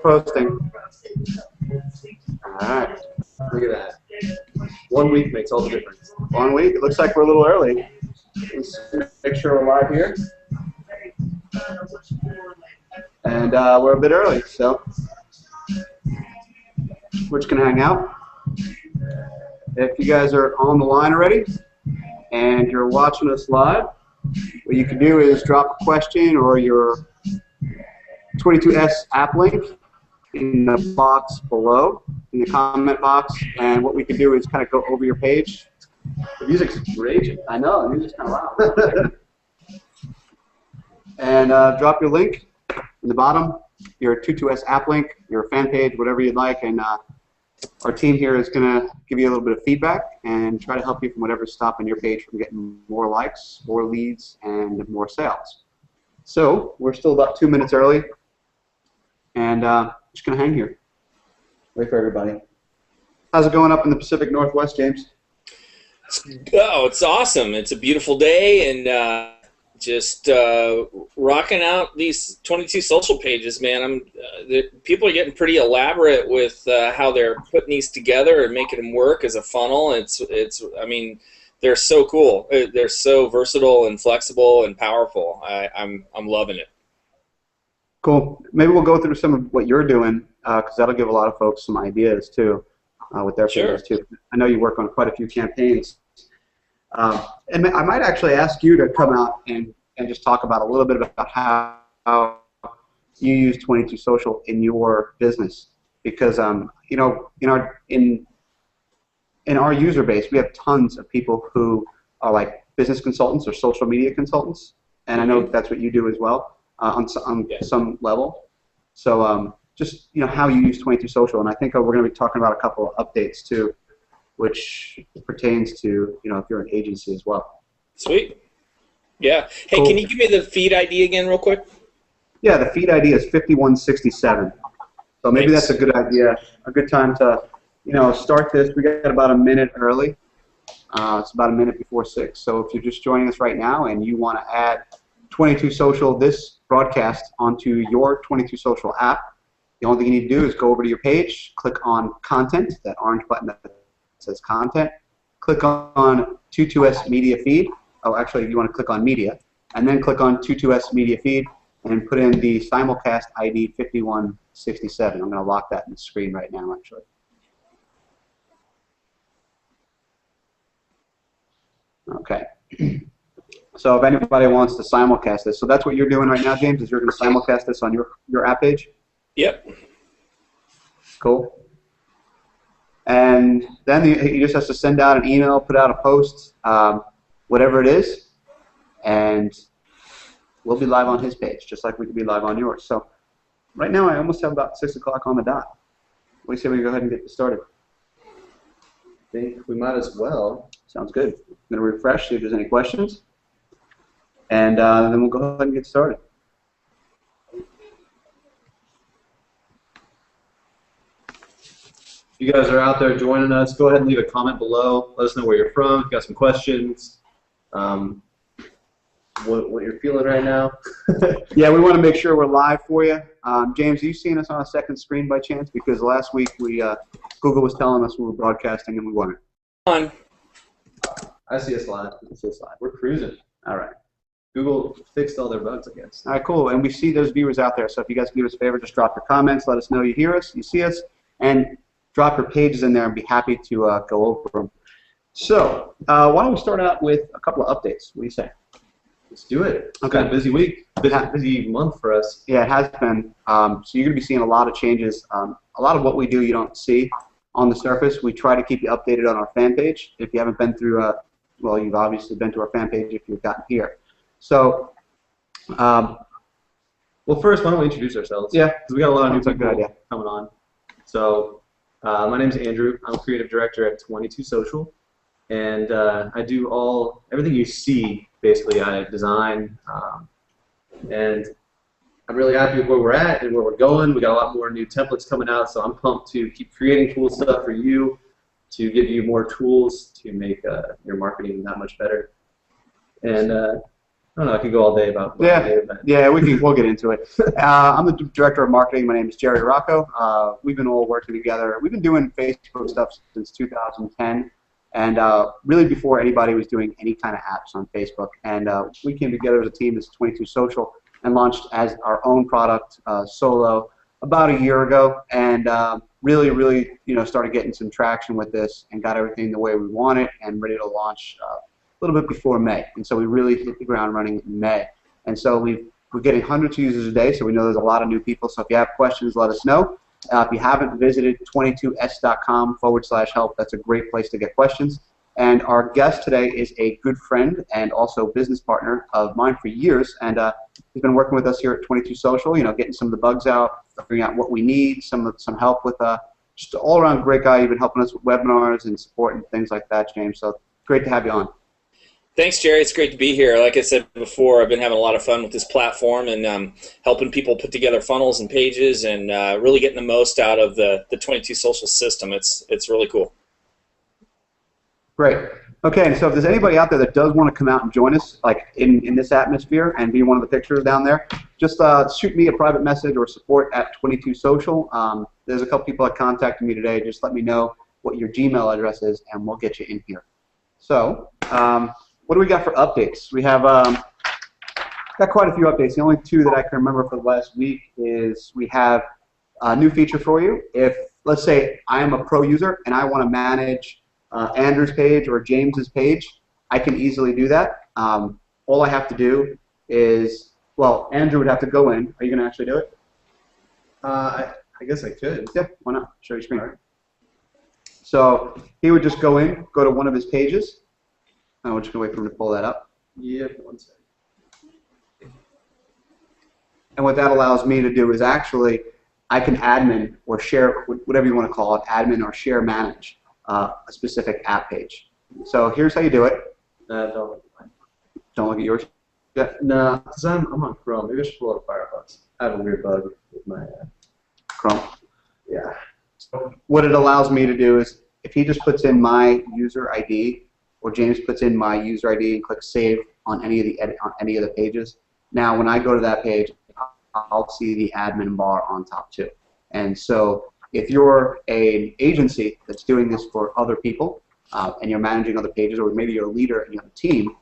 posting. All right. Look at that. 1 week makes all the difference. 1 week. It looks like we're a little early. Let's make sure we're live here. And we're a bit early, so we're just going to hang out. If you guys are on the line already and you're watching us live, what you can do is drop a question or your 22S app link in the box below, in the comment box, and what we can do is kind of go over your page. The music's raging. I know, the music's kind of loud. And drop your link in the bottom, your 22S app link, your fan page, whatever you'd like, and our team here is going to give you a little bit of feedback and try to help you from whatever's stopping your page from getting more likes, more leads, and more sales. So we're still about 2 minutes early, and just going to hang here. Wait for everybody. How's it going up in the Pacific Northwest, James? Oh, it's awesome. It's a beautiful day, and just rocking out these 22Social pages, man. People are getting pretty elaborate with how they're putting these together and making them work as a funnel. I mean, they're so cool. They're so versatile and flexible and powerful. I'm loving it. Cool. Maybe we'll go through some of what you're doing, because that'll give a lot of folks some ideas too, with their pages too. I know you work on quite a few campaigns. And I might actually ask you to come out and just talk about a little bit about how you use 22Social in your business, because you know, in our user base, we have tons of people who are like business consultants or social media consultants, and I know that's what you do as well on some level. So just how you use 22Social, and I think we're going to be talking about a couple of updates too, which pertains to, if you're an agency as well. Sweet. Yeah. Hey, Cool. Can you give me the feed ID again real quick? Yeah, the feed ID is 5167. So maybe that's a good idea, a good time to, start this. We got about a minute early. It's about a minute before 6. So if you're just joining us right now and you want to add 22Social, this broadcast, onto your 22Social app, the only thing you need to do is go over to your page, click on Content, that orange button that says Content, click on 22S Media Feed. Oh, actually, you want to click on Media, and then click on 22S Media Feed and put in the simulcast ID 5167. I'm going to lock that in the screen right now, actually. Okay. So if anybody wants to simulcast this, so that's what you're doing right now, James, is you're going to simulcast this on your app page? Yep. Cool. And then he just has to send out an email, put out a post, whatever it is, and we'll be live on his page, just like we can be live on yours. So right now I almost have about 6 o'clock on the dot. What do you say we go ahead and get this started? I think we might as well. Sounds good. I'm going to refresh, see if there's any questions, and then we'll go ahead and get started. If you guys are out there joining us, go ahead and leave a comment below. Let us know where you're from. If you've got some questions, what you're feeling right now. Yeah, we want to make sure we're live for you. James, are you seeing us on a second screen by chance? Because last week Google was telling us we were broadcasting and we weren't. On. I see us live. I see us live. We're cruising. All right. Google fixed all their bugs, I guess. All right, cool. And we see those viewers out there. So if you guys can do us a favor, just drop your comments. Let us know you hear us, you see us, and drop your pages in there and be happy to go over them. So why don't we start out with a couple of updates? What do you say? Let's do it. It's Okay. been a busy week, busy month for us. Yeah, it has been. So you're going to be seeing a lot of changes. A lot of what we do you don't see on the surface. We try to keep you updated on our fan page. If you haven't been through, well, you've obviously been to our fan page if you've gotten here. So, well, first, why don't we introduce ourselves? Yeah. Because we got a lot of new Sounds like a good people idea. coming on. So, my name's Andrew. I'm creative director at 22Social, and I do everything you see. Basically, I design, and I'm really happy with where we're at and where we're going. We got a lot more new templates coming out, so I'm pumped to keep creating cool stuff for you, to give you more tools to make your marketing that much better. And I don't know. I could go all day about what I do, but Yeah, we'll get into it. I'm the director of marketing. My name is Jerry Rocco. We've been all working together. We've been doing Facebook stuff since 2010, and really before anybody was doing any kind of apps on Facebook. And we came together as a team, as 22Social, and launched as our own product solo about a year ago, and really, started getting some traction with this and got everything the way we want it and ready to launch a little bit before May. And so we really hit the ground running in May. And so we're getting hundreds of users a day, so we know there's a lot of new people. So if you have questions, let us know. If you haven't visited 22s.com/help, that's a great place to get questions. And our guest today is a good friend and also business partner of mine for years, and he's been working with us here at 22Social, getting some of the bugs out, figuring out what we need, some help with just an all-around great guy. You've been helping us with webinars and support and things like that, James. So great to have you on. Thanks, Jerry. It's great to be here. Like I said before, I've been having a lot of fun with this platform and helping people put together funnels and pages and really getting the most out of the 22Social system. It's really cool. Great. Okay, and so if there's anybody out there that does want to come out and join us, like in this atmosphere and be one of the pictures down there, just shoot me a private message or support at 22Social. There's a couple people that contacted me today. Just let me know what your Gmail address is, and we'll get you in here. So, what do we got for updates? We have got quite a few updates. The only two that I can remember for the last week is we have a new feature for you. If, let's say, I am a pro user and I want to manage Andrew's page or James's page, I can easily do that. All I have to do is, well, Andrew would have to go in. Are you going to actually do it? I guess I could. Yeah, why not? Show your screen. So he would just go in, go to one of his pages. We're just going to wait for him to pull that up. Yep, 1 second. And what that allows me to do is actually, I can admin or share, whatever you want to call it, admin or share manage a specific app page. So here's how you do it. Don't look at mine. Don't look at yours. Yeah. No, because I'm on Chrome. Maybe I should pull out Firefox. I have a weird bug with my Chrome. Yeah. So what it allows me to do is, if he just puts in my user ID, or James puts in my user ID and clicks save on any of the pages, now when I go to that page, I'll see the admin bar on top too. And so if you're an agency that's doing this for other people and you're managing other pages, or maybe you're a leader and you have a team,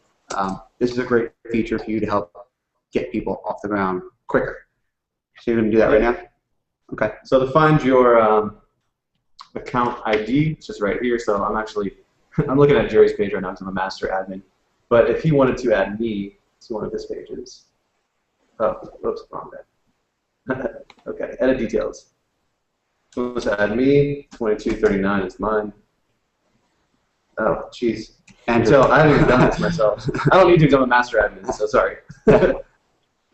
this is a great feature for you to help get people off the ground quicker. So you're going to do that right now? Okay. So to find your account ID, it's just right here. So I'm looking at Jerry's page right now because I'm a master admin. But if he wanted to add me to one of his pages, oh, oops, wrong guy. Okay, edit details. He wants to add me. 2239 is mine. Oh, jeez. And so I haven't even done this myself. I don't need to become a master admin, so sorry. There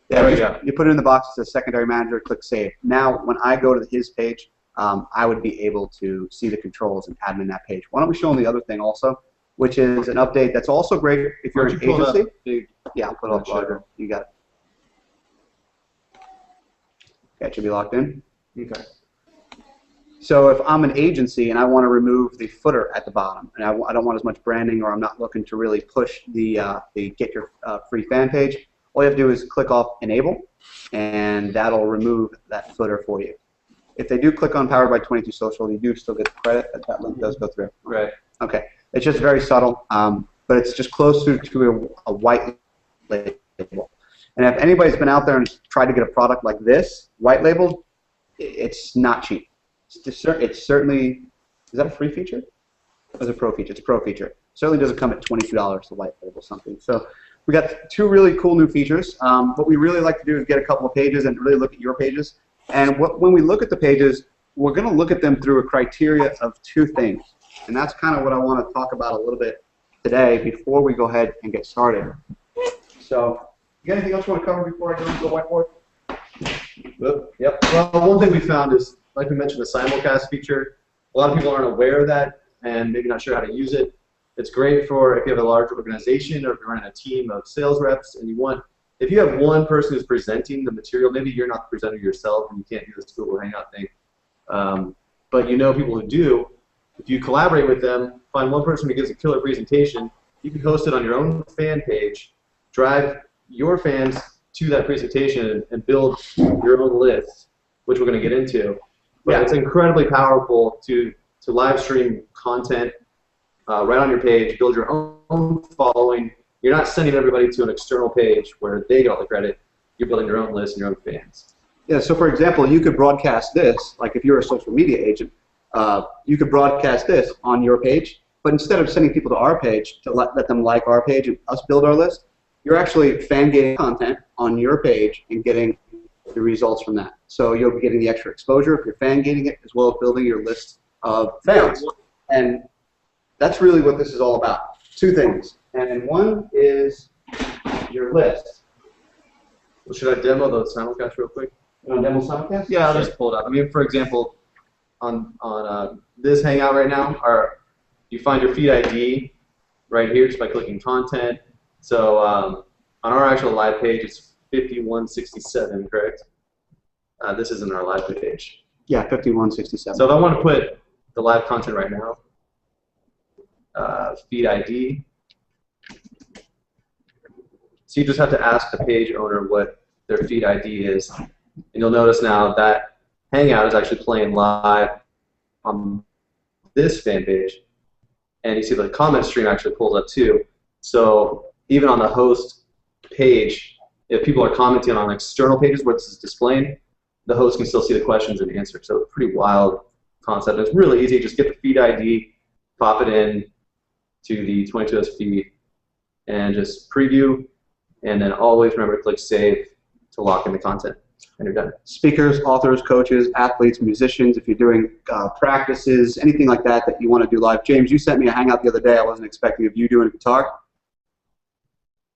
we go. You put it in the box that says secondary manager, click save. Now, when I go to his page, I would be able to see the controls and admin that page. Why don't we show them the other thing also, which is an update that's also great if you're an agency. Yeah, I'll put it up larger. You got it. Okay, it should be locked in. Okay. So if I'm an agency and I want to remove the footer at the bottom, and I don't want as much branding, or I'm not looking to really push the get your free fan page, all you have to do is click off enable, and that'll remove that footer for you. If they do click on Powered by 22Social, you do still get the credit. That link does go through. Right. Okay. It's just very subtle, but it's just closer to a white label. And if anybody's been out there and tried to get a product like this, white label, it's not cheap. It's certainly, is that a free feature? Or is it a pro feature? It's a pro feature. It certainly doesn't come at $22 to white label something. So we got two really cool new features. What we really like to do is get a couple of pages and really look at your pages. And when we look at the pages, we're going to look at them through a criteria of two things. And that's kind of what I want to talk about a little bit today before we go ahead and get started. So, you got anything else you want to cover before I go into the whiteboard? Yep. Well, one thing we found is, like we mentioned, the simulcast feature. A lot of people aren't aware of that and maybe not sure how to use it. It's great for if you have a large organization or if you're running a team of sales reps and you want, if you have one person who's presenting the material, maybe you're not the presenter yourself and you can't do this Google Hangout thing, but you know people who do. If you collaborate with them, find one person who gives a killer presentation, you can host it on your own fan page, drive your fans to that presentation and build your own list, which we're going to get into. But it's incredibly powerful to live stream content right on your page, build your own following. You're not sending everybody to an external page where they get all the credit. You're building your own list and your own fans. Yeah, so for example, you could broadcast this, like if you're a social media agent, you could broadcast this on your page, but instead of sending people to our page to let them like our page and us build our list, you're actually fan-gating content on your page and getting the results from that. So you'll be getting the extra exposure if you're fan-gating it, as well as building your list of fans. And that's really what this is all about. Two things. And one is your list. Well, should I demo the simulcast real quick? You want to demo simulcast? Yeah, I'll just pull it up. I mean, for example, on this Hangout right now, you find your feed ID right here just by clicking content. So on our actual live page, it's 5167, correct? This isn't our live page. Yeah, 5167. So if I want to put the live content right now, feed ID. So you just have to ask the page owner what their feed ID is. And you'll notice now that Hangout is actually playing live on this fan page. And you see the comment stream actually pulls up too. So even on the host page, if people are commenting on external pages where this is displaying, the host can still see the questions and answers. So it's a pretty wild concept. It's really easy. Just get the feed ID, pop it in to the 22S feed, and just preview, and then always remember to click save to lock in the content, and you're done. Speakers, authors, coaches, athletes, musicians, if you're doing practices, anything like that that you want to do live. James, you sent me a Hangout the other day. I wasn't expecting of you doing guitar.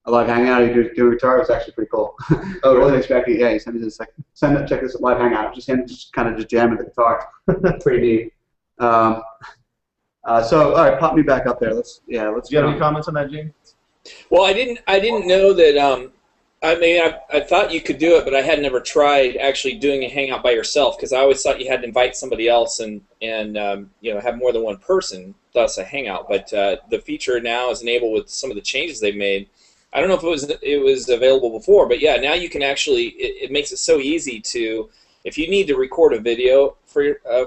A live Hangout of you doing guitar. It was actually pretty cool. Oh, really? I wasn't expecting it. Yeah, he sent me this, like, check this live Hangout. Just him just kind of just jamming the guitar. Pretty neat. So, all right, pop me back up there. Let's. Do you have any comments on that, James? Well, I didn't know that. I mean, I thought you could do it, but I had never tried actually doing a Hangout by yourself, because I always thought you had to invite somebody else and you know, have more than one person, thus a Hangout. But the feature now is enabled with some of the changes they've made. I don't know if it was available before, but yeah, now you can actually. It makes it so easy to. If you need to record a video for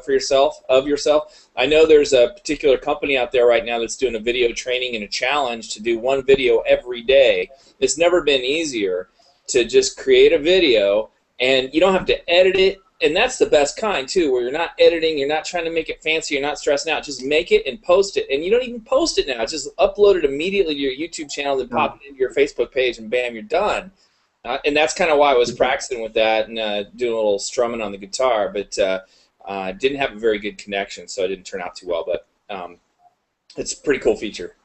yourself, I know there's a particular company out there right now that's doing a video training and a challenge to do one video every day. It's never been easier to just create a video, and you don't have to edit it, and that's the best kind too, where you're not editing, you're not trying to make it fancy, you're not stressing out. Just make it and post it, and you don't even post it now. Just upload it immediately to your YouTube channel, then pop it into your Facebook page, and bam, you're done. And that's kind of why I was practicing with that and doing a little strumming on the guitar, but didn't have a very good connection, so it didn't turn out too well. But it's a pretty cool feature.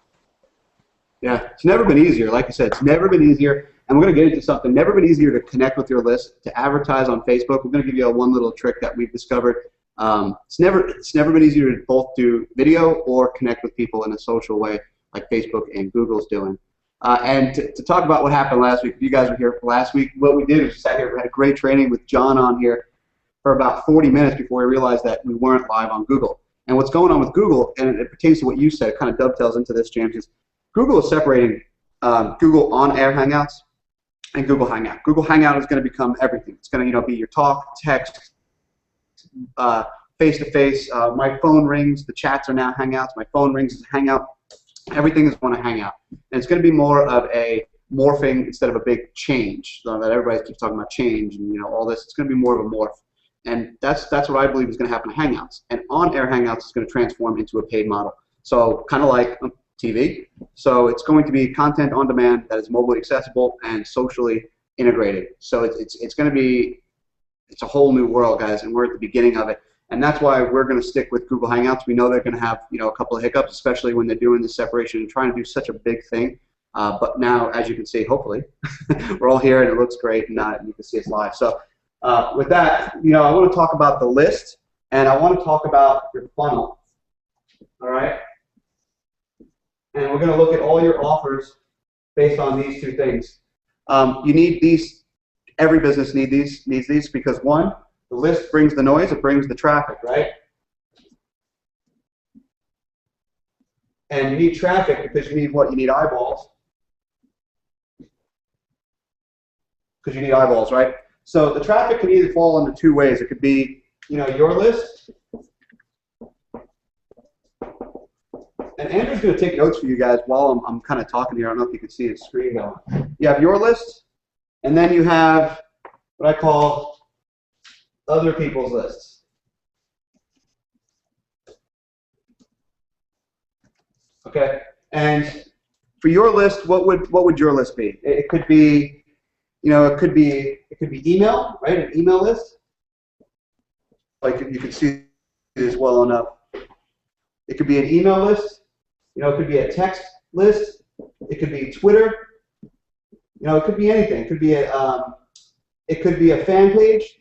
Yeah, it's never been easier. Like I said, it's never been easier. And we're going to get into something. Never been easier to connect with your list, to advertise on Facebook. We're going to give you one little trick that we've discovered. It's never been easier to both do video or connect with people in a social way like Facebook and Google's doing. And to talk about what happened last week, if you guys were here for last week, what we did was sat here, we had a great training with John on here for about 40 minutes before we realized that we weren't live on Google. And what's going on with Google, and it pertains to what you said, it kind of dovetails into this, James, is Google is separating Google on-air Hangouts and Google Hangout. Google Hangout is going to become everything. It's going to be your talk, text, face-to-face. My phone rings, the chats are now Hangouts. My phone rings as a Hangout. Everything is going to hang out. And it's going to be more of a morphing instead of a big change. So that everybody keeps talking about change and all this. It's going to be more of a morph. And that's what I believe is going to happen to Hangouts. And on-air Hangouts is going to transform into a paid model. So kind of like TV. So it's going to be content on demand that is mobile accessible and socially integrated. So it's going to be, it's a whole new world, guys, and we're at the beginning of it. And that's why we're going to stick with Google Hangouts. We know they're going to have a couple of hiccups, especially when they're doing this separation and trying to do such a big thing. But now, as you can see, hopefully, we're all here and it looks great, and you can see us live. So with that, I want to talk about the list, and I want to talk about your funnel. All right? And we're going to look at all your offers based on these two things. You need these. Every business needs these because, one, the list brings the noise, it brings the traffic, right? And you need traffic because you need what? You need eyeballs. because you need eyeballs, right? So the traffic can either fall into two ways. It could be, your list. And Andrew's going to take notes for you guys while I'm kind of talking here. I don't know if you can see his screen going. You have your list, and then you have what I call other people's lists. Okay, and for your list, what would your list be? It could be, it could be email, right? An email list. Like you can see this well enough. It could be an email list. It could be a text list. It could be Twitter. It could be anything. It could be a fan page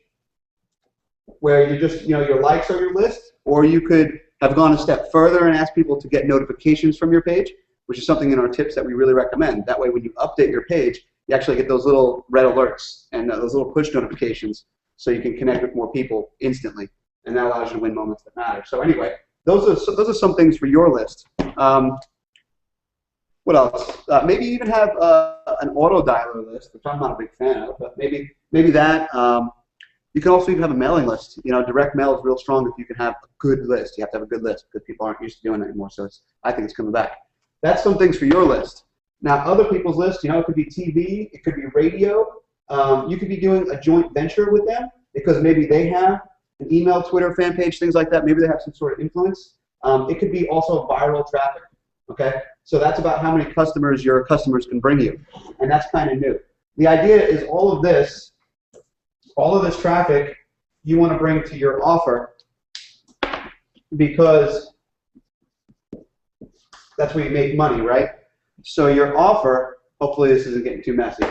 where you just, your likes are your list, or you could have gone a step further and asked people to get notifications from your page, which is something in our tips that we really recommend. That way, when you update your page, you actually get those little red alerts and those little push notifications, so you can connect with more people instantly, and that allows you to win moments that matter. So anyway, those are some things for your list. What else? Maybe even have an auto dialer list, which I'm not a big fan of, but maybe that. You can also even have a mailing list. Direct mail is real strong if you can have a good list. You have to have a good list because people aren't used to doing that anymore. So I think it's coming back. That's some things for your list. Now, other people's list, it could be TV, it could be radio. You could be doing a joint venture with them because maybe they have an email, Twitter, fan page, things like that. Maybe they have some sort of influence. It could be also viral traffic. Okay, so that's about how many customers your customers can bring you, and that's kind of new. The idea is all of this traffic you want to bring to your offer because that's where you make money, right? So your offer, hopefully this isn't getting too messy.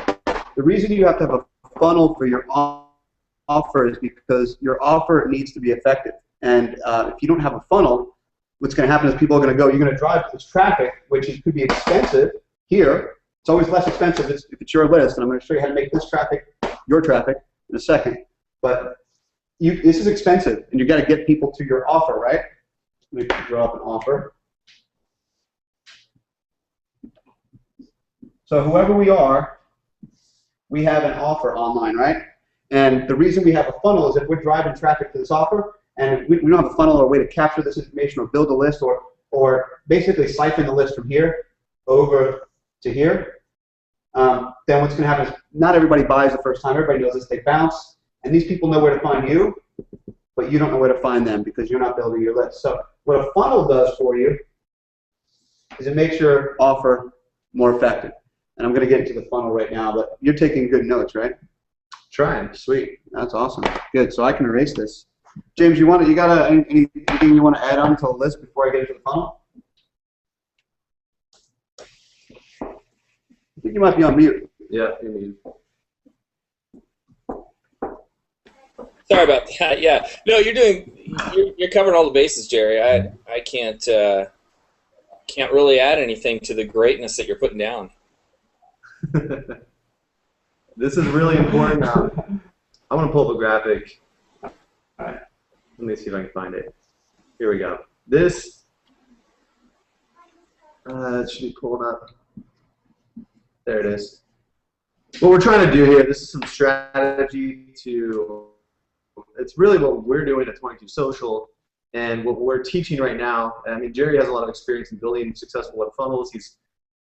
The reason you have to have a funnel for your offer is because your offer needs to be effective. And if you don't have a funnel, what's going to happen is people are going to go, you're going to drive this traffic, which could be expensive here. It's always less expensive if it's your list, and I'm going to show you how to make this traffic your traffic in a second. But this is expensive, and you've got to get people to your offer, right? Let me draw up an offer. So whoever we are, we have an offer online, right? And the reason we have a funnel is if we're driving traffic to this offer, and we don't have a funnel or a way to capture this information or build a list or basically siphon the list from here over to here, then what's going to happen is not everybody buys the first time. Everybody knows this. They bounce, and these people know where to find you, but you don't know where to find them because you're not building your list. So what a funnel does for you is it makes your offer more effective. And I'm going to get into the funnel right now, but you're taking good notes, right? Trying. Sweet. That's awesome. Good. So I can erase this. James, you got anything you want to add on to the list before I get into the funnel? I think you might be on mute. Yeah, you're muted. Sorry about that. Yeah. No, you're covering all the bases, Jerry. I can't really add anything to the greatness that you're putting down. This is really important. I want to pull up a graphic. All right. Let me see if I can find it. Here we go. This it should be pulling up. There it is. What we're trying to do here, this is some strategy to, it's really what we're doing at 22Social and what we're teaching right now. I mean, Jerry has a lot of experience in building successful web funnels. He's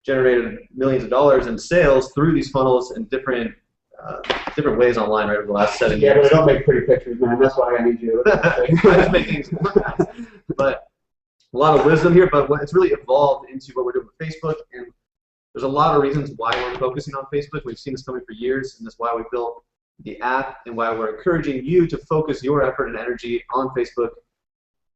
generated millions of dollars in sales through these funnels in different ways online right over the last 7 years. Yeah, but I don't make pretty pictures, man. That's why I need you. I just make things more fast. But a lot of wisdom here, but it's really evolved into what we're doing with Facebook, and there's a lot of reasons why we're focusing on Facebook. We've seen this coming for years, and that's why we built the app and why we're encouraging you to focus your effort and energy on Facebook.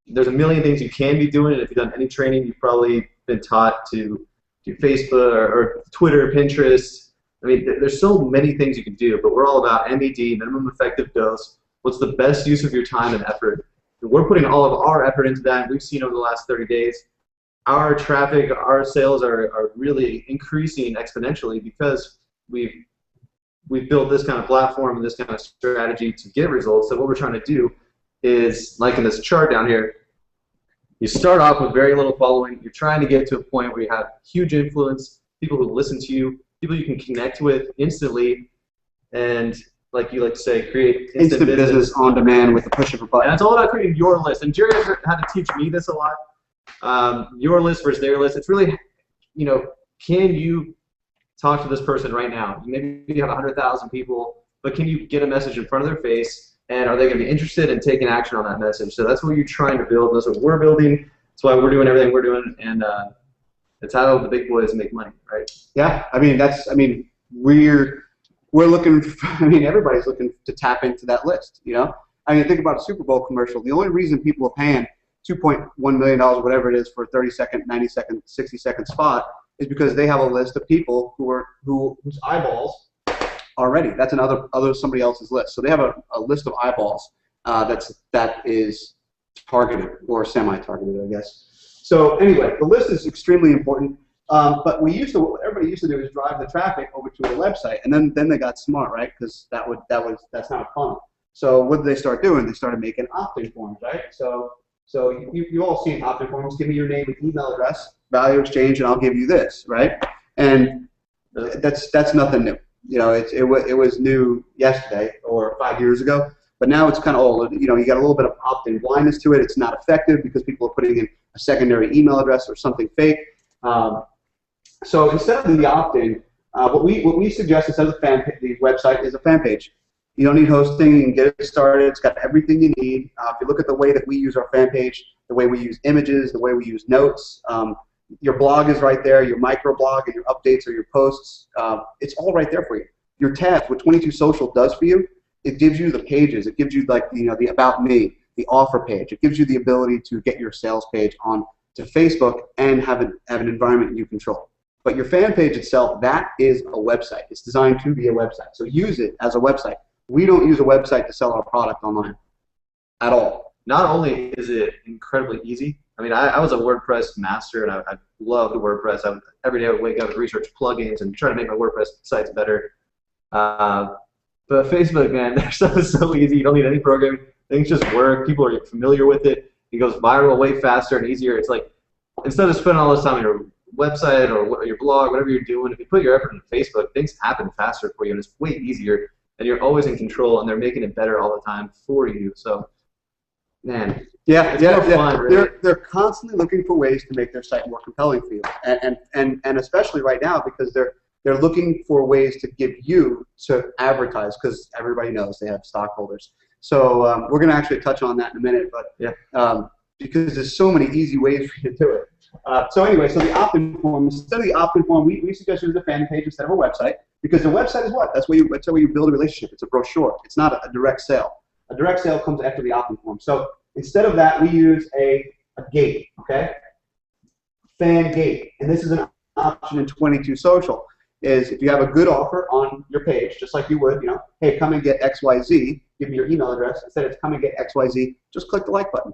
There's a million things you can be doing, and if you've done any training, you've probably been taught to do Facebook or Twitter, Pinterest. I mean, there's so many things you can do, but we're all about MED, minimum effective dose. What's the best use of your time and effort? And we're putting all of our effort into that. We've seen over the last 30 days, our traffic, our sales are really increasing exponentially because we've built this kind of platform and this kind of strategy to get results. So what we're trying to do is, like in this chart down here, you start off with very little following. You're trying to get to a point where you have huge influence, people who listen to you, people you can connect with instantly, and like you like to say, create instant business on demand with the push of a button. And it's all about creating your list. And Jerry had to teach me this a lot. Your list versus their list. It's really, you know, can you talk to this person right now? Maybe you have 100,000 people, but can you get a message in front of their face, and are they going to be interested in taking action on that message? So that's what you're trying to build. That's what we're building. That's why we're doing everything we're doing, and it's how the big boys make money, right? Yeah, I mean, we're looking. Everybody's looking to tap into that list. You know, I mean, think about a Super Bowl commercial. The only reason people are paying $2.1 million, whatever it is, for a 30-second, 90-second, 60-second spot is because they have a list of people whose eyeballs are ready. That's somebody else's list. So they have a list of eyeballs that is targeted or semi-targeted, I guess. So anyway, the list is extremely important. But what everybody used to do is drive the traffic over to a website, and then they got smart, right? Because that's not a funnel. So what did they start doing? They started making opt-in forms, right? So you all seen opt-in forms. Give me your name and email address, value exchange, and I'll give you this, right? And that's nothing new. You know, it was new yesterday or 5 years ago, but now it's kind of old. You know, you got a little bit of opt-in blindness to it. It's not effective because people are putting in a secondary email address or something fake. So instead of the opt-in, what we suggest instead of the website is a fan page. You don't need hosting. You can get it started. It's got everything you need. If you look at the way that we use our fan page, the way we use images, the way we use notes, your blog is right there, your microblog and your updates or your posts. It's all right there for you. Your tabs, what 22Social does for you, it gives you the pages. It gives you, like, you know, the About Me, the offer page. It gives you the ability to get your sales page on to Facebook and have an environment you control. But your fan page itself, that is a website. It's designed to be a website. So use it as a website. We don't use a website to sell our product online at all. Not only is it incredibly easy, I mean, I was a WordPress master, and I loved WordPress. Every day I would wake up and research plugins and try to make my WordPress sites better. But Facebook, man, their stuff is so easy. You don't need any programming. Things just work. People are familiar with it. It goes viral way faster and easier. It's like, instead of spending all this time on your website or your blog, whatever you're doing, if you put your effort into Facebook, things happen faster for you, and it's way easier, and you're always in control, and they're making it better all the time for you. So, man, it's more fun, really. They're constantly looking for ways to make their site more compelling for you, and especially right now because they're looking for ways to give you to advertise, because everybody knows they have stockholders. So we're going to actually touch on that in a minute, but because there's so many easy ways for you to do it. So anyway, so the opt-in form, instead of the opt-in form, we suggest using a fan page instead of a website, because the website is what? That's where you build a relationship. It's a brochure. It's not a direct sale. A direct sale comes after the opt-in form. So instead of that, we use a gate, okay? Fan gate. And this is an option in 22Social, is if you have a good offer on your page, just like you would, you know, hey, come and get XYZ, give me your email address. Instead of come and get XYZ, just click the like button.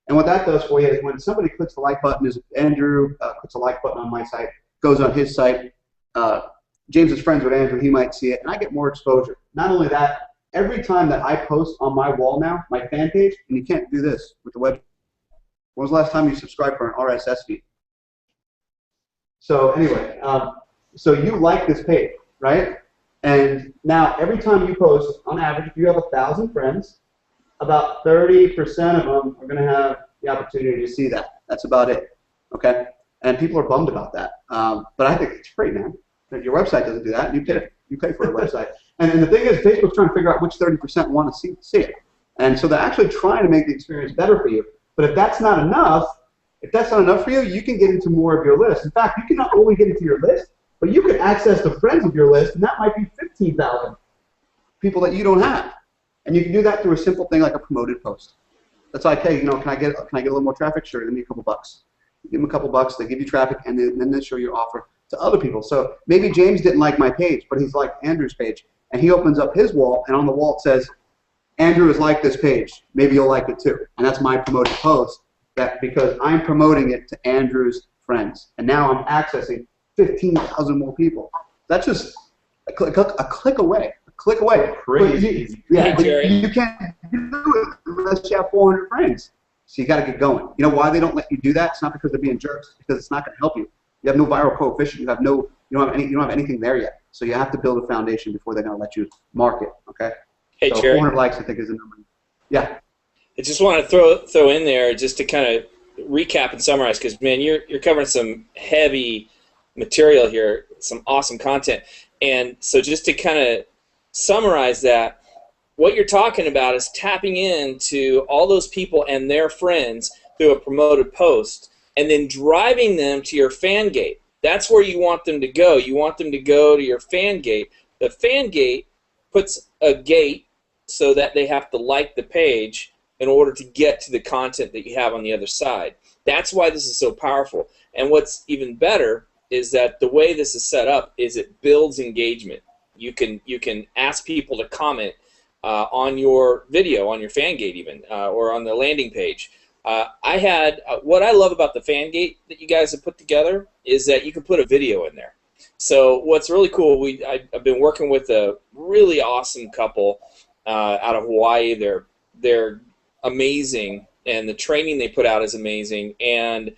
And what that does for you is when somebody clicks the like button, is Andrew clicks the like button on my site, goes on his site, James is friends with Andrew, he might see it, and I get more exposure. Not only that, every time that I post on my wall now, my fan page, and you can't do this with the web. When was the last time you subscribed for an RSS feed? So anyway, so you like this page, right? And now every time you post, on average, if you have 1,000 friends, about 30% of them are going to have the opportunity to see that. That's about it, okay? And people are bummed about that. But I think it's free, man. If your website doesn't do that, you pay for a website. And the thing is, Facebook's trying to figure out which 30% want to see it. And so they're actually trying to make the experience better for you. But if that's not enough, for you, you can get into more of your list. In fact, you can not only get into your list, but you can access the friends of your list, and that might be 15,000 people that you don't have. And you can do that through a simple thing like a promoted post. That's like, hey, you know, can I get a little more traffic? Sure, give me a couple bucks. You give them a couple bucks, they give you traffic, and then they show your offer to other people. So maybe James didn't like my page, but he's liked Andrew's page, and he opens up his wall, and on the wall it says, Andrew has liked this page. Maybe you'll like it too. And that's my promoted post, because I'm promoting it to Andrew's friends, and now I'm accessing 15,000 more people. That's just a click away. Click away. Crazy. Yeah, you can't do it unless you have 400 friends. So you got to get going. You know why they don't let you do that? It's not because they're being jerks. It's because it's not going to help you. You have no viral coefficient. You don't have anything there yet. So you have to build a foundation before they're going to let you market, okay? Hey, So Jerry. 400 likes, I think, is the number. Yeah. I just want to throw in there just to kind of recap and summarize, because man, you're covering some heavy material here, some awesome content, and so just to kind of summarize that, what you're talking about is tapping into all those people and their friends through a promoted post, and then driving them to your fan gate. That's where you want them to go. You want them to go to your fan gate. The fan gate puts a gate so that they have to like the page in order to get to the content that you have on the other side. That's why this is so powerful. And what's even better is that the way this is set up is it builds engagement. You can ask people to comment on your video, on your fan gate even, or on the landing page. What I love about the fan gate that you guys have put together is that you can put a video in there. So what's really cool, I've been working with a really awesome couple out of Hawaii. They're amazing, and the training they put out is amazing. And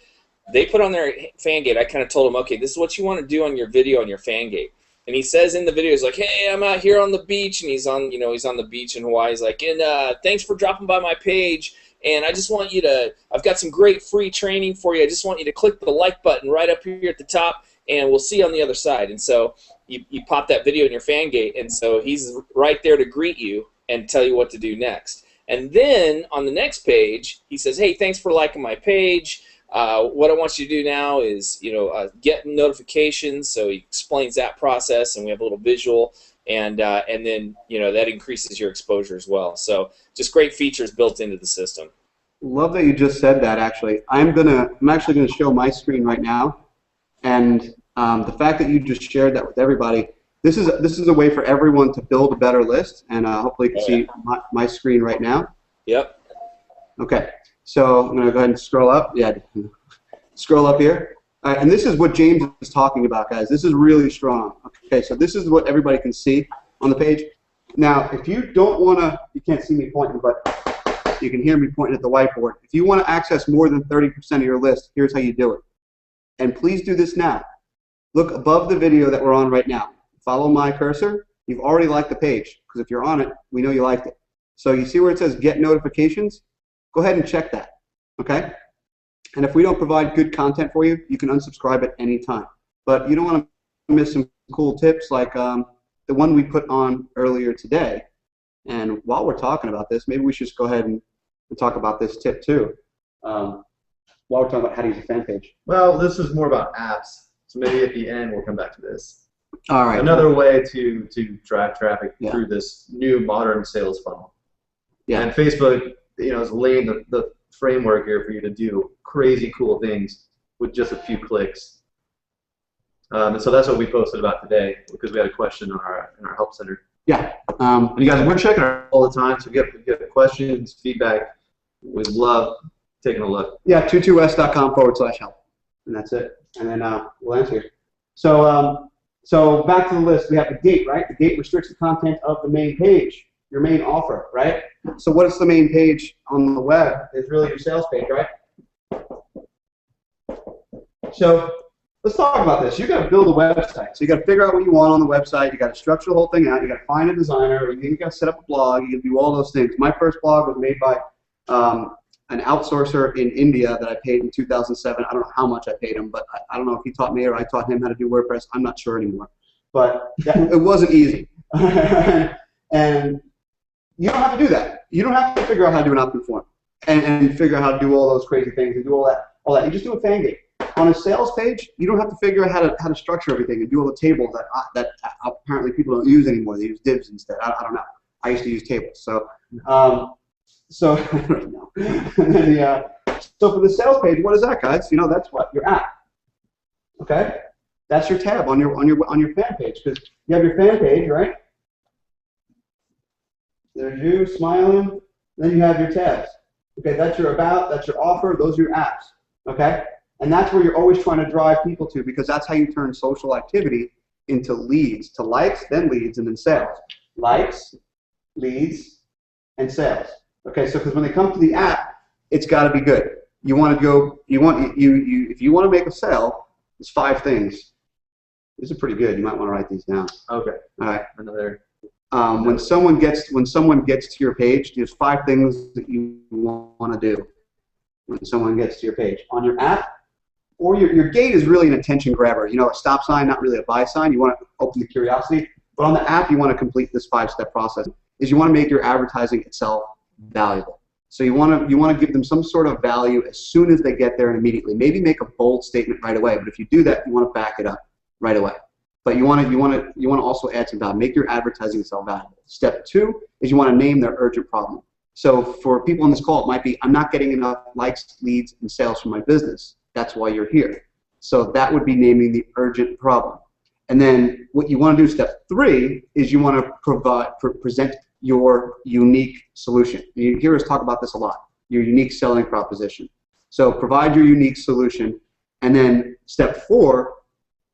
they put on their fan gate, I kind of told them, okay, this is what you want to do on your video on your fan gate. And he says in the video, he's like, hey, I'm out here on the beach, and he's on the beach in Hawaii. He's like, and thanks for dropping by my page. And I just want you to, I've got some great free training for you. I just want you to click the like button right up here at the top, and we'll see you on the other side. And so you pop that video in your fan gate, and so he's right there to greet you and tell you what to do next. And then on the next page, he says, hey, thanks for liking my page. What I want you to do now is, get notifications. So he explains that process, and we have a little visual, and then that increases your exposure as well. So just great features built into the system. Love that you just said that. Actually, I'm actually gonna show my screen right now, and the fact that you just shared that with everybody. This is a way for everyone to build a better list, and hopefully you can see my screen right now. Yep. Okay, so I'm going to go ahead and scroll up. Yeah, scroll up here. And this is what James is talking about, guys. This is really strong. Okay, so this is what everybody can see on the page. Now, if you don't want to, you can't see me pointing, but you can hear me pointing at the whiteboard. If you want to access more than 30% of your list, here's how you do it. And please do this now. Look above the video that we're on right now. Follow my cursor. You've already liked the page, because if you're on it, we know you liked it. So you see where it says get notifications? Go ahead and check that, okay? And if we don't provide good content for you, you can unsubscribe at any time. But you don't want to miss some cool tips like the one we put on earlier today. And while we're talking about this, maybe we should just go ahead and talk about this tip too. While we're talking about how to use a fan page. Well, this is more about apps, so maybe at the end we'll come back to this. All right. Another way to drive traffic through this new modern sales funnel. Yeah. And Facebook, is laying the framework here for you to do crazy cool things with just a few clicks. And so that's what we posted about today, because we had a question in our help center. Yeah. And you guys, we're checking it all the time, so if you have questions, feedback, we love taking a look. Yeah, 22s.com/help, and that's it. And then we'll answer you. So back to the list, we have the gate, right? The gate restricts the content of the main page, your main offer, right? So what is the main page on the web? It's really your sales page, right? So let's talk about this. You got to build a website. So you got to figure out what you want on the website. You got to structure the whole thing out. You got to find a designer. You got to set up a blog. You can do all those things. My first blog was made by an outsourcer in India that I paid in 2007. I don't know how much I paid him, but I don't know if he taught me or I taught him how to do WordPress. I'm not sure anymore. But it wasn't easy. And you don't have to do that. You don't have to figure out how to do an opt-in form and figure out how to do all those crazy things and do all that. You just do a fan gate. On a sales page, you don't have to figure out how to structure everything and do all the tables that apparently people don't use anymore. They use divs instead. I don't know. I used to use tables. So I don't know. And then so for the sales page, what is that, guys? That's what your app. Okay, that's your tab on your fan page, because you have your fan page, right? There's you smiling. Then you have your tabs. Okay, that's your about, that's your offer, those are your apps. Okay, and that's where you're always trying to drive people to, because that's how you turn social activity into leads, to likes, then leads, and then sales. Likes, leads, and sales. Okay, so because when they come to the app, it's got to be good. You want to go. If you want to make a sale, there's 5 things. These are pretty good. You might want to write these down. Okay. All right. Another. When someone gets to your page, there's 5 things that you want to do when someone gets to your page. On your app, or your gate is really an attention grabber. You know, a stop sign, not really a buy sign. You want to open the curiosity. But on the app, you want to complete this 5-step process. Is you want to make your advertising itself valuable. So you want to give them some sort of value as soon as they get there and immediately. Maybe make a bold statement right away. But if you do that, you want to back it up right away. But you want to also add some value. Make your advertising itself valuable. Step 2 is you want to name their urgent problem. So for people on this call, it might be, I'm not getting enough likes, leads, and sales from my business. That's why you're here. So that would be naming the urgent problem. And then what you want to do, step 3, is you want to present your unique solution. You hear us talk about this a lot, your unique selling proposition. So provide your unique solution. And then step 4,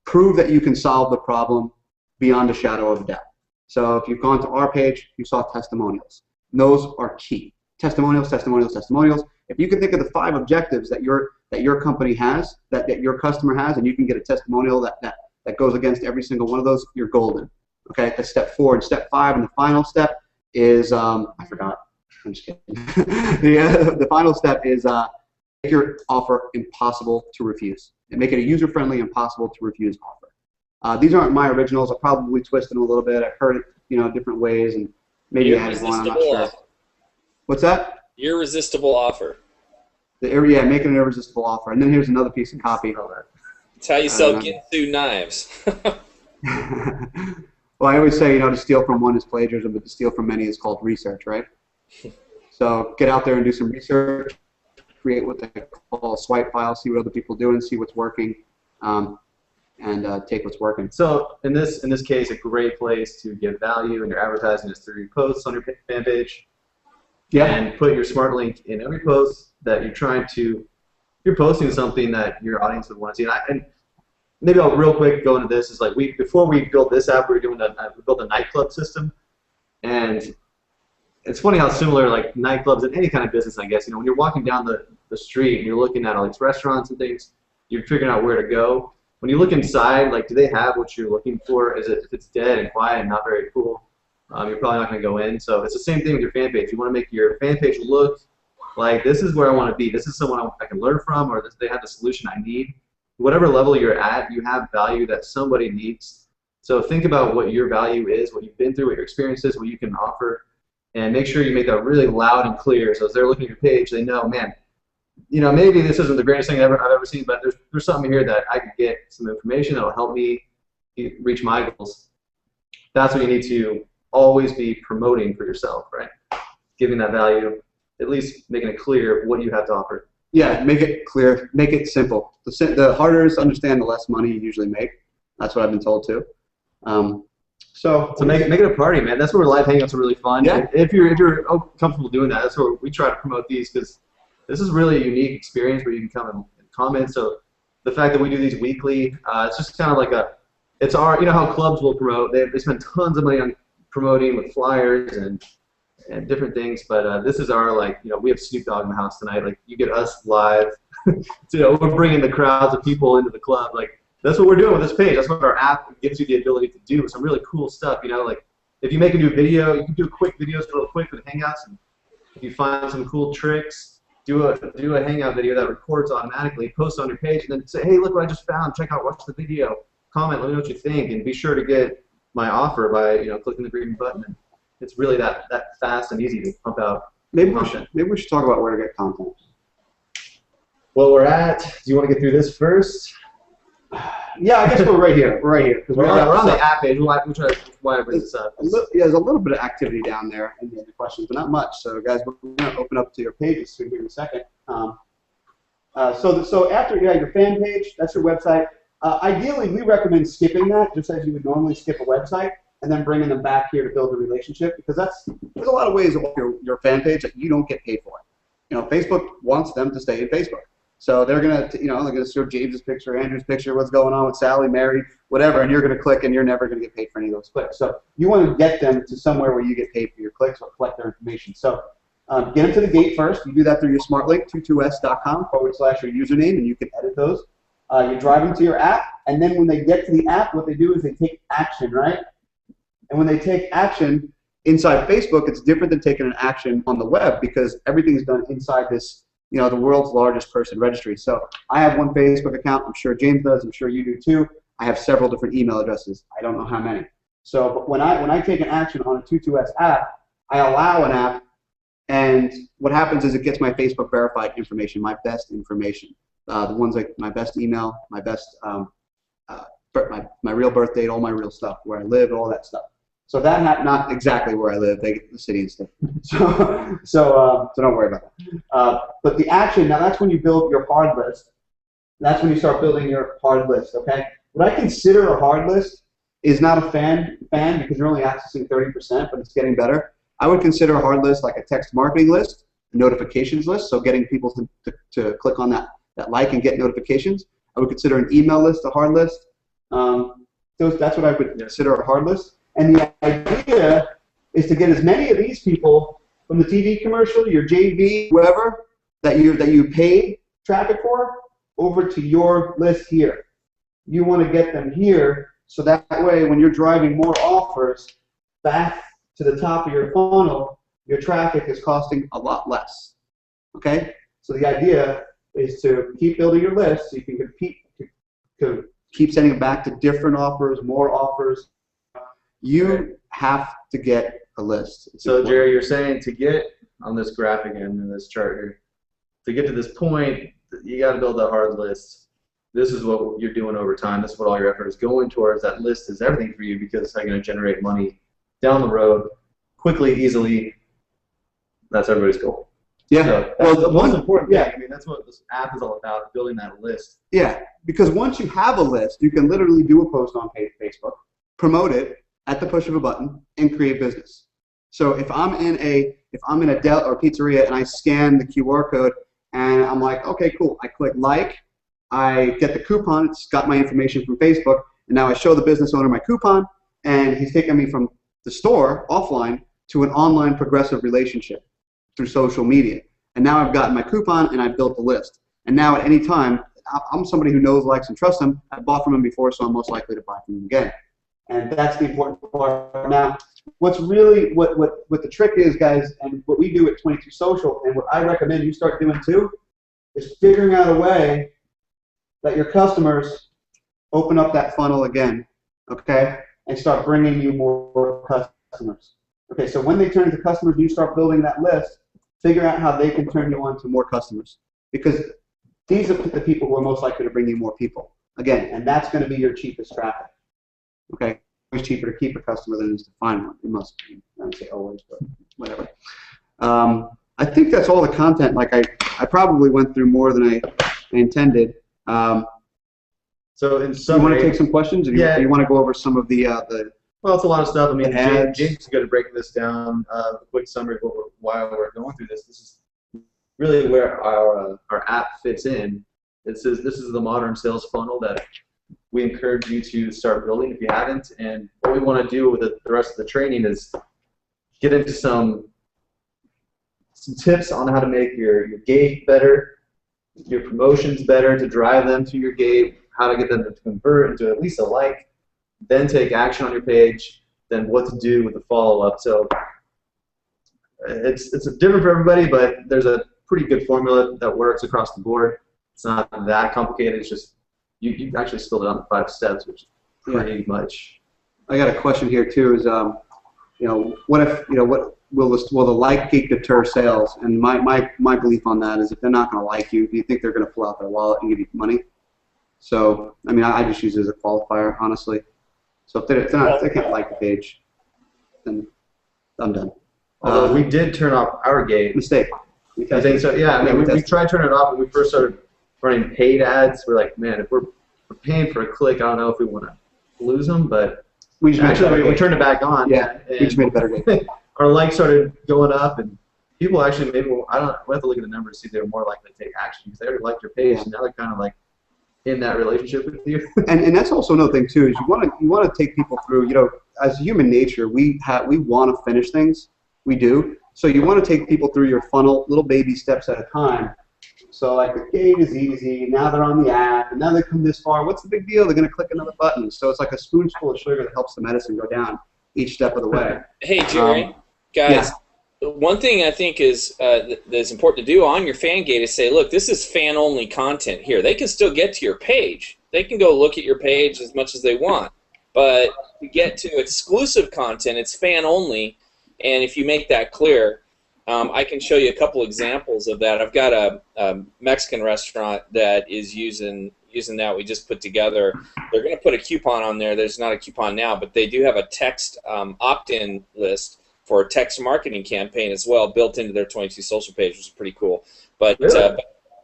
prove that you can solve the problem beyond a shadow of a doubt. So if you've gone to our page, you saw testimonials. Those are key. Testimonials, testimonials, testimonials. If you can think of the 5 objectives that your company has, that your customer has, and you can get a testimonial that goes against every single one of those, you're golden. Okay, that's step 4. And step 5, and the final step is, I forgot. I'm just kidding. The final step is make your offer impossible to refuse. And make it a user-friendly, impossible to refuse offer. These aren't my originals. I probably twisted them a little bit. I've heard it, different ways, and maybe added one. I'm not sure. What's that? Irresistible offer. Yeah, make it an irresistible offer. And then here's another piece of copy. It's how you sell Ginsu knives. Well, I always say, to steal from one is plagiarism, but to steal from many is called research, right? So get out there and do some research, create what they call a swipe file, see what other people are doing, see what's working, and take what's working. So in this case, a great place to get value in your advertising is through posts on your fan page. Yeah. And put your smart link in every post that you're posting something that your audience would want to see. And maybe I'll real quick go into this. Is like before we built this app, we built a nightclub system, and it's funny how similar like nightclubs in any kind of business, I guess. When you're walking down the street and you're looking at all these restaurants and things, you're figuring out where to go. When you look inside, like, do they have what you're looking for? If it's dead and quiet and not very cool, you're probably not going to go in. So it's the same thing with your fan page. You want to make your fan page look like this is where I want to be. This is someone I can learn from, or they have the solution I need. Whatever level you're at, you have value that somebody needs. So think about what your value is, what you've been through, what your experience is, what you can offer, and make sure you make that really loud and clear. So as they're looking at your page, they know, man, maybe this isn't the greatest thing I've ever seen, but there's something here that I could get some information that will help me reach my goals. That's what you need to always be promoting for yourself, right? Giving that value, at least making it clear what you have to offer. Yeah, make it clear, make it simple. The harder it is to understand, the less money you usually make. That's what I've been told too. So make it a party, man. That's where live hangouts are really fun. Yeah. If you're comfortable doing that, that's where we try to promote these, because this is really a unique experience where you can come and comment. So the fact that we do these weekly, it's just kind of like it's our, how clubs will promote. They spend tons of money on promoting with flyers and different things, but this is our, we have Snoop Dogg in the house tonight. Like, you get us live. So, we're bringing the crowds of people into the club. Like, that's what we're doing with this page. That's what our app gives you the ability to do. Some really cool stuff. Like, if you make a new video, you can do quick videos real quick with Hangouts. And if you find some cool tricks, do a Hangout video that records automatically, post on your page, and then say, hey, look what I just found. Check out, watch the video. Comment, let me know what you think, and be sure to get my offer by clicking the green button. And it's really that fast and easy to pump out. Maybe we should talk about where to get content. Well, we're at. Do you want to get through this first? Yeah, I guess we're right here. We're right here because we're on the app page. Why I bring this up? There's a little bit of activity down there in the questions, but not much. So, guys, we're going to open up to your pages here in a second. So after your fan page, that's your website. Ideally, we recommend skipping that, just as you would normally skip a website, and then bringing them back here to build a relationship, because there's a lot of ways of your fan page that you don't get paid for. Facebook wants them to stay in Facebook. So they're gonna, they're gonna show James's picture, Andrew's picture, what's going on with Sally, Mary, whatever, and you're gonna click, and you're never gonna get paid for any of those clicks. So you want to get them to somewhere where you get paid for your clicks or collect their information. So get them to the gate first. You do that through your smart link, 22s.com/your username, and you can edit those. You drive them to your app. and then when they get to the app, what they do is they take action, right? And when they take action inside Facebook, it's different than taking an action on the web because everything's done inside this, you know, the world's largest person registry. So I have one Facebook account. I'm sure James does. I'm sure you do too. I have several different email addresses. I don't know how many. So but when I take an action on a 22S app, I allow an app, and what happens is it gets my Facebook verified information, my best information, the ones like my best email, my best, my real birth date, all my real stuff, where I live, all that stuff. So that not exactly where I live, they get the city and stuff. So don't worry about that. But the action, now that's when you build your hard list. That's when you start building your hard list, okay? What I consider a hard list is not a fan because you're only accessing 30%, but it's getting better. I would consider a hard list like a text marketing list, a notifications list, so getting people to click on that like and get notifications. I would consider an email list a hard list. That's what I would consider a hard list. And the idea is to get as many of these people from the TV commercial, your JV, whoever, that you paid traffic for, over to your list here. You want to get them here so that way when you're driving more offers back to the top of your funnel, your traffic is costing a lot less. Okay? So the idea is to keep building your list so you can keep sending it back to different offers, more offers. You have to get a list. So Jerry, you're saying to get on this graph again in this chart here, to get to this point, you got to build a hard list. This is what you're doing over time. This is what all your effort is going towards. That list is everything for you because it's how you're going to generate money down the road, quickly, easily. That's everybody's goal. Yeah. So well, the most important thing. I mean, that's what this app is all about, building that list. Yeah, because once you have a list, you can literally do a post on Facebook, promote it at the push of a button, and create business. So if I'm in a Del or pizzeria and I scan the QR code and I'm like, okay, cool. I click like, I get the coupon. It's got my information from Facebook, and now I show the business owner my coupon, and he's taking me from the store offline to an online progressive relationship through social media. And now I've gotten my coupon and I've built the list. And now at any time, I'm somebody who knows, likes, and trusts him. I've bought from him before, so I'm most likely to buy from him again. And that's the important part. Now, what's really, what the trick is, guys, and what we do at 22Social, and what I recommend you start doing too, is figuring out a way that your customers open up that funnel again, okay, and start bringing you more customers. Okay, so when they turn into customers, you start building that list, figure out how they can turn you on to more customers. Because these are the people who are most likely to bring you more people. Again, and that's going to be your cheapest traffic. Okay, it's cheaper to keep a customer than it is to find one. It must be. I don't say always, but whatever. I think that's all the content. Like I probably went through more than I intended. So in summary, you want to take some questions? Or you want to go over some of the well, it's a lot of stuff. I mean, James is going to break this down. A quick summary of why we're going through this. This is really where our app fits in. It says this is the modern sales funnel that we encourage you to start building if you haven't. And what we want to do with the rest of the training is get into some tips on how to make your gate better, your promotions better to drive them to your gate, how to get them to convert into at least a like, then take action on your page, then what to do with the follow-up. So it's different for everybody, but there's a pretty good formula that works across the board. It's not that complicated. It's just you actually spilled it on the 5 steps, which is pretty much. I got a question here too. Is what if what will the like gate deter sales? And my belief on that is if they're not going to like you, do you think they're going to pull out their wallet and give you money? So I mean, I just use it as a qualifier, honestly. So if they can't like the page, then I'm done. Although we did turn off our gate. Mistake. I think so. Yeah, I mean, we tried turning it off when we first started running paid ads. We're like, man, if we're paying for a click, I don't know if we want to lose them, but we turned it back on. Yeah, we just made a better game. Our likes started going up, and people actually we have to look at the numbers to see if they were more likely to take action because they already liked your page, and now they're kind of like in that relationship with you. and that's also another thing too, is you want to take people through. As human nature, we want to finish things. We do. So you want to take people through your funnel, little baby steps at a time, So like the gate is easy. Now they're on the app, and now they come this far. What's the big deal? They're going to click another button. So it's like a spoonful of sugar that helps the medicine go down each step of the way. Hey, Jerry, guys. Yeah. One thing I think is that's important to do on your fan gate is say, look, this is fan-only content here. They can still get to your page. They can go look at your page as much as they want. But to get to exclusive content, it's fan-only. And if you make that clear, I can show you a couple examples of that. I've got a Mexican restaurant that is using that we just put together. They're going to put a coupon on there. There's not a coupon now, but they do have a text opt-in list for a text marketing campaign as well, built into their 22 Social page, which is pretty cool. But really?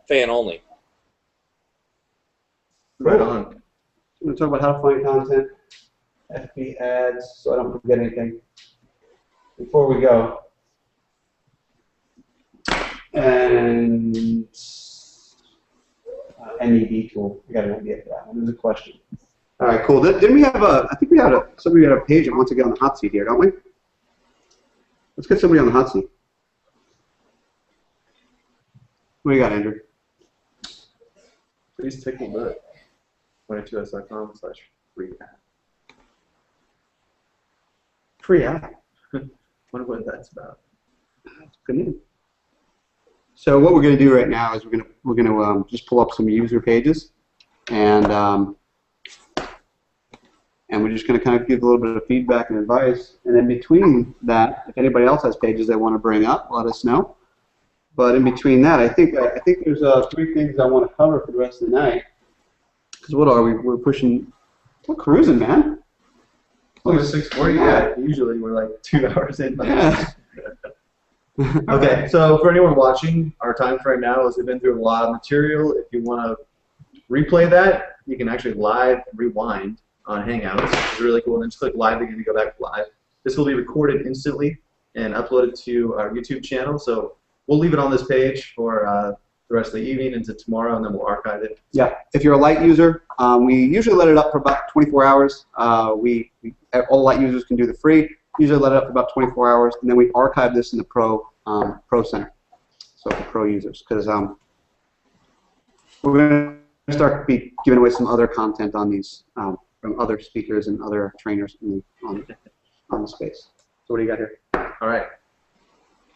Fan only. Right on. We're going to talk about how to find content, FB ads, so I don't forget anything. Before we go, and MED tool. We got an idea for that one. There's a question. All right, cool. Didn't we have I think we had somebody had a page that wants to get on the hot seat here, don't we? Let's get somebody on the hot seat. What do you got, Andrew? Please take a look. 22s.com/free app. Free app. Wonder what that's about. That's good news. So what we're going to do right now is we're going to just pull up some user pages, and we're just going to kind of give a little bit of feedback and advice. And in between that, if anybody else has pages they want to bring up, let us know. But in between that, I think there's 3 things I want to cover for the rest of the night. Because what are we? We're cruising, man. Only 6:40. Yeah. Usually we're like 2 hours in. Yeah. Okay, so for anyone watching, our time frame now is we've been through a lot of material. If you want to replay that, you can actually live rewind on Hangouts, which is really cool. And then just click live again to go back to live. This will be recorded instantly and uploaded to our YouTube channel. So we'll leave it on this page for the rest of the evening into tomorrow, and then we'll archive it. Yeah, if you're a light user, we usually let it up for about 24 hours. All light users can do the free. Usually let it up for about 24 hours, and then we archive this in the Pro Center, so for Pro users, because we're going to start giving away some other content on these from other speakers and other trainers on the space. So what do you got here? All right.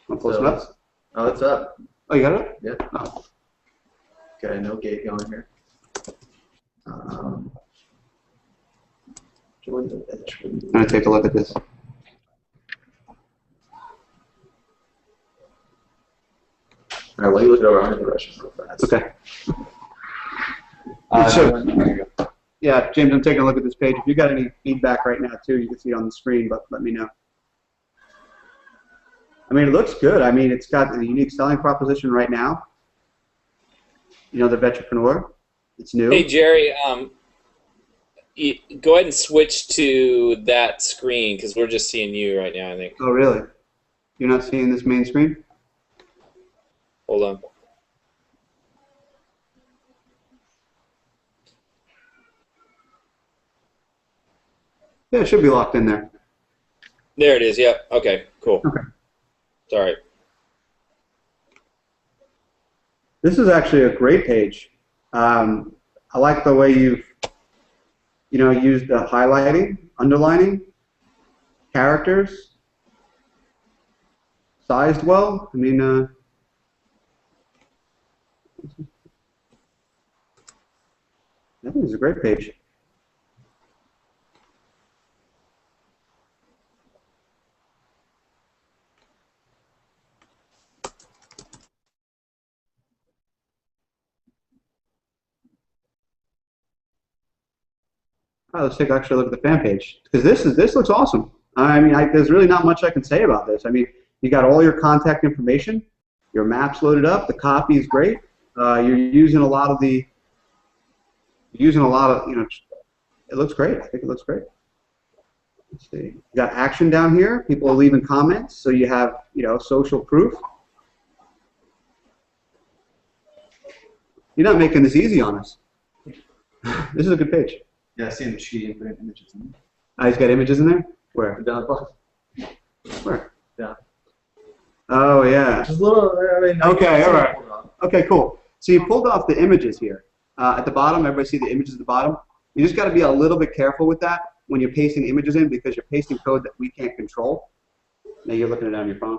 Want to pull some up? Oh, it's up. Oh, you got it up? Yeah. Oh. Got a no gate going here. Join the edge. I'm going to take a look at this. All right, well, you look it over. I'm going to rush it real fast. Okay. There you go. Yeah, James, I'm taking a look at this page. If you got any feedback right now, too, you can see it on the screen, but let me know. I mean, it looks good. I mean, it's got a unique selling proposition right now. You know, the Vetrepreneur. It's new. Hey, Jerry, go ahead and switch to that screen because we're just seeing you right now, I think. Oh, really? You're not seeing this main screen? Hold on. Yeah, it should be locked in there. There it is. Yep. Okay. Cool. Okay. Sorry. This is actually a great page. I like the way you've, used the highlighting, underlining, characters, sized well. I mean, I think it's a great page. All right, let's take actually a look at the fan page because this looks awesome. I mean, there's really not much I can say about this. I mean, you got all your contact information, your maps loaded up, the copy is great. You're using a lot of it looks great. I think it looks great. Let's see. You got action down here. People are leaving comments, so you have, social proof. You're not making this easy on us. This is a good page. Yeah, I see him cheating, putting images in there. Oh, he's got images in there? Where? Down the bottom. Where? Yeah. Oh, yeah. Just a little, I mean, Okay, all right. Okay, cool. So you pulled off the images here. At the bottom, everybody see the images at the bottom? You just got to be a little bit careful with that when you're pasting images in because you're pasting code that we can't control. Now you're looking at it on your phone?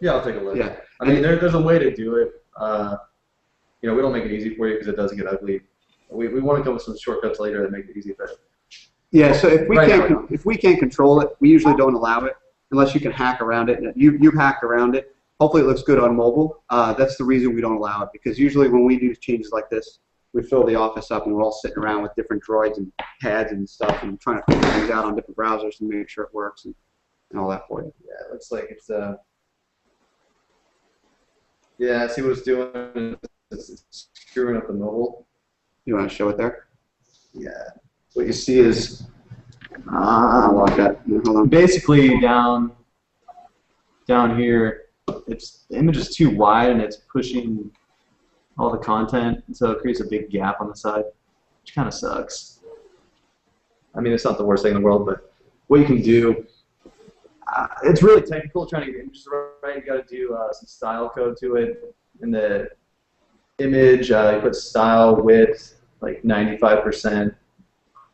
Yeah, I'll take a look. Yeah. I mean, there's a way to do it. You know, we don't make it easy for you because it does get ugly. We want to come with some shortcuts later that make it easy, but yeah. So if right we can't control it, we usually don't allow it unless you can hack around it. You've hacked around it. Hopefully, it looks good on mobile. That's the reason we don't allow it because usually when we do changes like this, we fill the office up and we're all sitting around with different droids and pads and stuff and trying to figure things out on different browsers and make sure it works and all that for you. yeah, it looks like it's yeah. See what it's doing? It's screwing up the mobile. You want to show it there? Yeah. What you see is I like that. Hold on. basically down here. The image is too wide and it's pushing all the content, so it creates a big gap on the side, which kind of sucks. I mean, it's not the worst thing in the world, but what you can do, it's really technical trying to get images right. You got to do some style code to it. In the image, you put style width like 95%,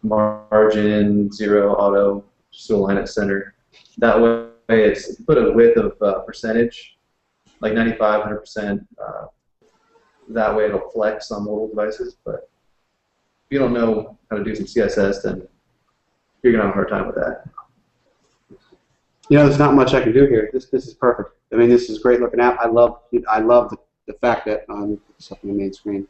margin 0 auto, just to align it center. That way, it's put a width of percentage, like 95, 100%. That way it'll flex on mobile devices, but if you don't know how to do some CSS, then you're going to have a hard time with that. You know, there's not much I can do here. This is perfect. I mean, this is a great looking app. I love the fact that it's up on the main screen.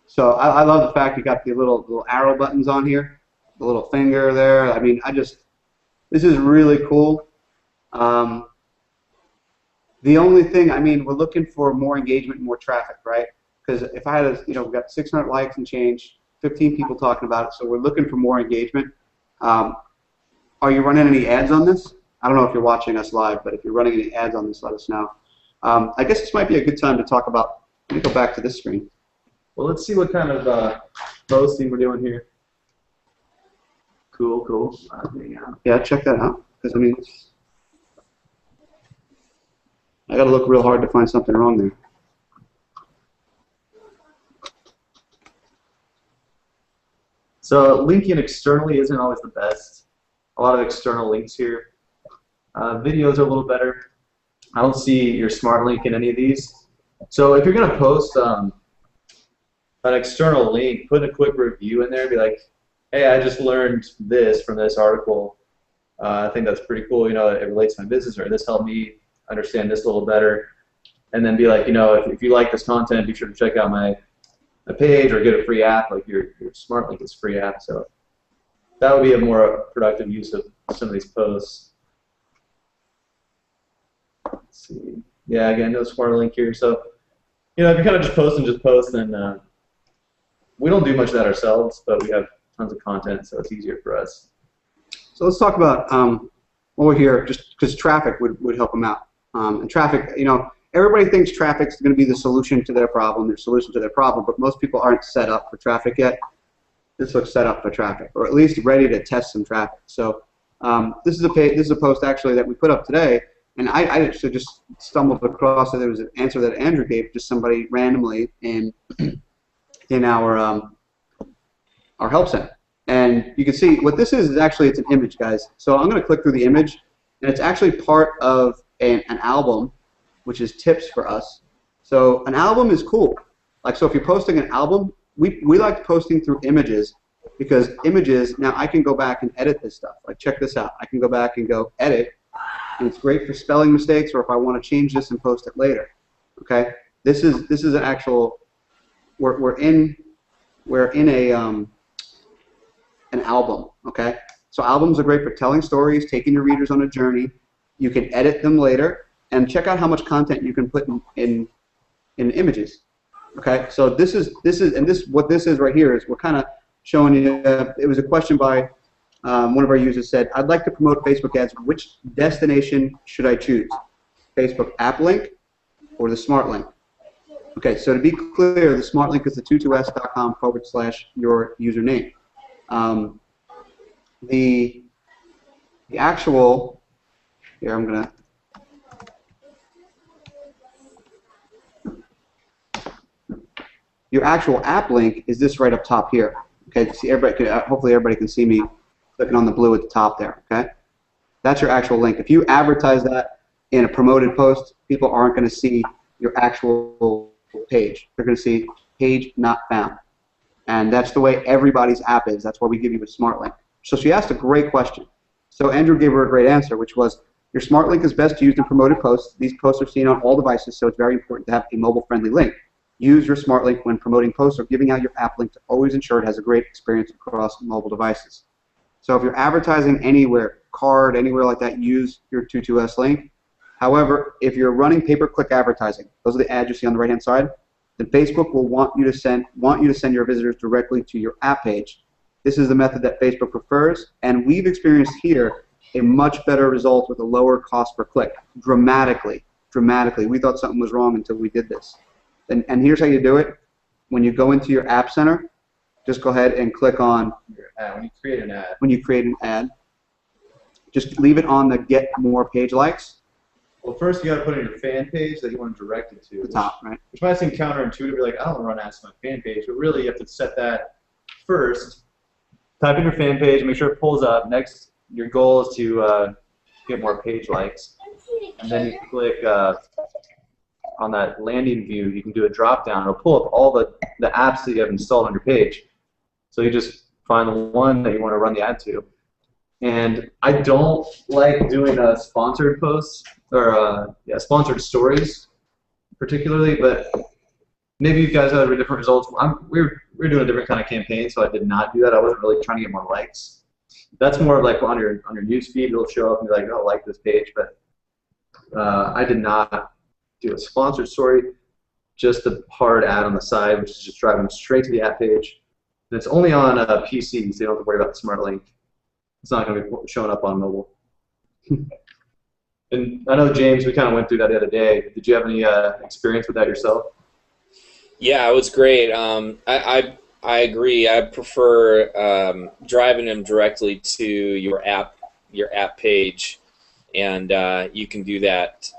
So I love the fact you got the little arrow buttons on here, the little finger there. I mean, this is really cool. The only thing, I mean, we're looking for more engagement and more traffic, right? Because if I had, we've got 600 likes and change, 15 people talking about it, so we're looking for more engagement. Are you running any ads on this? I don't know if you're watching us live, but if you're running any ads on this, let us know. I guess this might be a good time to talk about, let me go back to this screen. Well, let's see what kind of posting we're doing here. Cool, cool. Yeah, check that out. Because, I mean, I got to look real hard to find something wrong there. So linking externally isn't always the best. A lot of external links here. Videos are a little better. I don't see your smart link in any of these. So if you're going to post an external link, put a quick review in there. Be like, hey, I just learned this from this article. I think that's pretty cool. You know, it relates to my business, or this helped me understand this a little better. And then be like, you know, if you like this content, be sure to check out my page or get a free app. Like your smart link is a free app. So that would be a more productive use of some of these posts. Let's see. Yeah, again, no smart link here. So, you know, if you're kind of just post, then we don't do much of that ourselves, but we have tons of content, so it's easier for us. So let's talk about while we're here, just because traffic would help them out. And traffic, you know, everybody thinks traffic's going to be the solution to their problem, but most people aren't set up for traffic yet. This looks set up for traffic, or at least ready to test some traffic. So this is a post actually that we put up today, and I actually just stumbled across it. There was an answer that Andrew gave to somebody randomly in our help center. And you can see what this is actually it's an image, guys. So I'm going to click through the image, and it's actually part of an album, which is tips for us. So an album is cool. Like, so if you're posting an album, we like posting through images, because images, now I can go back and edit this stuff. Like, check this out. I can go back and go edit, and it's great for spelling mistakes, or if I want to change this and post it later. Okay, this is an actual. We're in an album. Okay, so albums are great for telling stories, taking your readers on a journey. You can edit them later, and check out how much content you can put in images. Okay, so what this is right here is we're kind of showing you. It was a question by one of our users said, "I'd like to promote Facebook ads. Which destination should I choose? Facebook app link or the smart link?" Okay, so to be clear, the smart link is the 22s.com/your username. The actual here I'm gonna. Your actual app link is this right up top here. Okay, see everybody. Hopefully everybody can see me clicking on the blue at the top there. Okay, that's your actual link. If you advertise that in a promoted post, people aren't going to see your actual page. They're going to see page not found, and that's the way everybody's app is. That's why we give you a smart link. So she asked a great question. So Andrew gave her a great answer, which was, your smart link is best used in promoted posts. These posts are seen on all devices, so it's very important to have a mobile-friendly link. Use your smart link when promoting posts or giving out your app link to always ensure it has a great experience across mobile devices. So if you're advertising anywhere, card, anywhere like that, use your 22S link. However, if you're running pay-per-click advertising, those are the ads you see on the right-hand side, then Facebook will want you to send your visitors directly to your app page. This is the method that Facebook prefers, and we've experienced here a much better result with a lower cost per click, dramatically. We thought something was wrong until we did this. And here's how you do it. When you go into your App Center, just go ahead and click on Your ad. When you create an ad. when you create an ad. Just leave it on the Get More Page Likes. Well, first you got to put in your fan page that you want to direct it to. The top, right? Which might seem counterintuitive. You're like, I don't want to run ads to my fan page, but really you have to set that first. Type in your fan page, make sure it pulls up. Next, your goal is to get more page likes, and then you click on that landing view. You can do a drop down. It'll pull up all the apps that you have installed on your page. So you just find the one that you want to run the ad to. And I don't like doing sponsored posts or sponsored stories particularly, but maybe you guys have different results. We're doing a different kind of campaign, so I did not do that. I wasn't really trying to get more likes. That's more like on your news feed. It'll show up and be like, oh, like this page, but I did not do a sponsored story, just a hard ad on the side, which is just driving them straight to the app page. And it's only on PC, so you don't have to worry about the smart link. It's not going to be showing up on mobile. And I know, James, we kind of went through that the other day. Did you have any experience with that yourself? Yeah, it was great. I agree. I prefer driving them directly to your app page, and you can do that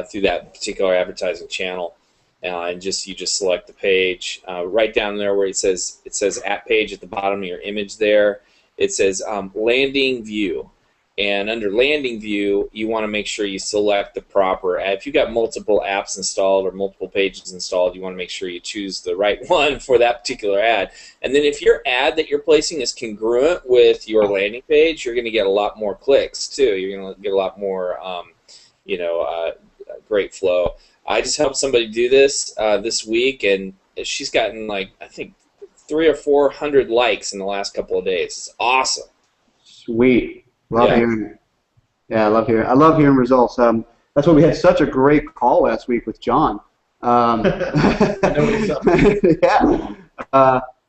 through that particular advertising channel. And you just select the page right down there where it says app page at the bottom of your image there. It says landing view, and under landing view you want to make sure you select the proper ad. If you've got multiple apps installed or multiple pages installed, you want to make sure you choose the right one for that particular ad. And then if your ad that you're placing is congruent with your landing page, you're going to get a lot more clicks too. You're going to get a lot more great flow. I just helped somebody do this this week, and she's gotten, like, I think 300 or 400 likes in the last couple of days. It's awesome. Sweet. Love hearing it. Yeah, I love hearing results. That's why we had such a great call last week with John. Yeah,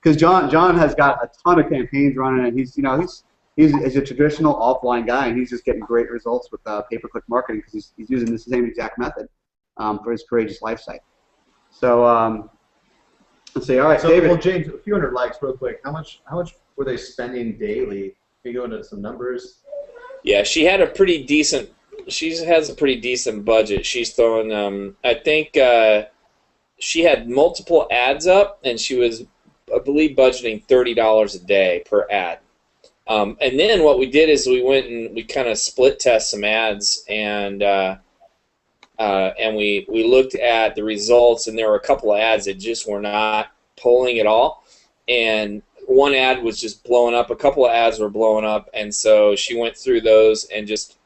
because John has got a ton of campaigns running, and he's a traditional offline guy, and he's just getting great results with pay-per-click marketing because he's using the same exact method for his Courageous Life site. So let's see. All right, so, David. Well, James, a few hundred likes, real quick. How much were they spending daily? Can you go into some numbers? Yeah, she had a pretty decent. She has a pretty decent budget. She's throwing. I think she had multiple ads up, and she was, I believe, budgeting $30 a day per ad. And then what we did is we went and we kind of split test some ads, and we looked at the results, and there were a couple of ads that just were not pulling at all, and one ad was just blowing up. A couple of ads were blowing up, and so she went through those and just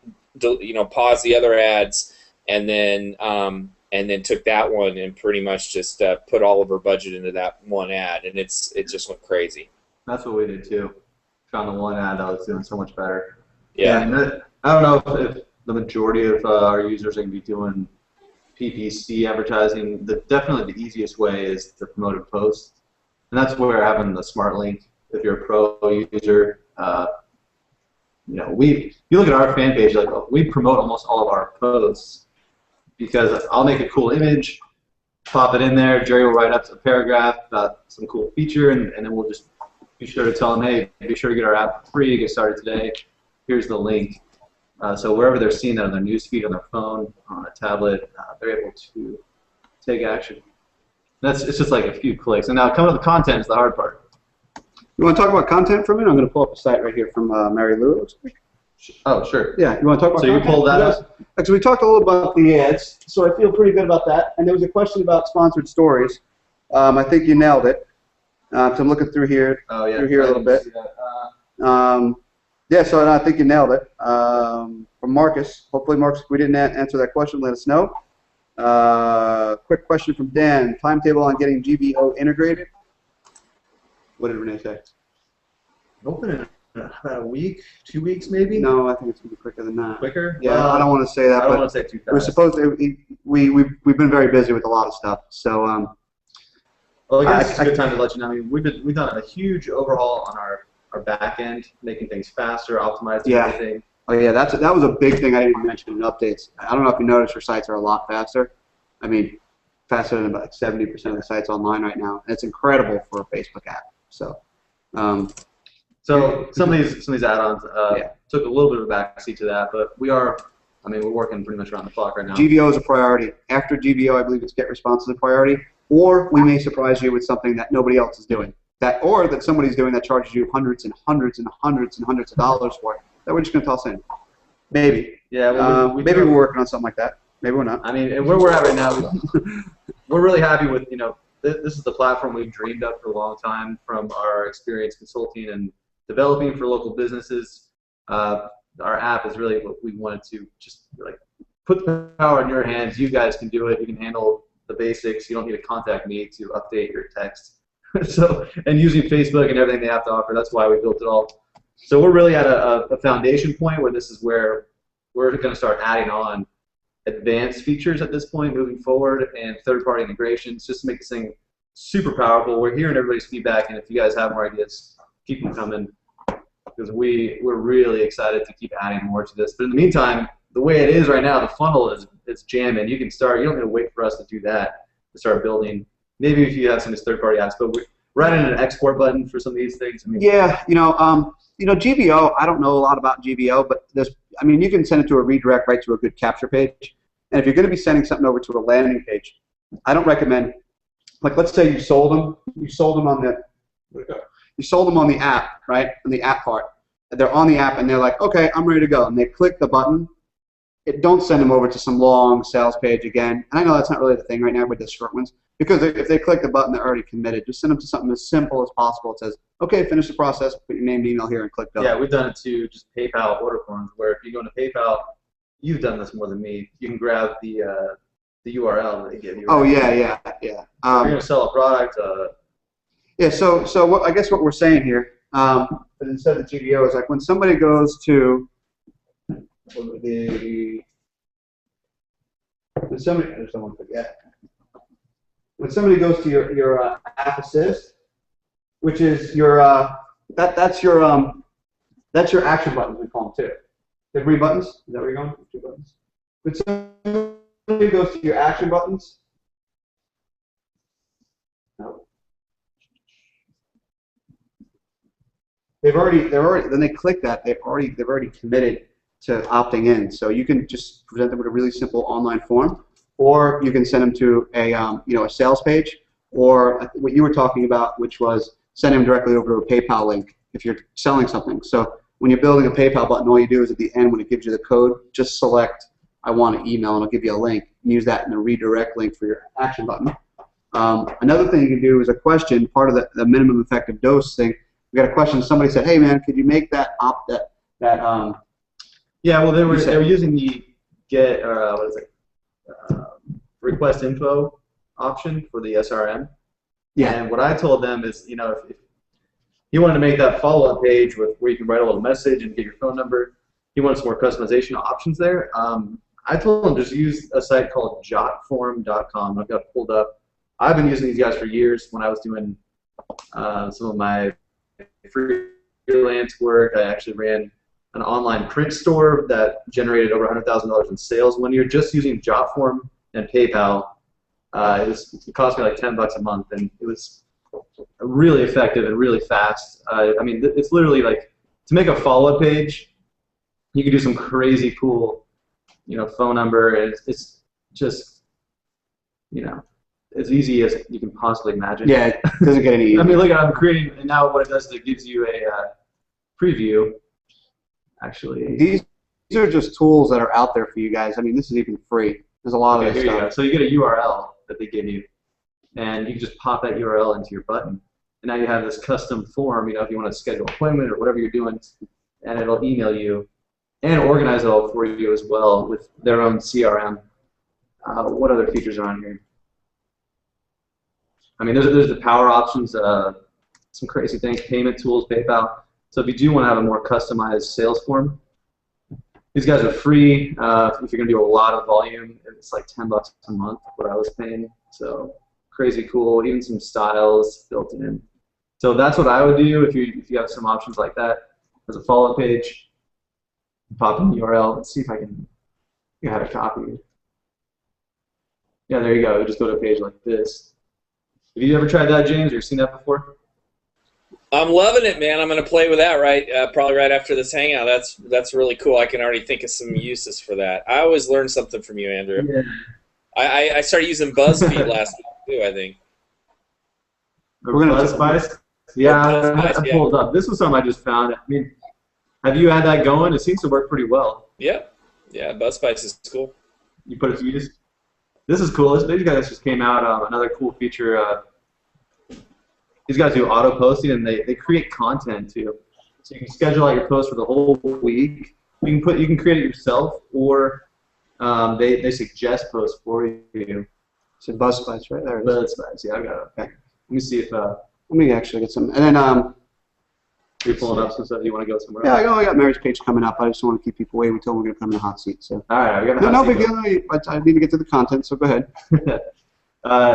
paused the other ads, and then took that one and pretty much just put all of her budget into that one ad, and it just went crazy. That's what we did too. Found the one ad that was doing so much better. Yeah. And I don't know if the majority of our users are going to be doing PPC advertising. Definitely the easiest way is the promoted posts. And that's where having the smart link, if you're a pro user, you look at our fan page, like we promote almost all of our posts because I'll make a cool image, pop it in there, Jerry will write up a paragraph about some cool feature, and then we'll just be sure to tell them, hey, be sure to get our app for free, get started today, here's the link. So wherever they're seeing that on their news feed, on their phone, on a tablet, they're able to take action. It's just like a few clicks. And now coming up with the content is the hard part. You want to talk about content for a minute? I'm going to pull up a site right here from Mary Lou. It looks like. Oh, sure. Yeah, you want to talk about so content? You pulled that up? Actually, we talked a little about the ads, so I feel pretty good about that. And there was a question about sponsored stories. I think you nailed it. So I'm looking through here, a little bit. Yeah, so I think you nailed it. From Marcus. Hopefully, Marcus, if we didn't answer that question, let us know. Quick question from Dan. Timetable on getting GBO integrated? What did Renee say? Open in about a week, 2 weeks maybe? No, I think it's going to be quicker than that. Quicker? Yeah, I don't want to say that. I don't want to say too fast. We're supposed to, we've been very busy with a lot of stuff. So, well, I guess it's a good time to let you know. I mean, we've done a huge overhaul on our back end, making things faster, optimizing everything. Oh yeah, that was a big thing I didn't even mention in updates. I don't know if you noticed, your sites are a lot faster. I mean, faster than about 70% of the sites online right now. And it's incredible for a Facebook app. So, so some of these add-ons took a little bit of a backseat to that, but we're working pretty much around the clock right now. GBO is a priority. After GBO, I believe it's get response is a priority, or we may surprise you with something that nobody else is doing, or that somebody's doing that charges you hundreds and hundreds and hundreds and hundreds of dollars for it, that we're just going to toss in. Maybe. Yeah. Well, maybe we're working on something like that. Maybe we're not. I mean, and where we're at right now, we're really happy with, this is the platform we've dreamed of for a long time from our experience consulting and developing for local businesses. Our app is really what we wanted to just like put the power in your hands. You guys can do it. You can handle the basics. You don't need to contact me to update your text. And using Facebook and everything they have to offer, that's why we built it all. So we're really at a foundation point where this is where we're going to start adding on advanced features at this point moving forward and third-party integrations just to make this thing super powerful. We're hearing everybody's feedback, and if you guys have more ideas, keep them coming because we're really excited to keep adding more to this. But in the meantime, the way it is right now, the funnel is jamming. You can start. You don't need to wait for us to do that to start building. Maybe if you have some of these third-party apps, but we're adding an export button for some of these things. I mean, yeah, GBO. I don't know a lot about GBO, but you can send it to a redirect right to a good capture page. And if you're going to be sending something over to a landing page, I don't recommend. Like, let's say you sold them on the app, right? On the app part. They're on the app and they're like, okay, I'm ready to go, and they click the button. Don't send them over to some long sales page again. And I know that's not really the thing right now with the short ones, because if they click the button, they're already committed. Just send them to something as simple as possible. It says, okay, finish the process, put your name and email here, and click go. Yeah, we've done it to just PayPal order forms, where if you go into PayPal, you've done this more than me. You can grab the URL that they give you. Oh, yeah. If you're going to sell a product. Yeah, so I guess what we're saying here, instead of the GDO, is like when somebody goes to I just don't want to forget. When somebody goes to your app assist, which is your that's your action buttons, we call them too. The green buttons. Is that where you're going? 2 buttons. When somebody goes to your action buttons, no. Then they click that, they've already committed to opting in. So you can just present them with a really simple online form, or you can send them to a sales page, or what you were talking about, which was send them directly over to a PayPal link if you're selling something. So when you're building a PayPal button, all you do is at the end, when it gives you the code, just select I want an email, and it'll give you a link. Use that in the redirect link for your action button. Another thing you can do is a question, part of the minimum effective dose thing. We got a question. Somebody said, "Hey man, could you make that Yeah, well, they were using the get request info option for the SRM. Yeah. And what I told them is, if you wanted to make that follow-up page where you can write a little message and get your phone number, he wanted some more customization options there. I told him just use a site called jotform.com. I've got it pulled up. I've been using these guys for years. When I was doing some of my freelance work, I actually ran an online print store that generated over $100,000 in sales. When you're just using Jotform and PayPal, it cost me like $10 a month, and it was really effective and really fast. It's literally like, to make a follow-up page, you can do some crazy cool, phone number, and it's just, as easy as you can possibly imagine. Yeah, it doesn't get any easier. I mean, look, I'm creating, and now what it does is it gives you a preview. Actually, These are just tools that are out there for you guys. I mean, this is even free. There's a lot of this here you stuff. go. So you get a URL that they give you, and you can just pop that URL into your button. And now you have this custom form, if you want to schedule an appointment or whatever you're doing, and it'll email you and organize it all for you as well with their own CRM. What other features are on here? I mean, there's the power options, some crazy things, payment tools, PayPal. So if you do want to have a more customized sales form, these guys are free. If you're going to do a lot of volume, it's like $10 a month, what I was paying. So crazy cool, even some styles built in. So that's what I would do if you have some options like that. As a follow-up page, pop in the URL. Let's see if I can have a copy. Yeah, there you go. Just go to a page like this. Have you ever tried that, James, or seen that before? I'm loving it, man. I'm going to play with that probably right after this hangout. That's really cool. I can already think of some uses for that. I always learn something from you, Andrew. Yeah. I started using BuzzFeed last week too, I think. We're gonna BuzzSpice. Yeah, I pulled up. This was something I just found. I mean, have you had that going? It seems to work pretty well. Yeah, BuzzSpice is cool. You put it to use. This is cool. These guys just came out. Another cool feature. These guys do auto posting, and they create content too. So you can schedule out your post for the whole week. You can create it yourself, or they suggest posts for you. So BuzzSpice right there. BuzzSpice. Yeah, I got it. Okay. Let me see if. Let me actually get some. And then you're pulling up some stuff. You want to go somewhere? Yeah, I got Mary's page coming up. I just don't want to keep people waiting. We told them we're going to come in the hot seat. So. All right, we got a hot seat. No big deal. I need to get to the content. So go ahead.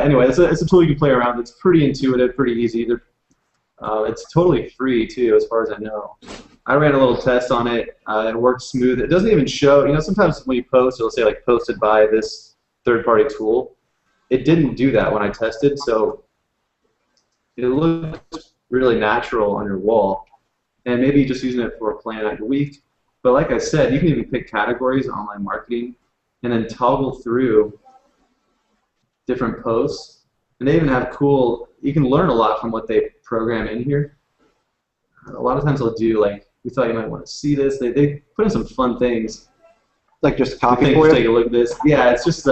Anyway, it's a tool you can play around with. It's pretty intuitive, pretty easy. It's totally free too, as far as I know. I ran a little test on it. It worked smooth. It doesn't even show. Sometimes when you post, it'll say like posted by this third-party tool. It didn't do that when I tested, so it looks really natural on your wall. And maybe just using it for planning out your week. But like I said, you can even pick categories, online marketing, and then toggle through different posts. And they even have cool, you can learn a lot from what they program in here. A lot of times they'll do like, we thought you might want to see this. They put in some fun things. Like just a copy for you? Take a look at this. Yeah, it's just,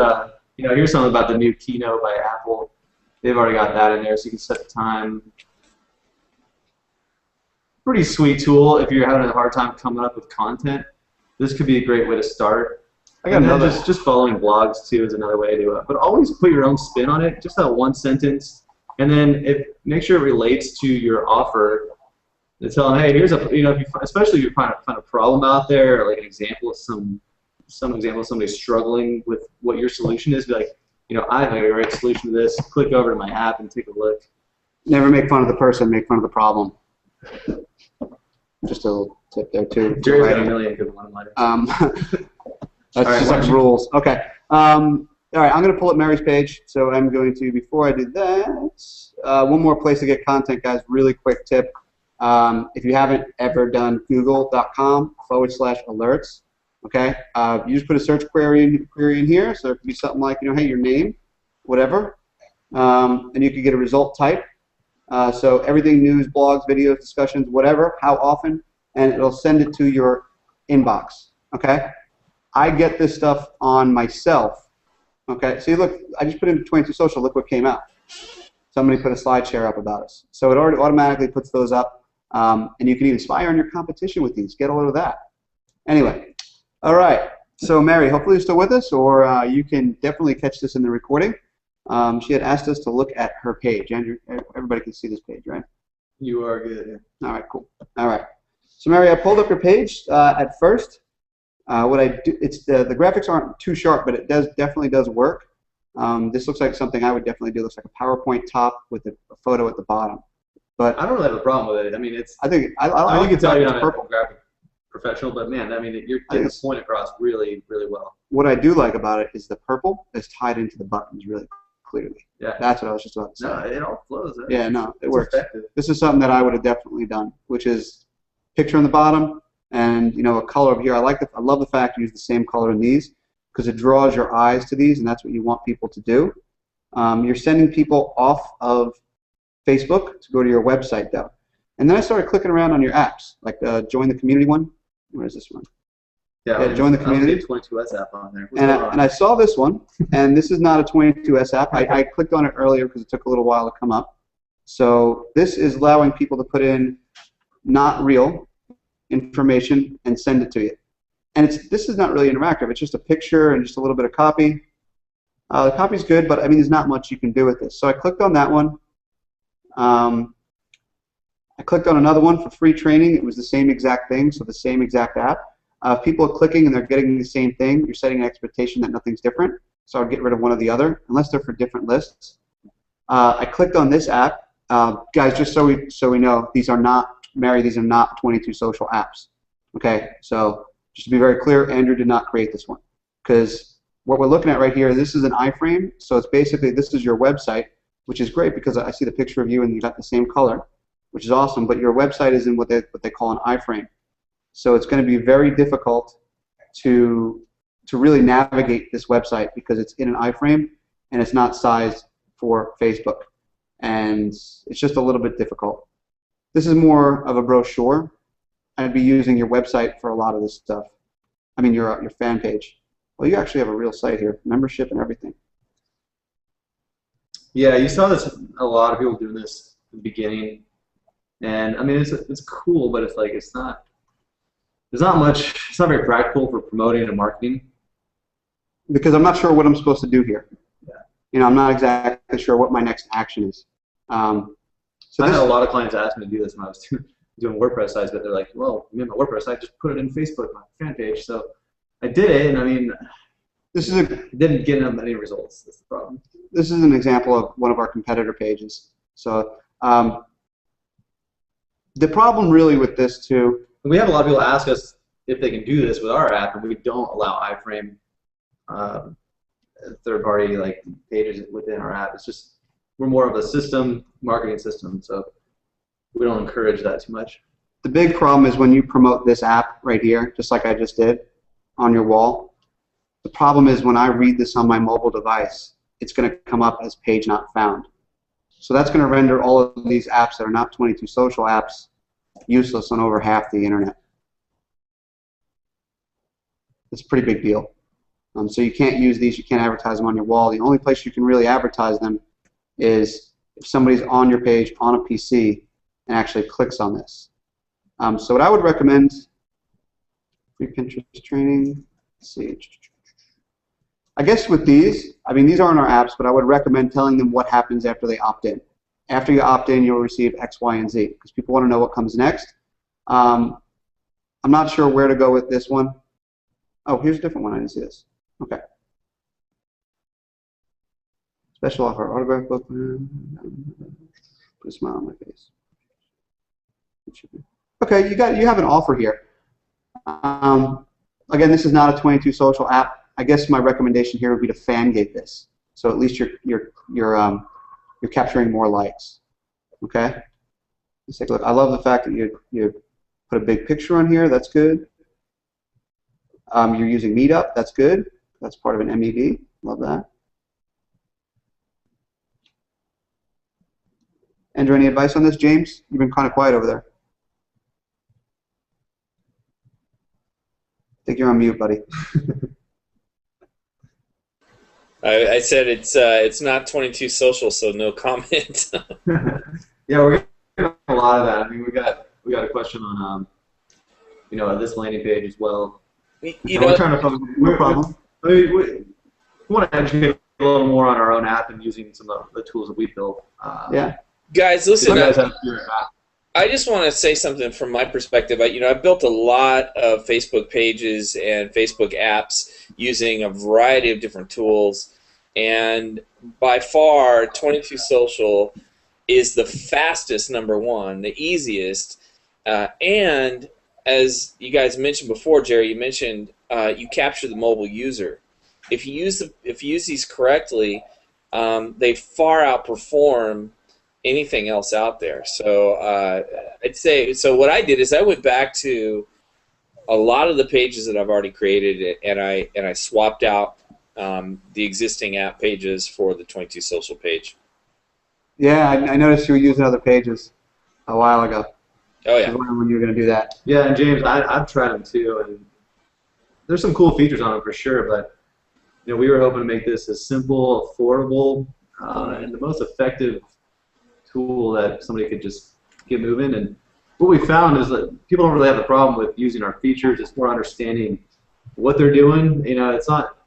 here's something about the new Keynote by Apple. They've already got that in there, so you can set the time. Pretty sweet tool if you're having a hard time coming up with content. This could be a great way to start. I got another. Just following blogs too is another way to do it. But always put your own spin on it. Just that one sentence, and then make sure it relates to your offer. To tell them, hey, here's especially if you find a problem out there, or like an example of some example of somebody struggling with what your solution is. Be like, I have a great solution to this. Click over to my app and take a look. Never make fun of the person. Make fun of the problem. Just a little tip there too. Jerry's got a million good one-liners. That's just like rules. Okay. All right. I'm going to pull up Mary's page. So I'm going to, before I do that, one more place to get content, guys. Really quick tip. If you haven't ever done google.com/alerts, okay, you just put a search query in here. So it could be something like, hey, your name, whatever, and you could get a result type. So everything, news, blogs, videos, discussions, whatever, how often, and it'll send it to your inbox, okay? I get this stuff on myself, okay? See, look, I just put into 22Social, look what came out. Somebody put a slide share up about us. So it already automatically puts those up, and you can even spy on your competition with these. Get a load of that. Anyway, all right. So Mary, hopefully you're still with us, or you can definitely catch this in the recording. She had asked us to look at her page. Andrew, everybody can see this page, right? You are good. All right, cool. All right. So Mary, I pulled up your page at first. What I do, the graphics aren't too sharp, but it definitely does work. This looks like something I would definitely do. It looks like a PowerPoint top with a photo at the bottom. But I don't really have a problem with it. I mean, I think I you can tell you're not purple. a graphic professional, but man, I mean, you're getting the point across really, really well. What I do like about it is the purple is tied into the buttons really clearly. Yeah. That's what I was just about to say. No, it all flows. Yeah, no, it works. Effective. This is something that I would have definitely done, which is picture on the bottom and a color over here. I love the fact you use the same color in these because it draws your eyes to these, and that's what you want people to do. You're sending people off of Facebook to go to your website, though. And then I started clicking around on your apps, like join the community one. Where is this one? Yeah, join the community. 22S app on there. And I saw this one, and this is not a 22S app. I clicked on it earlier because it took a little while to come up. So this is allowing people to put in not real information and send it to you. And this is not really interactive. It's just a picture and just a little bit of copy. The copy's good, but I mean, there's not much you can do with this. So I clicked on that one. I clicked on another one for free training. It was the same exact thing, so the same exact app. If people are clicking and they're getting the same thing, you're setting an expectation that nothing's different. So I'll get rid of one or the other, unless they're for different lists. I clicked on this app. Guys, just so we know, these are not, Mary, these are not 22Social apps. Okay, so just to be very clear, Andrew did not create this one. Because what we're looking at right here, this is an iframe. So it's basically, this is your website, which is great because I see the picture of you and you got the same color, which is awesome. But your website is in what they call an iframe. So it's going to be very difficult to really navigate this website because it's in an iframe and it's not sized for Facebook. And it's just a little bit difficult. This is more of a brochure. I'd be using your website for a lot of this stuff. I mean, your fan page. Well, you actually have a real site here, membership and everything. Yeah, you saw this, a lot of people doing this in the beginning. And I mean, it's cool, but it's like, it's not much, it's not very practical for promoting and marketing. Because I'm not sure what I'm supposed to do here. Yeah. You know, I'm not exactly sure what my next action is. So I had a lot of clients ask me to do this when I was doing WordPress sites, but they're like, well, you made my WordPress site, just put it in Facebook, my fan page. So I did it, and I mean, it didn't get them any results. That's the problem. This is an example of one of our competitor pages. So the problem really with this too. We have a lot of people ask us if they can do this with our app, and we don't allow iframe third-party like pages within our app. It's just we're more of a system, marketing system, so we don't encourage that too much. The big problem is when you promote this app right here, just like I just did, on your wall. The problem is when I read this on my mobile device, it's going to come up as page not found. So that's going to render all of these apps that are not 22Social apps useless on over half the internet. It's a pretty big deal. So you can't use these, you can't advertise them on your wall. The only place you can really advertise them is if somebody's on your page on a PC and actually clicks on this. So what I would recommend, free Pinterest training, let's see. I guess with these, I mean these aren't our apps, but I would recommend telling them what happens after they opt in. After you opt in, you'll receive X, Y, and Z because people want to know what comes next. I'm not sure where to go with this one. Oh, here's a different one. I didn't see this. Okay. Special offer, autograph book. Put a smile on my face. Okay, you have an offer here. Again, this is not a 22Social app. I guess my recommendation here would be to fan gate this, so at least you're capturing more likes. Okay. Let's take a look. I love the fact that you put a big picture on here. That's good. You're using Meetup. That's good. That's part of an MED. Love that. Andrew, any advice on this? James, you've been kind of quiet over there. I think you're on mute, buddy. I said it's not 22Social, so no comment. Yeah, we're getting a lot of that. I mean, we got a question on this landing page as well. We're trying to focus. No problem. We want to educate a little more on our own app and using some of the tools that we built. Yeah. Guys, listen. I just want to say something from my perspective. I've built a lot of Facebook pages and Facebook apps using a variety of different tools, and by far, 22Social is the fastest, number one, the easiest, and as you guys mentioned before, Jerry, you mentioned you capture the mobile user. If you use these correctly, they far outperform anything else out there. So I'd say, so what I did is I went back to a lot of the pages that I've already created, and I swapped out the existing app pages for the 22Social page. Yeah, I noticed you were using other pages a while ago. Oh I yeah. was wondering when you were going to do that. Yeah, and James, I've tried them too, and there's some cool features on them for sure. But we were hoping to make this as simple, affordable, and the most effective tool that somebody could just get moving. And what we found is that people don't really have a problem with using our features. It's more understanding what they're doing. It's not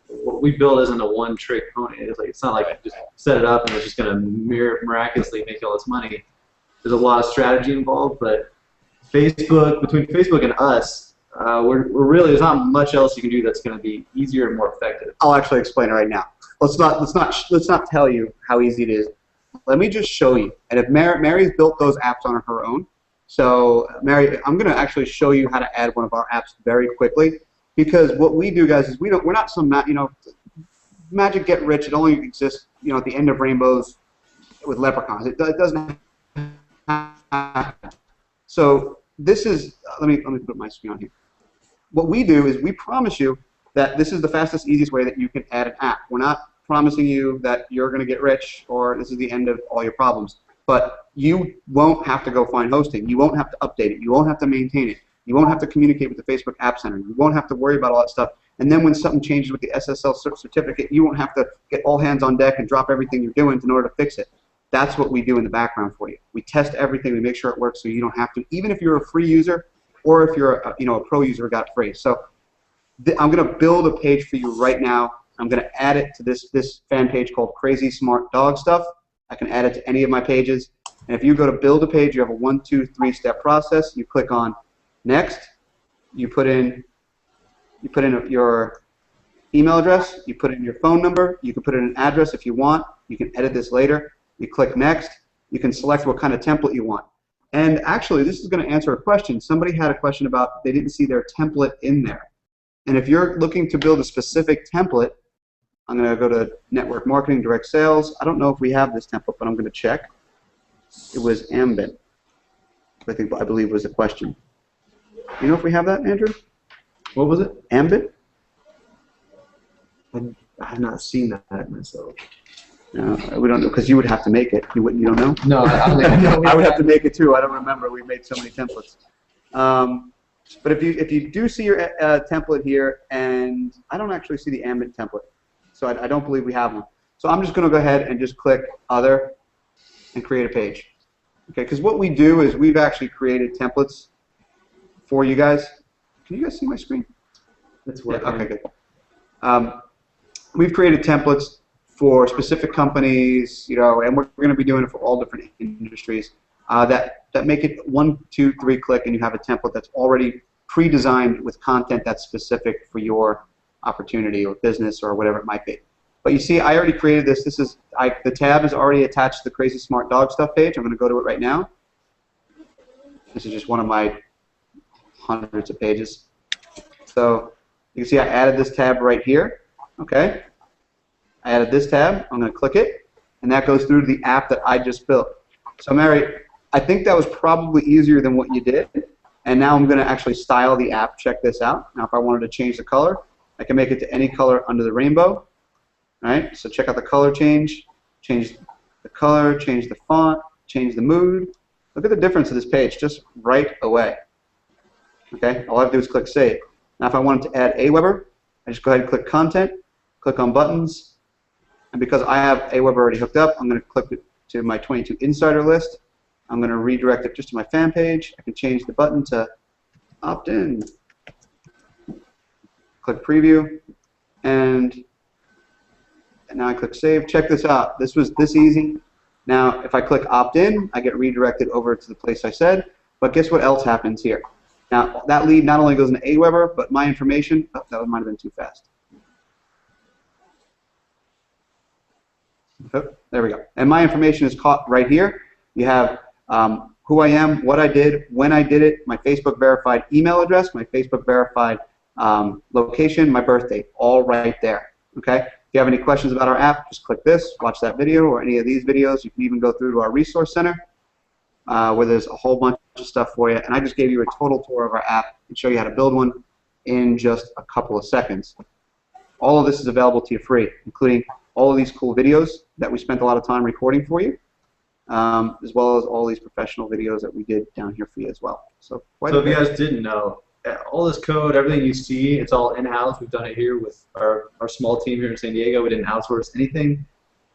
what we build isn't a one-trick pony. It's not like just set it up and it's just going to miraculously make you all this money. There's a lot of strategy involved, but between Facebook and us, we're really there's not much else you can do that's going to be easier and more effective. I'll actually explain it right now. Let's not tell you how easy it is. Let me just show you. And if Mary's built those apps on her own, so Mary, I'm going to actually show you how to add one of our apps very quickly. Because what we do, guys, is we're not some magic get rich. It only exists at the end of rainbows with leprechauns. It doesn't happen. So this is let me put my screen on here. What we do is we promise you that this is the fastest, easiest way that you can add an app. We're not promising you that you're going to get rich or this is the end of all your problems. But you won't have to go find hosting. You won't have to update it. You won't have to maintain it. You won't have to communicate with the Facebook App Center. You won't have to worry about all that stuff. And then when something changes with the SSL certificate, you won't have to get all hands on deck and drop everything you're doing in order to fix it. That's what we do in the background for you. We test everything. We make sure it works so you don't have to, even if you're a free user or if you're a pro user who got it free. So I'm going to build a page for you right now. I'm going to add it to this fan page called Crazy Smart Dog Stuff. I can add it to any of my pages. And if you go to build a page, you have a 1, 2, 3-step process. You click on Next, you put in your email address, you put in your phone number, you can put in an address if you want, you can edit this later, you click Next, you can select what kind of template you want. And actually, this is going to answer a question. Somebody had a question about they didn't see their template in there. And if you're looking to build a specific template, I'm going to go to Network Marketing, Direct Sales. I don't know if we have this template, but I'm going to check. It was Ambit, I believe was the question. You know if we have that, Andrew? What was it? Ambit? I have not seen that myself. No, we don't know because you would have to make it. You don't know? No, I would have to make it too. I don't remember. We made so many templates. But if you do see your template here, and I don't actually see the Ambit template, so I don't believe we have one. So I'm just going to go ahead and just click Other and create a page. Okay, because what we do is we've actually created templates for you guys. Can you guys see my screen? That's working. Yeah, okay, good. We've created templates for specific companies, and we're going to be doing it for all different industries that make it 1, 2, 3 click, and you have a template that's already pre-designed with content that's specific for your opportunity or business or whatever it might be. But you see, I already created this. The tab is already attached to the Crazy Smart Dog Stuff page. I'm going to go to it right now. This is just one of my hundreds of pages. So you can see I added this tab right here. Okay. I added this tab. I'm going to click it, and that goes through to the app that I just built. So Mary, I think that was probably easier than what you did. And now I'm going to actually style the app. Check this out. Now if I wanted to change the color, I can make it to any color under the rainbow. All right. So check out the color change. Change the color, change the font, change the mood. Look at the difference of this page just right away. Okay, all I have to do is click Save. Now if I wanted to add Aweber, I just go ahead and click Content, click on Buttons, and because I have Aweber already hooked up, I'm going to click it to my 22 Insider list. I'm going to redirect it just to my fan page. I can change the button to Opt-in. Click Preview, and now I click Save. Check this out. This was this easy. Now if I click Opt-in, I get redirected over to the place I said, but guess what else happens here? Now, that lead not only goes into Aweber, but my information, oh, that might have been too fast. Oh, there we go. And my information is caught right here. You have who I am, what I did, when I did it, my Facebook verified email address, my Facebook verified location, my birth date, all right there. Okay? If you have any questions about our app, just click this, watch that video, or any of these videos. You can even go through to our resource center. Where there's a whole bunch of stuff for you. And I just gave you a total tour of our app and show you how to build one in just a couple of seconds. All of this is available to you free, including all of these cool videos that we spent a lot of time recording for you, as well as all these professional videos that we did down here for you as well. So if you guys didn't know, all this code, everything you see, it's all in-house. We've done it here with our small team here in San Diego. We didn't outsource anything,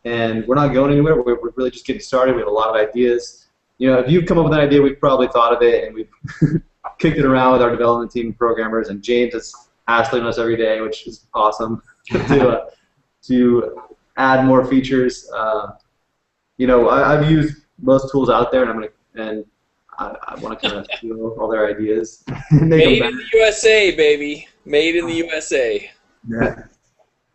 and we're not going anywhere. We're really just getting started. We have a lot of ideas. You know, if you've come up with an idea, we've probably thought of it, and we've kicked it around with our development team programmers, and James is hassling us every day, which is awesome to add more features. You know, I've used most tools out there, and I want to kind of steal all their ideas. Made in the USA, baby. Made in the USA. Yeah.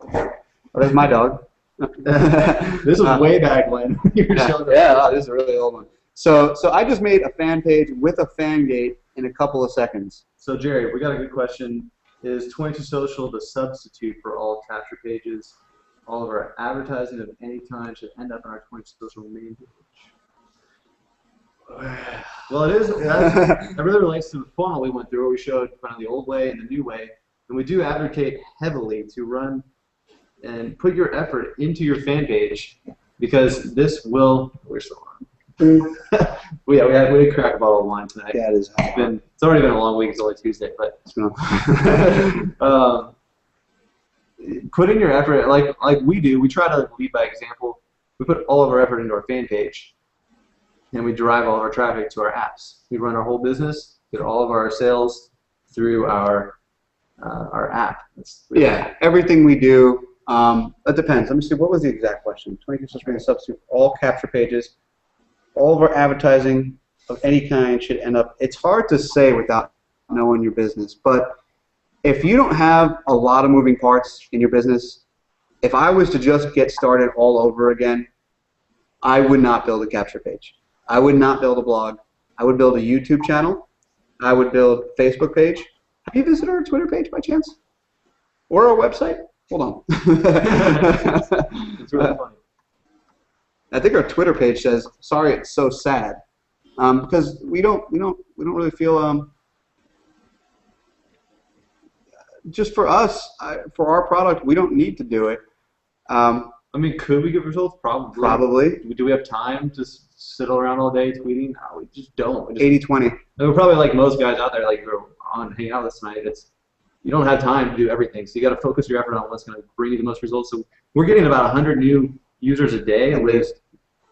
Well, there's my dog. This was way back when. Yeah, this is a really old one. So I just made a fan page with a fan gate in a couple of seconds. So Jerry, we got a good question. Is 22Social the substitute for all capture pages? All of our advertising of any kind should end up on our 22Social main page. Well, it is. That really relates to the funnel we went through, where we showed kind of the old way and the new way. And we do advocate heavily to run and put your effort into your fan page, because this will. We're still on. we did crack a bottle of wine tonight. Yeah, it is. It's already been a long week. It's only Tuesday, but put in your effort like we do. We try to lead by example. We put all of our effort into our fan page, and we drive all of our traffic to our apps. We run our whole business, get all of our sales through our app. Yeah, everything we do. That depends. Let me see. What was the exact question? 22Social being a substitute for all capture pages. All of our advertising of any kind should end up. It's hard to say without knowing your business, but if you don't have a lot of moving parts in your business, if I was to just get started all over again, I would not build a capture page. I would not build a blog. I would build a YouTube channel. I would build a Facebook page. Have you visited our Twitter page by chance? Or our website? Hold on. It's really funny. I think our Twitter page says, "Sorry, it's so sad," because we don't really feel just for us, for our product, we don't need to do it. I mean, could we get results? Probably. Probably. Do we have time to sit around all day tweeting? No, we just don't. 80-20. We're probably like most guys out there, like who are on hanging out this night. You don't have time to do everything, so you got to focus your effort on what's going to bring you the most results. So we're getting about 100 new users a day with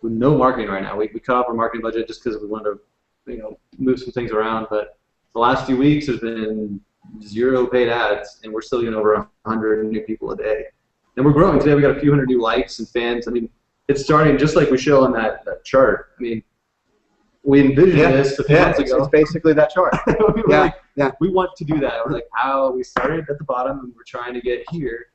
no marketing right now. We cut off our marketing budget just because we wanted to, move some things around. But the last few weeks there's been 0 paid ads, and we're still getting over 100 new people a day. And we're growing. Today we got a few hundred new likes and fans. I mean, it's starting just like we show on that chart. I mean, we envisioned this a few months ago. It's basically that chart. We want to do that. We're like, how we started at the bottom and we're trying to get here,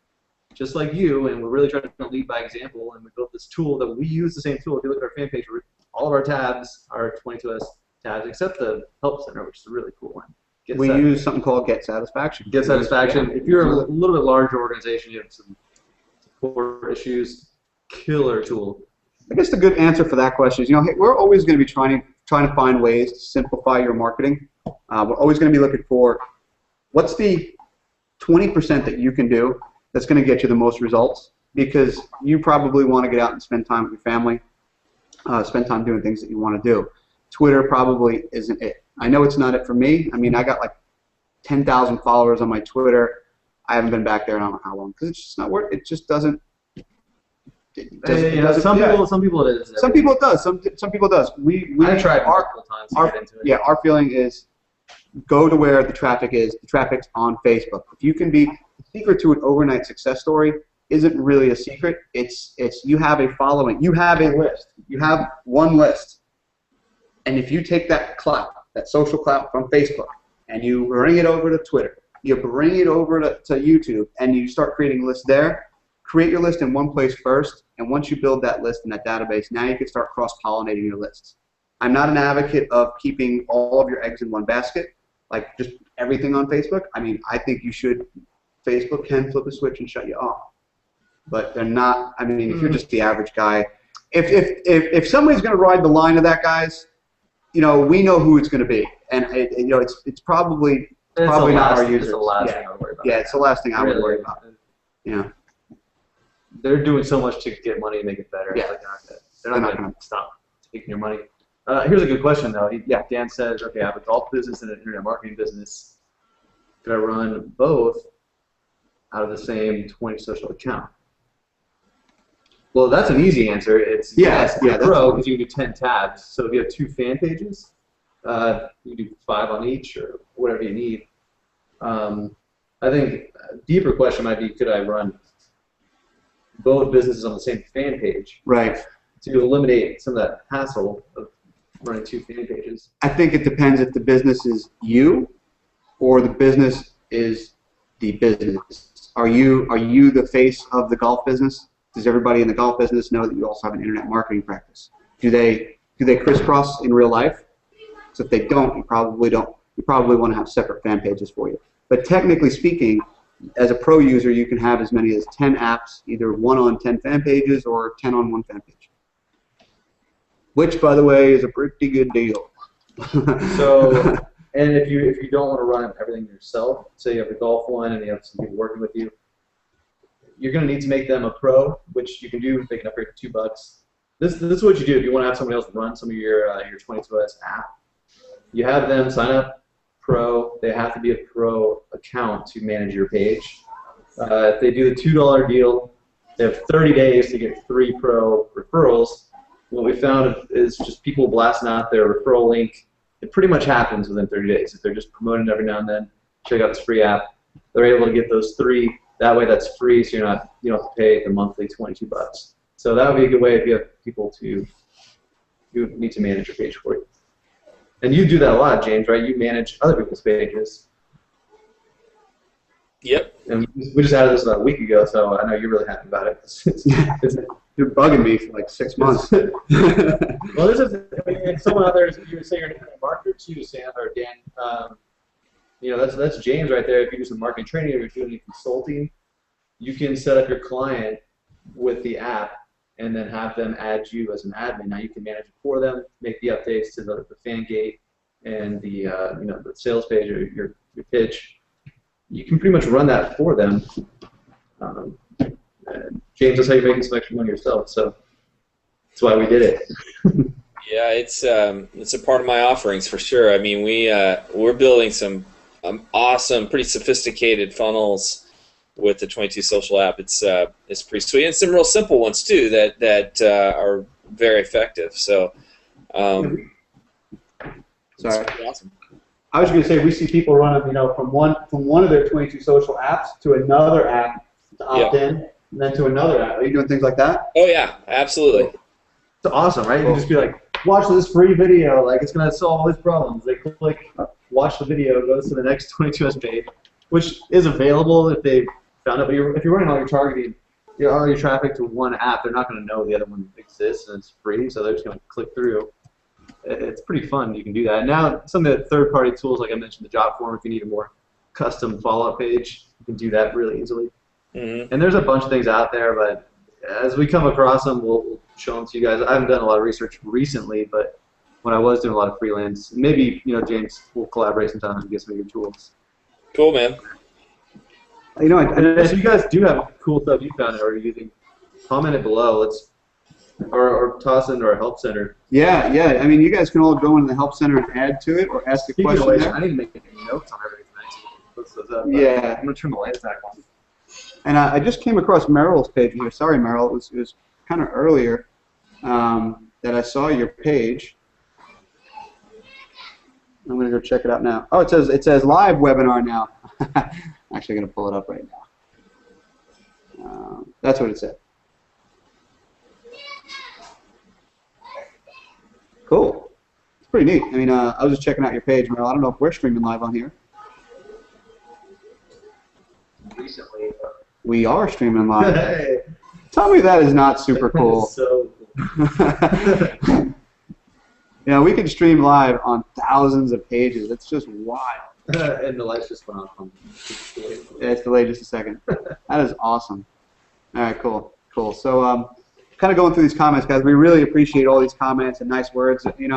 just like you, and we're really trying to lead by example. And we built this tool that we use the same tool. If you look at our fan page, all of our tabs are 22S tabs, except the help center, which is a really cool one. We use something called Get Satisfaction. Get Satisfaction. If you're a little bit larger organization, you have some support issues, killer tool. I guess the good answer for that question is, hey, we're always going to be trying to find ways to simplify your marketing. We're always going to be looking for what's the 20% that you can do that's going to get you the most results, because you probably want to get out and spend time with your family, spend time doing things that you want to do. Twitter probably isn't it. I know it's not it for me. I mean, I got like 10,000 followers on my Twitter. I haven't been back there in I don't know how long, because it's just not worth it. It just doesn't. Some people it is. Some people it does. Some people it does. I tried multiple times to get into it. Yeah, our feeling is go to where the traffic is. The traffic's on Facebook. If you can be the secret to an overnight success story isn't really a secret. It's you have a following. You have a list. You have one list. And if you take that clout, that social clout from Facebook, and you bring it over to Twitter, you bring it over to YouTube, and you start creating lists there, create your list in one place first, and once you build that list in that database, now you can start cross-pollinating your lists. I'm not an advocate of keeping all of your eggs in one basket, like just everything on Facebook. I mean, I think you should. Facebook can flip a switch and shut you off, but they're not. I mean, if you're just the average guy, if somebody's going to ride the line of that, guys, we know who it's going to be, and it's probably not our users. It's the last thing I would worry about. Yeah, it's the last thing I would worry about. Yeah. They're doing so much to get money and make it better. Yeah. It's like, they're not going to stop taking your money. Here's a good question, though. Yeah, Dan says, okay, I have a golf business and an internet marketing business. Could I run both out of the same 20Social account? Well, that's an easy answer. It's yes, pro, because you can do 10 tabs. So if you have 2 fan pages, you can do 5 on each or whatever you need. I think a deeper question might be, could I run both businesses on the same fan page? Right. To eliminate some of that hassle of running 2 fan pages. I think it depends if the business is you or the business is the business. Are you the face of the golf business? Does everybody in the golf business know that you also have an internet marketing practice? Do they crisscross in real life? So if they don't, you probably don't. You probably want to have separate fan pages for you. But technically speaking, as a pro user, you can have as many as 10 apps, either 1 on 10 fan pages or 10 on 1 fan page. Which, by the way, is a pretty good deal. So, and if you don't want to run everything yourself, say you have the golf one and you have some people working with you, you're going to need to make them a pro, which you can do. They can upgrade to $2. This is what you do if you want to have somebody else run some of your 22S app. You have them sign up pro. They have to be a pro account to manage your page. If they do the $2 deal, they have 30 days to get 3 pro referrals. What we found is just people blasting out their referral link. It pretty much happens within 30 days. If they're just promoting every now and then, check out this free app. They're able to get those 3. That way, that's free, so you don't have to pay the monthly $22. So that would be a good way if you have people who need to manage your page for you. And you do that a lot, James, right? You manage other people's pages. Yep. And we just added this about a week ago, so I know you're really happy about it. You're bugging me for like 6 months. Well, this is and someone out there. You would say you're an internet marketer too, Sam or Dan. That's James right there. If you do some marketing training or you're doing any consulting, you can set up your client with the app and then have them add you as an admin. Now you can manage it for them, make the updates to the fan gate and the the sales page or your pitch. You can pretty much run that for them. James, that's how you're making some extra money yourself. So that's why we did it. Yeah, it's a part of my offerings for sure. I mean, we're building some awesome, pretty sophisticated funnels with the 22Social app. It's pretty sweet, and some real simple ones too that are very effective. So, Sorry. Awesome. I was going to say we see people running, from one of their 22Social apps to another app to opt in, and then to another app. Are you doing things like that? Oh yeah, absolutely. It's awesome, right? You can just be like, watch this free video. Like it's gonna solve all these problems. They click, watch the video, goes to the next 22S page, which is available if they found it. But if you're running all your targeting, all your traffic to one app, they're not going to know the other one exists and it's free, so they're just going to click through. It's pretty fun. You can do that. Now, some of the third-party tools, like I mentioned, the job form, if you need a more custom follow-up page, you can do that really easily. Mm-hmm. And there's a bunch of things out there, but as we come across them, we'll show them to you guys. I haven't done a lot of research recently, but when I was doing a lot of freelance, maybe James, we'll collaborate sometimes and get some of your tools. Cool, man. So you guys do have cool stuff you found or are using. Comment it below. Or toss it into our help center. Yeah. I mean, you guys can all go into the help center and add to it or ask a question. I need to make notes on everything tonight. Yeah. I'm gonna turn the lights back on. And I just came across Meryl's page here. Sorry, Meryl. It was kind of earlier that I saw your page. I'm gonna go check it out now. Oh, it says live webinar now. I'm actually gonna pull it up right now. That's what it said. Cool. It's pretty neat. I mean, I was just checking out your page, Meryl. I don't know if we're streaming live on here. Recently. We are streaming live. Hey. Tell me that is not super cool. So cool. We can stream live on thousands of pages. It's just wild. And the lights just went off. Yeah, it's delayed just a second. That is awesome. All right, cool. So, kind of going through these comments, guys. We really appreciate all these comments and nice words. If you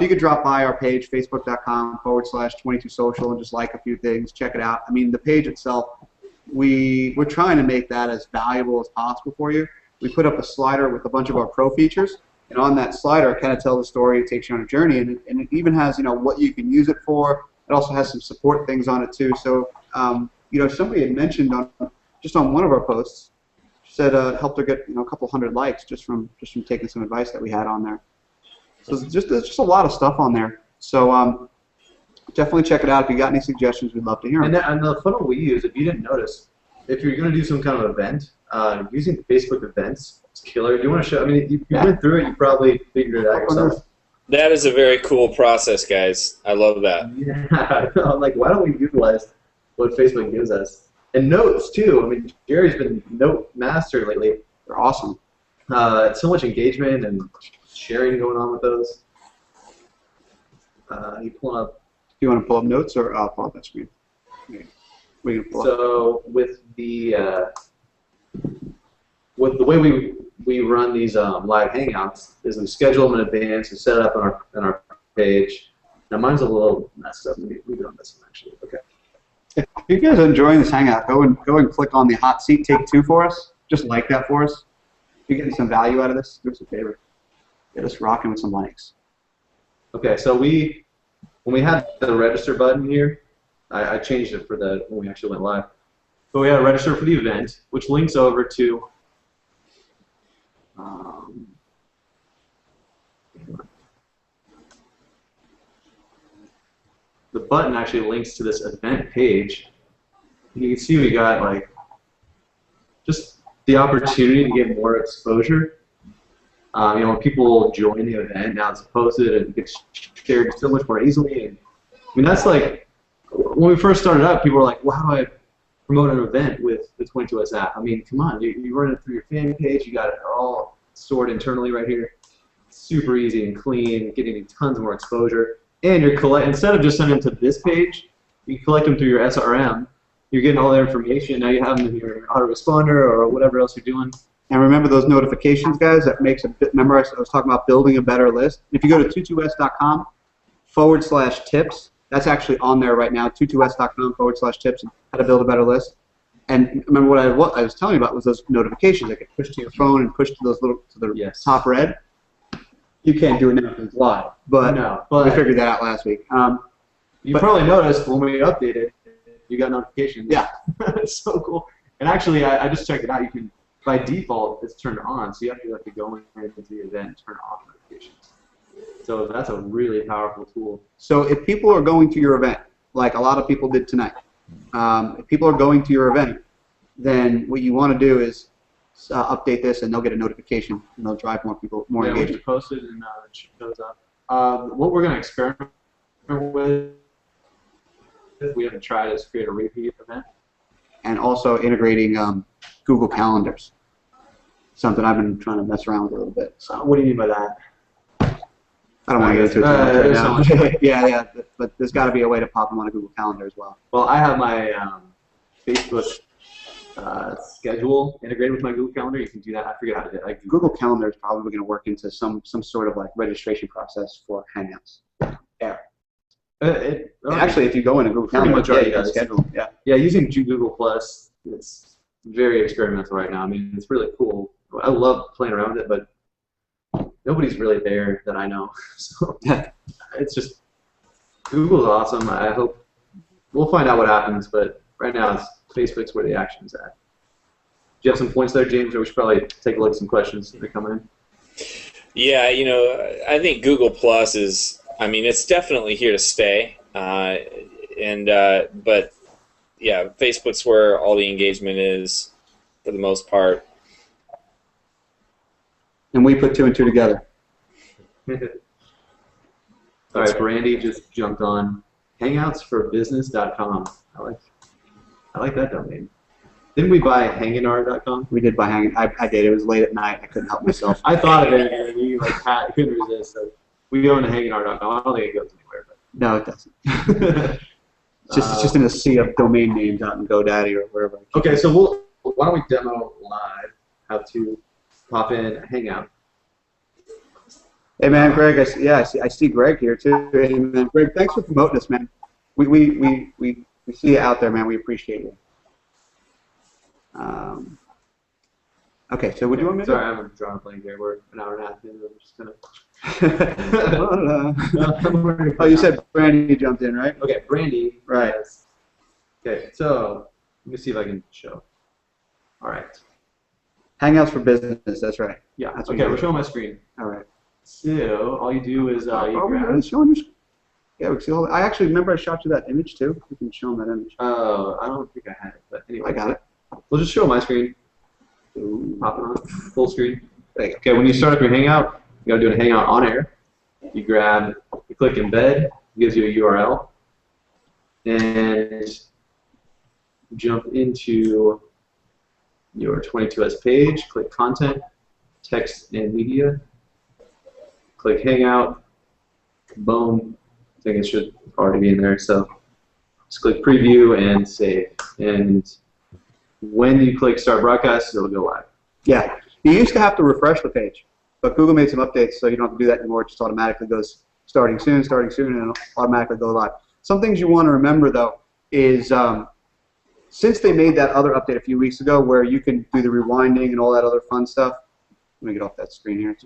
could drop by our page, facebook.com/22social, and just like a few things, check it out. I mean, the page itself we're trying to make that as valuable as possible for you. We put up a slider with a bunch of our pro features, and on that slider, it kind of tells a story, it takes you on a journey, and it even has, you know, what you can use it for. It also has some support things on it too. So, you know, somebody had mentioned just on one of our posts, said it helped her get, you know, a couple hundred likes just from taking some advice that we had on there. So there's just a lot of stuff on there. So definitely check it out. If you got any suggestions, we'd love to hear them. And the funnel we use, if you didn't notice, if you're going to do some kind of event, using Facebook events, it's killer. Do you want to show? I mean, you went through it. You probably figured it out yourself. That is a very cool process, guys. I love that. Yeah, I'm like, why don't we utilize what Facebook gives us? And notes too. I mean, Jerry's been note master lately. They're awesome. So much engagement and sharing going on with those. You pull up. Do you want to pull up notes, or I'll pull up that screen? Okay. We can pull up. So with the way we run these live hangouts is we schedule them in advance and set it up on our page. Now mine's a little messed up. We do on this one actually. Okay. If you guys are enjoying this hangout, go and click on the hot seat take 2 for us. Just like that for us. If you're getting some value out of this, do us a favor. Get us rocking with some likes. Okay, so when we had the register button here, I changed it for when we actually went live. But we had a register for the event, which links over to the button actually links to this event page. You can see we got like just the opportunity to get more exposure. You know, when people join the event, now it's posted and it gets shared so much more easily. And I mean, that's like when we first started up, people were like, "Well, how do I promote an event with the 22S app?" I mean, come on, you run it through your fan page. You got it all stored internally right here. Super easy and clean, getting tons more exposure. And instead of just sending them to this page, you collect them through your SRM. You're getting all their information. Now you have them in your autoresponder or whatever else you're doing. And remember those notifications, guys. That makes a bit. Remember, I was talking about building a better list. If you go to 22s.com/tips, that's actually on there right now. 22s.com/tips, how to build a better list. And remember what I was telling you about was those notifications that get pushed to your phone and pushed to those top red. You can't do it now because it's live, but we figured that out last week. You probably noticed when we updated, you got notifications. Yeah, it's so cool. And actually, I just checked it out. You can, by default, it's turned on, so you have to go into the event and turn off notifications. So that's a really powerful tool. So if people are going to your event, like a lot of people did tonight, if people are going to your event, then what you want to do is update this, and they'll get a notification, and they'll drive more engagement. We just posted, and it shows up. What we're going to experiment with, we haven't tried, is create a repeat event. And also integrating Google Calendars, something I've been trying to mess around with a little bit. So what do you mean by that? I don't want to get into it right now. Yeah, but there's got to be a way to pop them on a Google Calendar as well. Well, I have my Facebook schedule integrated with my Google Calendar. You can do that. I forget how to do it. Google Calendar is probably going to work into some sort of like registration process for Hangouts. Yeah. Actually, if you go into Google Calendar, you can schedule. Yeah, using Google Plus, it's very experimental right now. I mean, it's really cool. I love playing around with it, but nobody's really there that I know. So it's just, Google's awesome. I hope we'll find out what happens, but right now Facebook's where the action's at. Do you have some points there, James, or we should probably take a look at some questions that are coming in? Yeah, you know, I think Google Plus is, I mean, it's definitely here to stay. But yeah, Facebook's where all the engagement is for the most part. And we put 2 and 2 together. All right, Brandy just jumped on hangoutsforbusiness.com. I like that domain. Didn't we buy hanginar.com? We did buy Hangin'. I did. It was late at night. I couldn't help myself. I thought of it, and you couldn't resist. So we go into hanginar.com. I don't think it goes anywhere. But. No, it doesn't. It's just in a sea of domain names out in GoDaddy or wherever. Okay, so why don't we demo live how to pop in a Hangout? Hey man, Greg. I see Greg here too. Hey man, Greg, thanks for promoting us, man. We see you out there, man. We appreciate you. Okay, so what do you want me to Sorry, I'm drawing a blank here. We're an hour and a half in. I'm just gonna. Oh, you said Brandy jumped in, right? Okay, Brandy. Right. Yes. Okay, so let me see if I can show. All right. Hangouts for business. That's right. Yeah. That's what Okay, you we're do. showing my screen. All right. So all you do is you Are we grab. really showing your? Yeah, we can see all. I actually remember I shot you that image too. We can show them that image. Oh, I don't think I had it, but anyway. I got it. We'll just show my screen. Ooh. Pop it on full screen. There you go. Okay, when you start up your Hangout, you gotta do a Hangout on air. You click embed, it gives you a URL, and jump into your 22S page. Click content, text and media. Click Hangout. Boom. I think it should already be in there. So just click preview and save. And when you click start broadcast, it'll go live. Yeah. You used to have to refresh the page, but Google made some updates, so you don't have to do that anymore. It just automatically goes starting soon, and it'll automatically go live. Some things you want to remember, though, is since they made that other update a few weeks ago where you can do the rewinding and all that other fun stuff. Let me get off that screen here.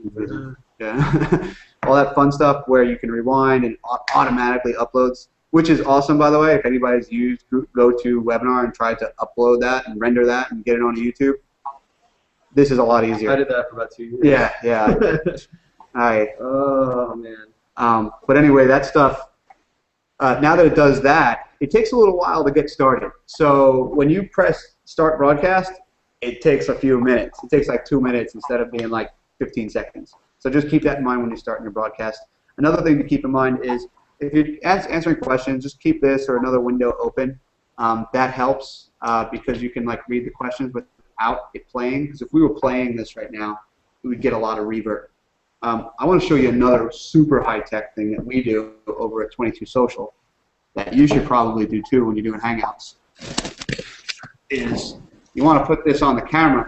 Yeah. All that fun stuff where you can rewind and automatically uploads, which is awesome, by the way. If anybody's used GoToWebinar and tried to upload that and render that and get it on YouTube, this is a lot easier. I did that for about 2 years. Yeah, yeah. Oh, man. But anyway, that stuff, now that it does that, it takes a little while to get started. So when you press start broadcast, it takes a few minutes. It takes like 2 minutes instead of being like 15 seconds. So just keep that in mind when you're starting your broadcast. Another thing to keep in mind is if you're answering questions, just keep this or another window open. That helps because you can like read the questions without it playing. Because if we were playing this right now, we would get a lot of reverb. I want to show you another super high-tech thing that we do over at 22Social that you should probably do too when you're doing Hangouts. Is you want to put this on the camera.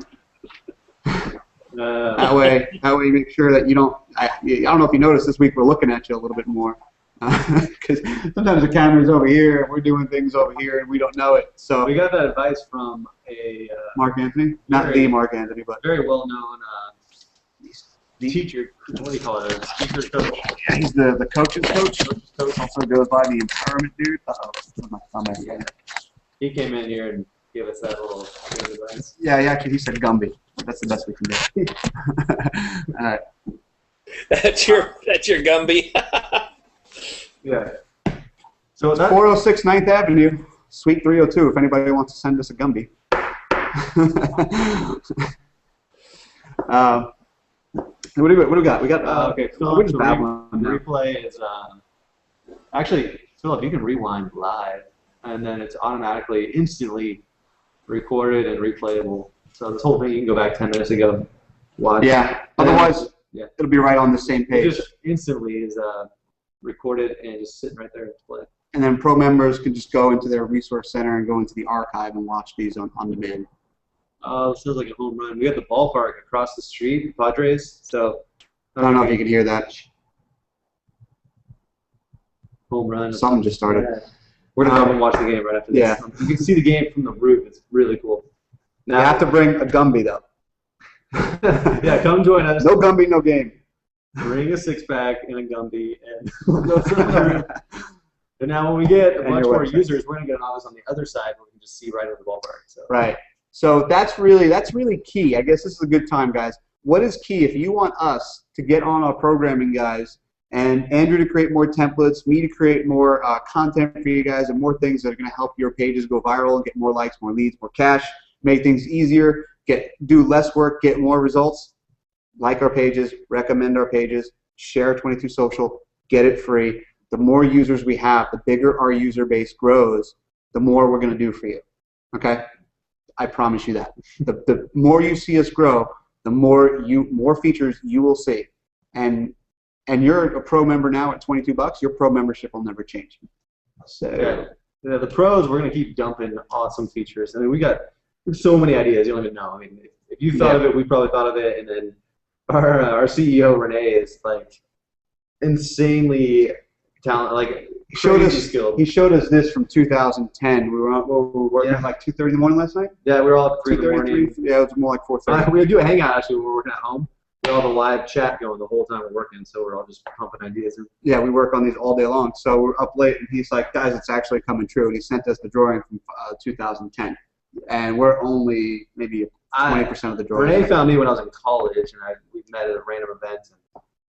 That way you make sure that you don't. I don't know if you noticed this week we're looking at you a little bit more because sometimes the camera's over here and we're doing things over here and we don't know it. So we got that advice from a Mark Anthony, not the Mark Anthony, but very well-known teacher. What do you call it? A speaker coach. Yeah, he's the coach's coach. Also goes by the empowerment dude. He came in here and gave us that little advice. Yeah, he said Gumby. That's the best we can do. All right. That's your Gumby. Yeah. So that 406 9th Avenue, Suite 302. If anybody wants to send us a Gumby. What do we got? We got okay. we're just babbling now. Replay is actually Philip. You can rewind live, and then it's automatically instantly recorded and replayable. So this whole thing you can go back 10 minutes ago, watch. Yeah. Otherwise, it'll be right on the same page. It just instantly is recorded and just sitting right there to play. And then pro members can just go into their resource center and go into the archive and watch these on demand. Oh, it sounds like a home run. We got the ballpark across the street, Padres. So I don't know if you can hear that. Home run. Something just started. Yeah. We're gonna come and watch the game right after this. Yeah. You can see the game from the roof. It's really cool. Now, you have to bring a Gumby though. Yeah, come join us. No Gumby, no game. Bring a six-pack and a Gumby, and we'll go to the roof. And now when we get a bunch more users, we're gonna get an office on the other side where we can just see right over the ballpark. So. Right. So that's really key. I guess this is a good time, guys. What is key? If you want us to get on our programming, guys, and Andrew to create more templates, me to create more content for you guys, and more things that are going to help your pages go viral and get more likes, more leads, more cash, make things easier, do less work, get more results. Like our pages, recommend our pages, share 22Social, get it free. The more users we have, the bigger our user base grows, the more we're going to do for you. Okay? I promise you that. The more you see us grow, the more features you will see. And you're a pro member now at $22. Your pro membership will never change. So yeah, the pros, we're gonna keep dumping awesome features. I mean, we have so many ideas. You don't even know. I mean, if you thought of it, we probably thought of it. And then our CEO Renee is like insanely talent, like He showed us this from 2010. We were working at like 2:30 in the morning last night. Yeah, we were all up 3 in the morning. Yeah, it was more like 4:30. We would do a hangout actually when we were working at home. We all have a live chat going the whole time we're working, so we're all just pumping ideas in. Yeah, we work on these all day long. So we're up late, and he's like, "Guys, it's actually coming true." And he sent us the drawing from 2010, and we're only maybe 20% of the drawing. Renee found me when I was in college, and we met at a random event.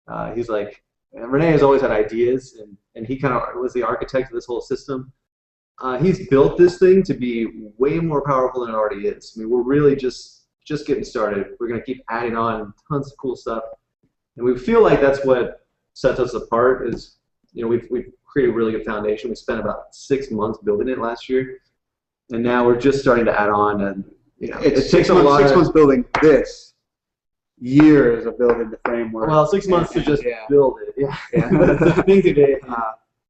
And he's like, Renee has always had ideas, and he kind of was the architect of this whole system. He's built this thing to be way more powerful than it already is. I mean, we're really just getting started. We're going to keep adding on tons of cool stuff, and we feel like that's what sets us apart. Is we've created a really good foundation. We spent about 6 months building it last year, and now we're just starting to add on. And it takes a lot. 6 months building this. Years of building the framework. Well, 6 months to just build it. Yeah. But the thing today,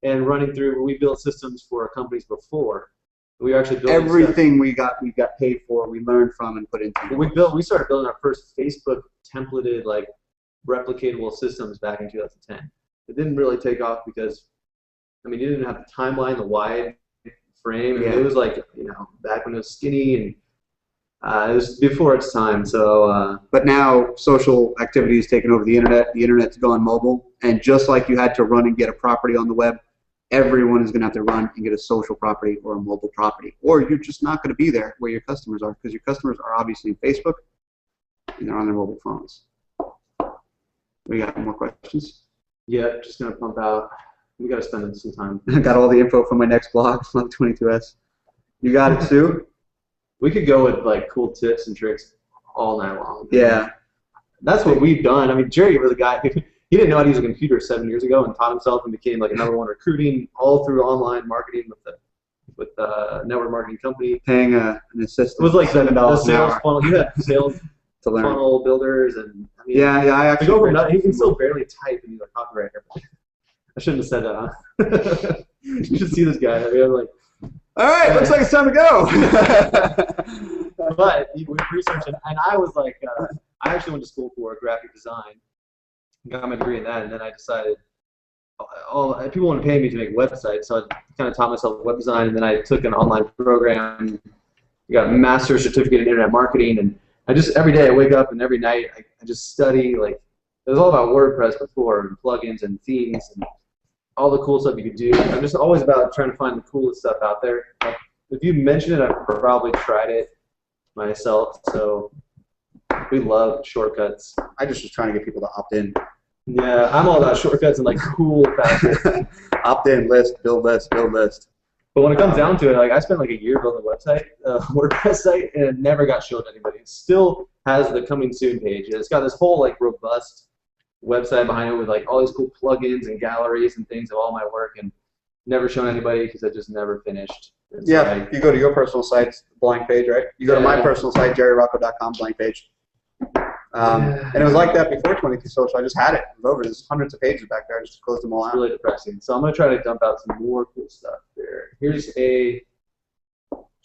and running through, we built systems for companies before. We actually built everything we got paid for. We learned from and put into. We started building our first Facebook templated like replicatable systems back in 2010. It didn't really take off because you didn't have the timeline, the wide frame. Yeah. It was like back when it was skinny and. It was before its time, so. But now social activity has taken over the internet. The internet's gone mobile, and just like you had to run and get a property on the web, everyone is going to have to run and get a social property or a mobile property, or you're just not going to be there where your customers are, because your customers are obviously in Facebook and they're on their mobile phones. We got more questions? Yeah, just going to pump out. We got to spend some time. I got all the info from my next blog, 22S. You got it, Sue? We could go with like cool tips and tricks all night long. Yeah. That's what we've done. Jerry was a guy who he didn't know how to use a computer 7 years ago and taught himself and became like a #1 recruiting all through online marketing with the network marketing company. Paying an assistant. It was like $7 the sales an hour. funnel. You had sales to learn. Funnel builders and I actually. He can still barely type and he's a copywriter. I shouldn't have said that, huh? You should see this guy. All right, looks like it's time to go. But we researched it, and I was like, I actually went to school for graphic design, got my degree in that, and then I decided people want to pay me to make websites, so I kind of taught myself web design, and then I took an online program, got a master's certificate in internet marketing, and I just every day I wake up and every night I just study. Like it was all about WordPress before and plugins and themes and all the cool stuff you could do. I'm just always about trying to find the coolest stuff out there. Like, if you mention it, I've probably tried it myself. So we love shortcuts. I just was trying to get people to opt in. Yeah, I'm all about shortcuts and like cool factors. Opt in, list, build list, build list. But when it comes down to it, like I spent like a year building a website, WordPress site, and it never got shown to anybody. It still has the coming soon page. And it's got this whole like robust website behind it with like all these cool plugins and galleries and things of all my work, and never shown anybody because I just never finished. Yeah, you go to your personal site, blank page, right? You go to my personal site, jerryrocco.com, blank page. And it was like that before 22Social. I just had it. It was over. There's hundreds of pages back there. I just closed them all out. It's really depressing. So I'm going to try to dump out some more cool stuff there. Here's a...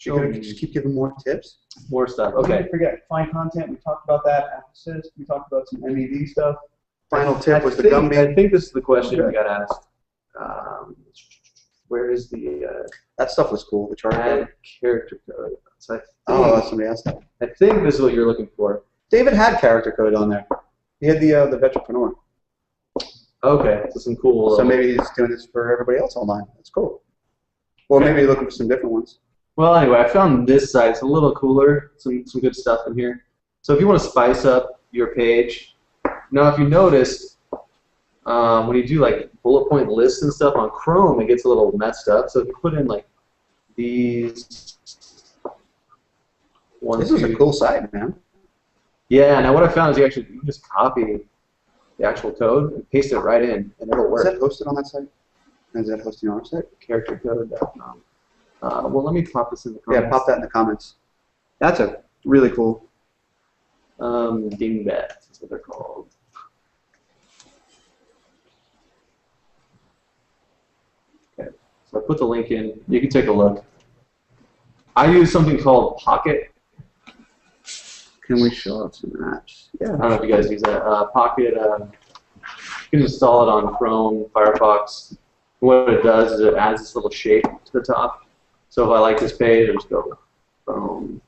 You're going to just keep giving more tips? More stuff. Okay. Don't forget, find content. We talked about that. Emphasis. We talked about some MEV stuff. Final tip was the gummy. I think this is the question we got asked. Where is the... that stuff was cool. The chart add character code. So that's somebody else. I think this is what you're looking for. David had character code on there. He had the Vetrepreneur. Okay, so some cool... So maybe he's doing this for everybody else online. That's cool. Or maybe you're looking for some different ones. Well, anyway, I found this site. It's a little cooler. Some good stuff in here. So if you want to spice up your page... Now, if you noticed, when you do like bullet point lists and stuff on Chrome, it gets a little messed up. So if you put in like these... This is a cool site, man. Yeah, now what I found is you can just copy the actual code and paste it right in, and it'll work. Is that hosted on that site? Is that hosting on our site? Charactercode.com. Well, let me pop this in the comments. Yeah, pop that in the comments. That's a really cool. Dingbats is what they're called. Okay, so I put the link in. You can take a look. I use something called Pocket. Can we show off some apps? Yeah. I don't know if you guys use that. Pocket, you can install it on Chrome, Firefox. What it does is it adds this little shape to the top. So if I like this page, I just go boom.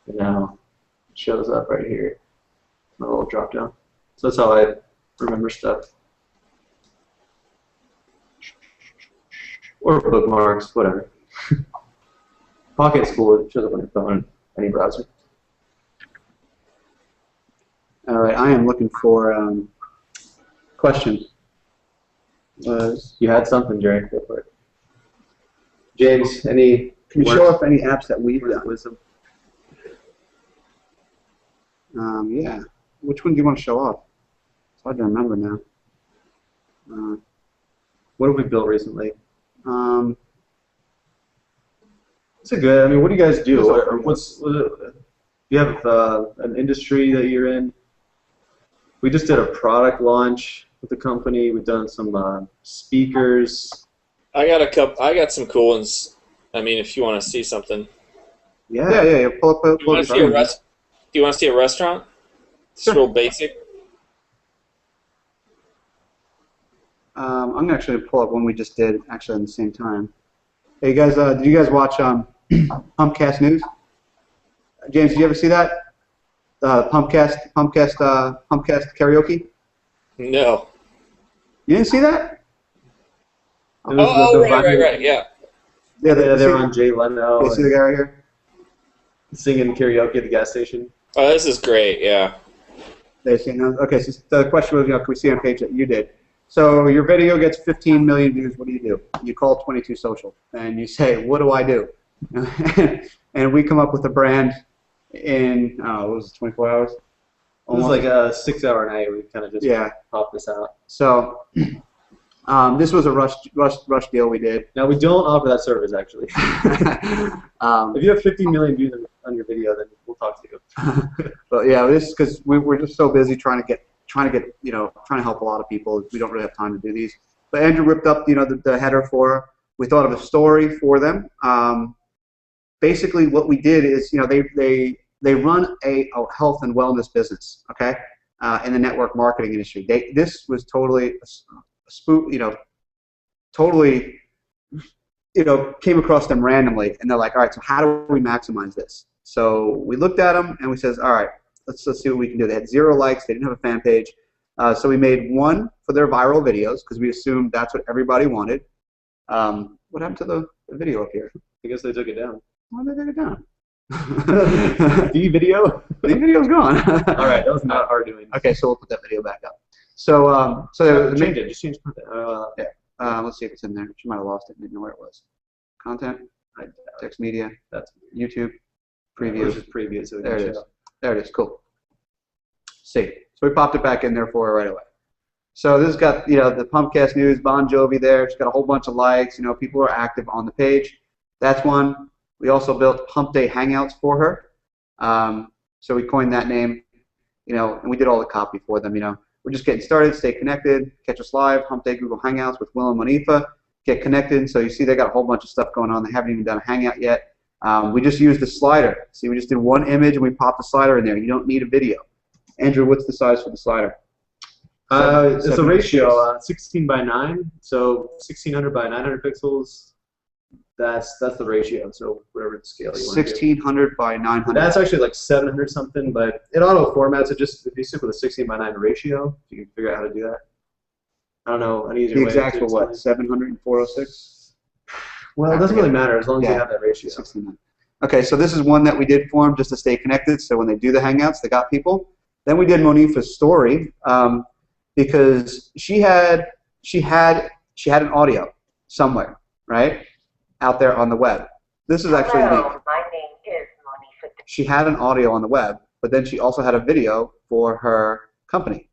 And now it shows up right here. My little drop down. So that's how I remember stuff. Or bookmarks, whatever. Pocket's cool. It shows up on your phone, any browser. All right, I am looking for questions. You had something, Jerry. Go for it. James, any? Can you show off any apps that we've done? Wisdom. Yeah. Which one do you want to show off? It's hard to remember now. What have we built recently? It's a good. I mean, what do you guys do? Do you have an industry that you're in? We just did a product launch with the company. We've done some speakers. I got some cool ones. I mean, if you want to see something. Yeah. Pull Do you want to see a restaurant? It's Sure. real basic. I'm gonna actually pull up one we just did actually at the same time. Hey guys, did you guys watch Pumpcast News? James, did you ever see that? Pumpcast karaoke? No. You didn't see that? Right, yeah. Yeah, they were on Jay Leno. You see the guy right here? Singing karaoke at the gas station. Oh, this is great, yeah. They see now. Okay, so the question was, can we see on a page that you did? So your video gets 15 million views. What do? You call 22Social and you say, "What do I do?" And we come up with a brand in what was it, 24 hours? It was like a 6-hour night. We kind of just popped this out. So this was a rush deal we did. Now we don't offer that service actually. If you have 15 million views on your video, then we'll talk to you. But yeah, this is because we're just so busy trying to help a lot of people. We don't really have time to do these. But Andrew whipped up the header for her. We thought of a story for them. Basically, what we did is they run a health and wellness business, okay, in the network marketing industry. This was totally a spook, totally came across them randomly, and they're like, all right, so how do we maximize this? So we looked at them and we says, all right, let's see what we can do. They had 0 likes. They didn't have a fan page. So we made one for their viral videos because we assumed that's what everybody wanted. What happened to the video up here? I guess they took it down. Why did they take it down? The video? The video's gone. All right, that was not our doing. Okay, so we'll put that video back up. So, change it. Just change content. let's see if it's in there. She might have lost it. Didn't know where it was. Content, text media, That's YouTube, preview. just preview. So There it is. There it is. Cool. See. So we popped it back in there for her right away. So this has got the Pumpcast News, Bon Jovi there. It's got a whole bunch of likes. People are active on the page. That's one. We also built Hump Day Hangouts for her. So we coined that name. And we did all the copy for them. We're just getting started. Stay connected. Catch us live. Hump Day Google Hangouts with Will and Monifa. Get connected. So you see they got a whole bunch of stuff going on. They haven't even done a hangout yet. We just used the slider. See, we just did one image and we popped the slider in there. You don't need a video. Andrew, what's the size for the slider? It's a ratio, 16 by 9. So 1600 by 900 pixels. That's the ratio. So whatever the scale you want to do. 1600 by 900. That's actually like 700 something, but it auto formats it. Just if you stick with a 16 by 9 ratio, you can figure out how to do that. I don't know. Any easier The way exact to for what? explain? 700 and 406? Well, it doesn't really matter as long as Yeah. you have that ratio. 69. Okay, so this is one that we did for them just to stay connected. So when they do the Hangouts, they got people. Then we did Monifa's story because she had an audio somewhere, right, out there on the web. This is actually Hello, unique. my name is Monifa. She had an audio on the web, but then she also had a video for her company,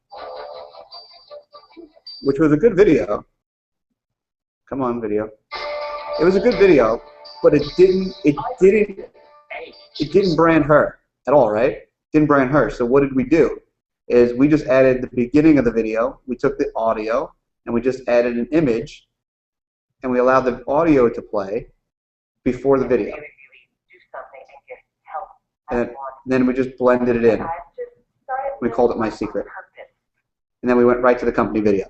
which was a good video. Come on, video. It was a good video, but it didn't brand her at all, right? Didn't brand her. So what did we do? Is we just added the beginning of the video, we took the audio, and we just added an image, and we allowed the audio to play before the video. And then we just blended it in. We called it My Secret. And then we went right to the company video.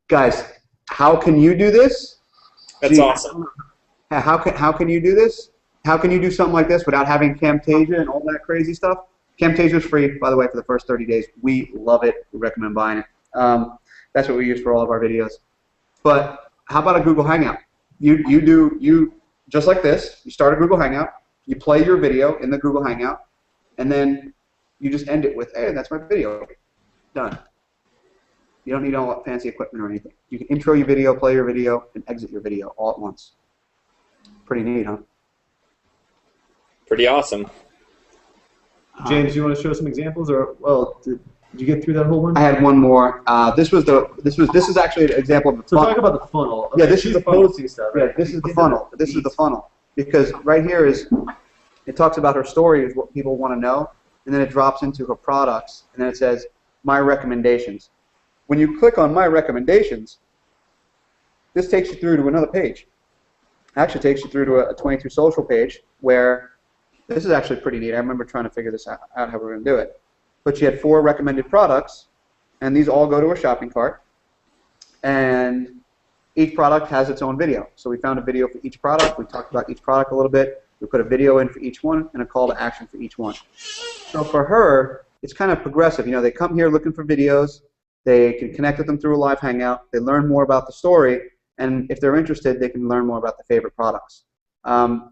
Guys, how can you do this? That's awesome. How can you do this? How can you do something like this without having Camtasia and all that crazy stuff? Camtasia is free, by the way, for the first 30 days. We love it. We recommend buying it. That's what we use for all of our videos. But how about a Google Hangout? You just like this. You start a Google Hangout. You play your video in the Google Hangout, and then you just end it with, hey, that's my video. Done. You don't need all that fancy equipment or anything. You can intro your video, play your video, and exit your video all at once. Pretty neat, huh? Pretty awesome. James, you want to show some examples, or did you get through that whole one? I had one more. This is actually an example of the funnel. So talk about the funnel. Okay, yeah, this is the funnel. Stuff, right? Yeah, this is the funnel. This is the funnel because right here it talks about her story is what people want to know, and then it drops into her products, and then it says my recommendations. When you click on my recommendations, this takes you through to another page. It actually takes you through to a 22Social page where this is actually pretty neat. I remember trying to figure this out how we were going to do it. But she had 4 recommended products, and these all go to a shopping cart, and each product has its own video. So we found a video for each product. We talked about each product a little bit. We put a video in for each one and a call to action for each one. So for her, it's kind of progressive. You know, they come here looking for videos. They can connect with them through a live hangout. They learn more about the story, and if they're interested, they can learn more about the favorite products.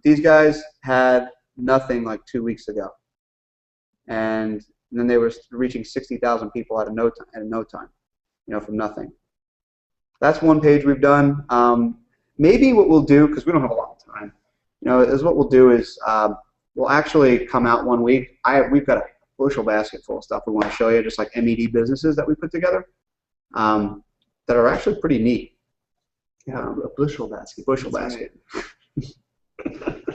These guys had nothing like 2 weeks ago, and then they were reaching 60,000 people at no time, you know, from nothing. That's one page we've done. Maybe what we'll do, because we don't have a lot of time, you know, is what we'll do is we'll actually come out one week. We've got a bushel basket full of stuff we want to show you, just like MED businesses that we put together that are actually pretty neat. Yeah, a bushel basket. Bushel basket.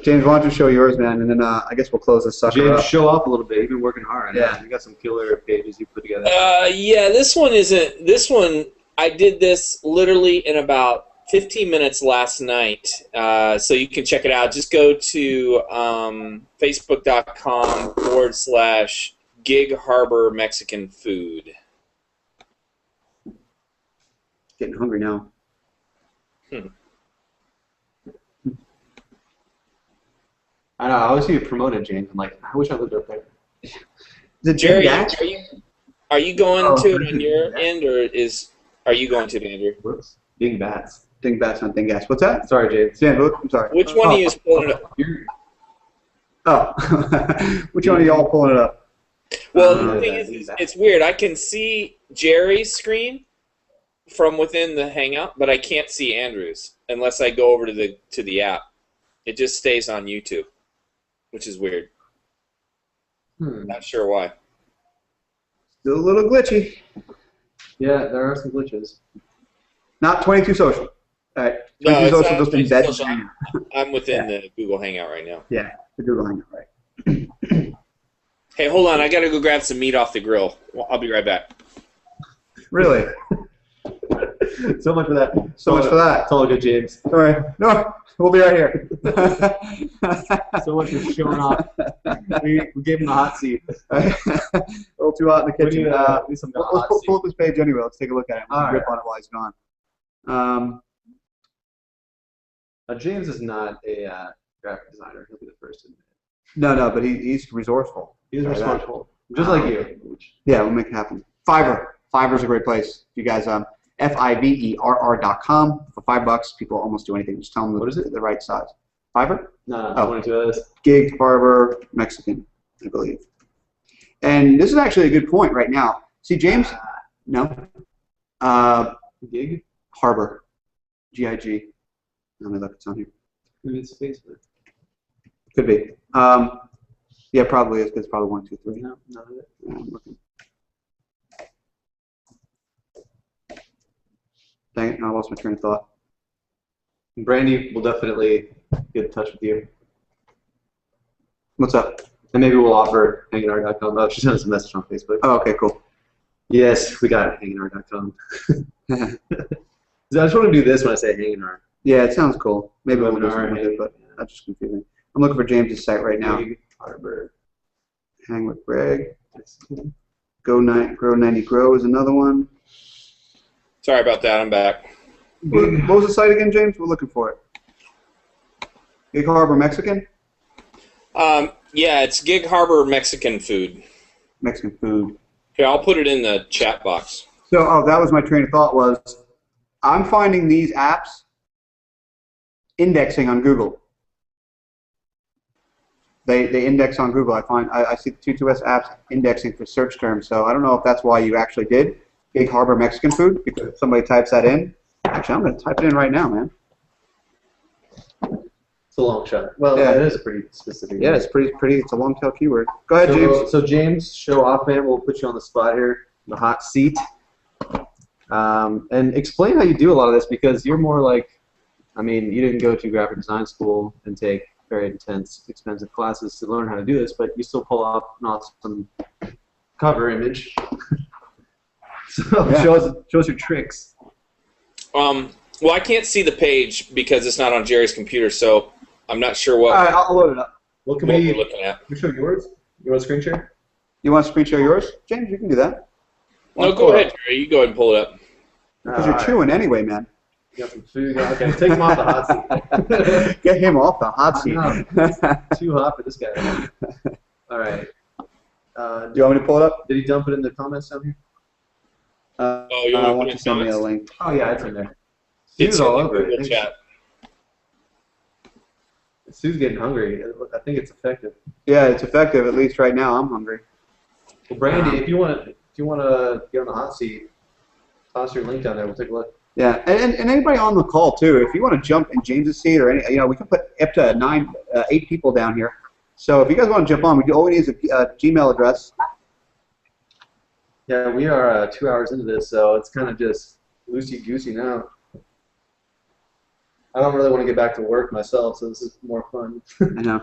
James, why don't you show yours, man, and then I guess we'll close this sucker James, up. show off a little bit. You've been working hard. Yeah. You got some killer pages you put together. Yeah, this one isn't. This one, I did this literally in about 15 minutes last night, so you can check it out. Just go to facebook.com/Gig Harbor Mexican Food. Getting hungry now. I know. I always see you promoted, James. I'm like, I wish I lived up there. Jerry, are you going to it on your end, or are you going to it, Andrew? Whoops. Ding bats. Ding bats, not ding gas. What's that? Sorry, James. Yeah, I'm sorry. Which one of you is pulling it up? Oh, which one of y'all pulling it up? Well, the thing is, it's weird. I can see Jerry's screen from within the Hangout, but I can't see Andrew's unless I go over to the app. It just stays on YouTube, which is weird. Not sure why. Still a little glitchy. Yeah, there are some glitches. Not 22Social. All right. 22Social No, it's not just embedded. 22Social. I'm within the Google Hangout right now. Yeah, the Google Hangout, right. Hey, hold on. I got to go grab some meat off the grill. Well, I'll be right back. Really? So much for that. So much for that. It's all good, James. All right. No, we'll be right here. So much for showing off. We gave him the hot seat. A little too hot in the kitchen. Let's Pull up this page anyway. Let's take a look at it. We'll rip on it while he's gone. James is not a graphic designer. He'll be the first to admit it. No, but he's resourceful. He's resourceful, just like you. Yeah, we'll make it happen. Fiverr. Fiverr's a great place. If you guys, fiverr.com. For $5, people almost do anything. Just tell them what is it? The right size. Fiverr? No, oh. 22 of this. Gig Harbor Mexican, I believe. And this is actually a good point right now. See, James? No. Gig Harbor. G-I-G. Let me look. It's on here. Maybe it's Facebook. Could be. Yeah, probably is because it's probably 1, 2, 3. No, none of it. Yeah, I'm looking. Dang it, I lost my train of thought. Brandy will definitely get in touch with you. What's up? And maybe we'll offer hanginr.com. Oh, she sent us a message on Facebook. Oh, okay, cool. Yes, we got hanginr.com. I just want to do this when I say hanginr. Yeah, it sounds cool. Maybe we'll do Webinar, something with it, but that's just confusing. I'm looking for James's site right now. Harbor. Hang with Greg. Grow 90 Grow is another one. Sorry about that. I'm back. What was the site again, James? We're looking for it. Gig Harbor Mexican? Yeah, it's Gig Harbor Mexican food. Mexican food. Here, I'll put it in the chat box. So, that was my train of thought was, I'm finding these apps indexing on Google. They index on Google. I see the 22S apps indexing for search terms. So I don't know if that's why you actually did Gig Harbor Mexican food, because if somebody types that in. Actually, I'm going to type it in right now, man. It's a long shot. Well, Yeah. it is a pretty specific. Yeah, it's pretty. It's a long tail keyword. Go ahead, James. So James, show off, man. We'll put you on the spot here, the hot seat, and explain how you do a lot of this, because you're more like, I mean, you didn't go to graphic design school and take very intense, expensive classes to learn how to do this, but you still pull off an awesome cover image. So Yeah. show us your tricks. Well, I can't see the page because it's not on Jerry's computer, so I'm not sure what, All right, I'll load it up. What can what we we're looking at. show yours? You want a screen share? You want to screen share yours, James? You can do that. No, go ahead, Jerry. You go ahead and pull it up. Because you're chewing anyway, man. You got some food. Okay, take him off the hot seat. Get him off the hot seat. Too hot for this guy. All right. Do you want me to pull it up? Did he dump it in the comments down here? Oh, you want I to want put you it to send me a in link. Oh yeah, it's in there. It's Sue's in all the over Google it. chat. Sue's getting hungry. I think it's effective. Yeah, it's effective. At least right now, I'm hungry. Well, Brandy, if you want to get on the hot seat, toss your link down there. We'll take a look. Yeah, and anybody on the call too. If you want to jump in James's seat or any, we can put up to 8 people down here. So if you guys want to jump on, all we need is a Gmail address. Yeah, we are 2 hours into this, so it's kind of just loosey-goosey now. I don't really want to get back to work myself, so this is more fun. I know.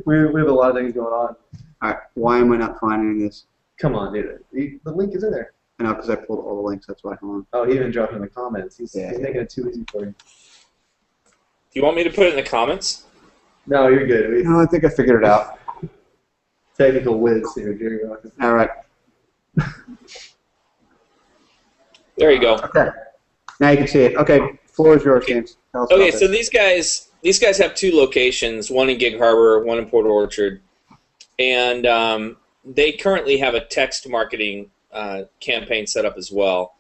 we have a lot of things going on. All right, why am I not finding this? Come on, dude. The link is in there. I know, because I pulled all the links. That's why. Hold on. Oh, he even dropped it in the comments. He's Yeah. making it too easy for you. Do you want me to put it in the comments? No, you're good. No, I think I figured it out. Technical whiz here, Jerry. All right. There you go. Okay. Now you can see it. Okay, floor is yours, James. Tell us Okay, about so this. these guys have 2 locations, one in Gig Harbor, one in Port Orchard, and they currently have a text marketing campaign set up as well.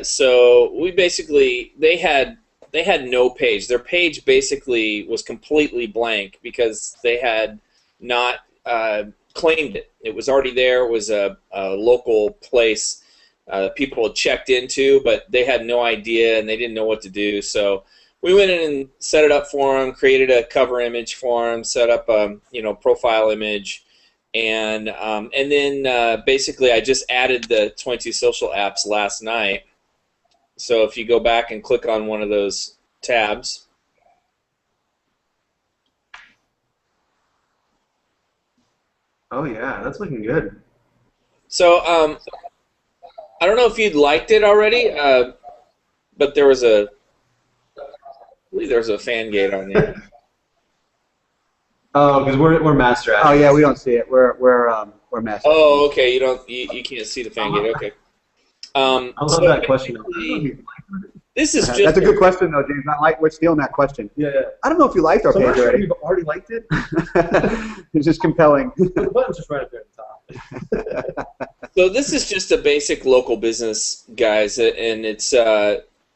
So we basically they had no page. Their page basically was completely blank because they had not claimed it. It was already there. It was a local place people had checked into, but they had no idea and they didn't know what to do. So we went in and set it up for them, created a cover image for them, set up a profile image, and then basically I just added the 22Social apps last night. So if you go back and click on one of those tabs. Oh yeah, that's looking good. So I don't know if you'd liked it already, but there was I believe there was a fan gate on there. Oh, because we're master at Oh it. yeah, we don't see it. We're master. Oh, okay. You can't see the fan gate. Okay. I love So that question. this is just That's a good question, though, James. I like we're stealing that question. Yeah. I don't know if you liked our So page much already. you've already liked it. It's just compelling. The button's just right up there at the top. So this is just a basic local business, guys, and it's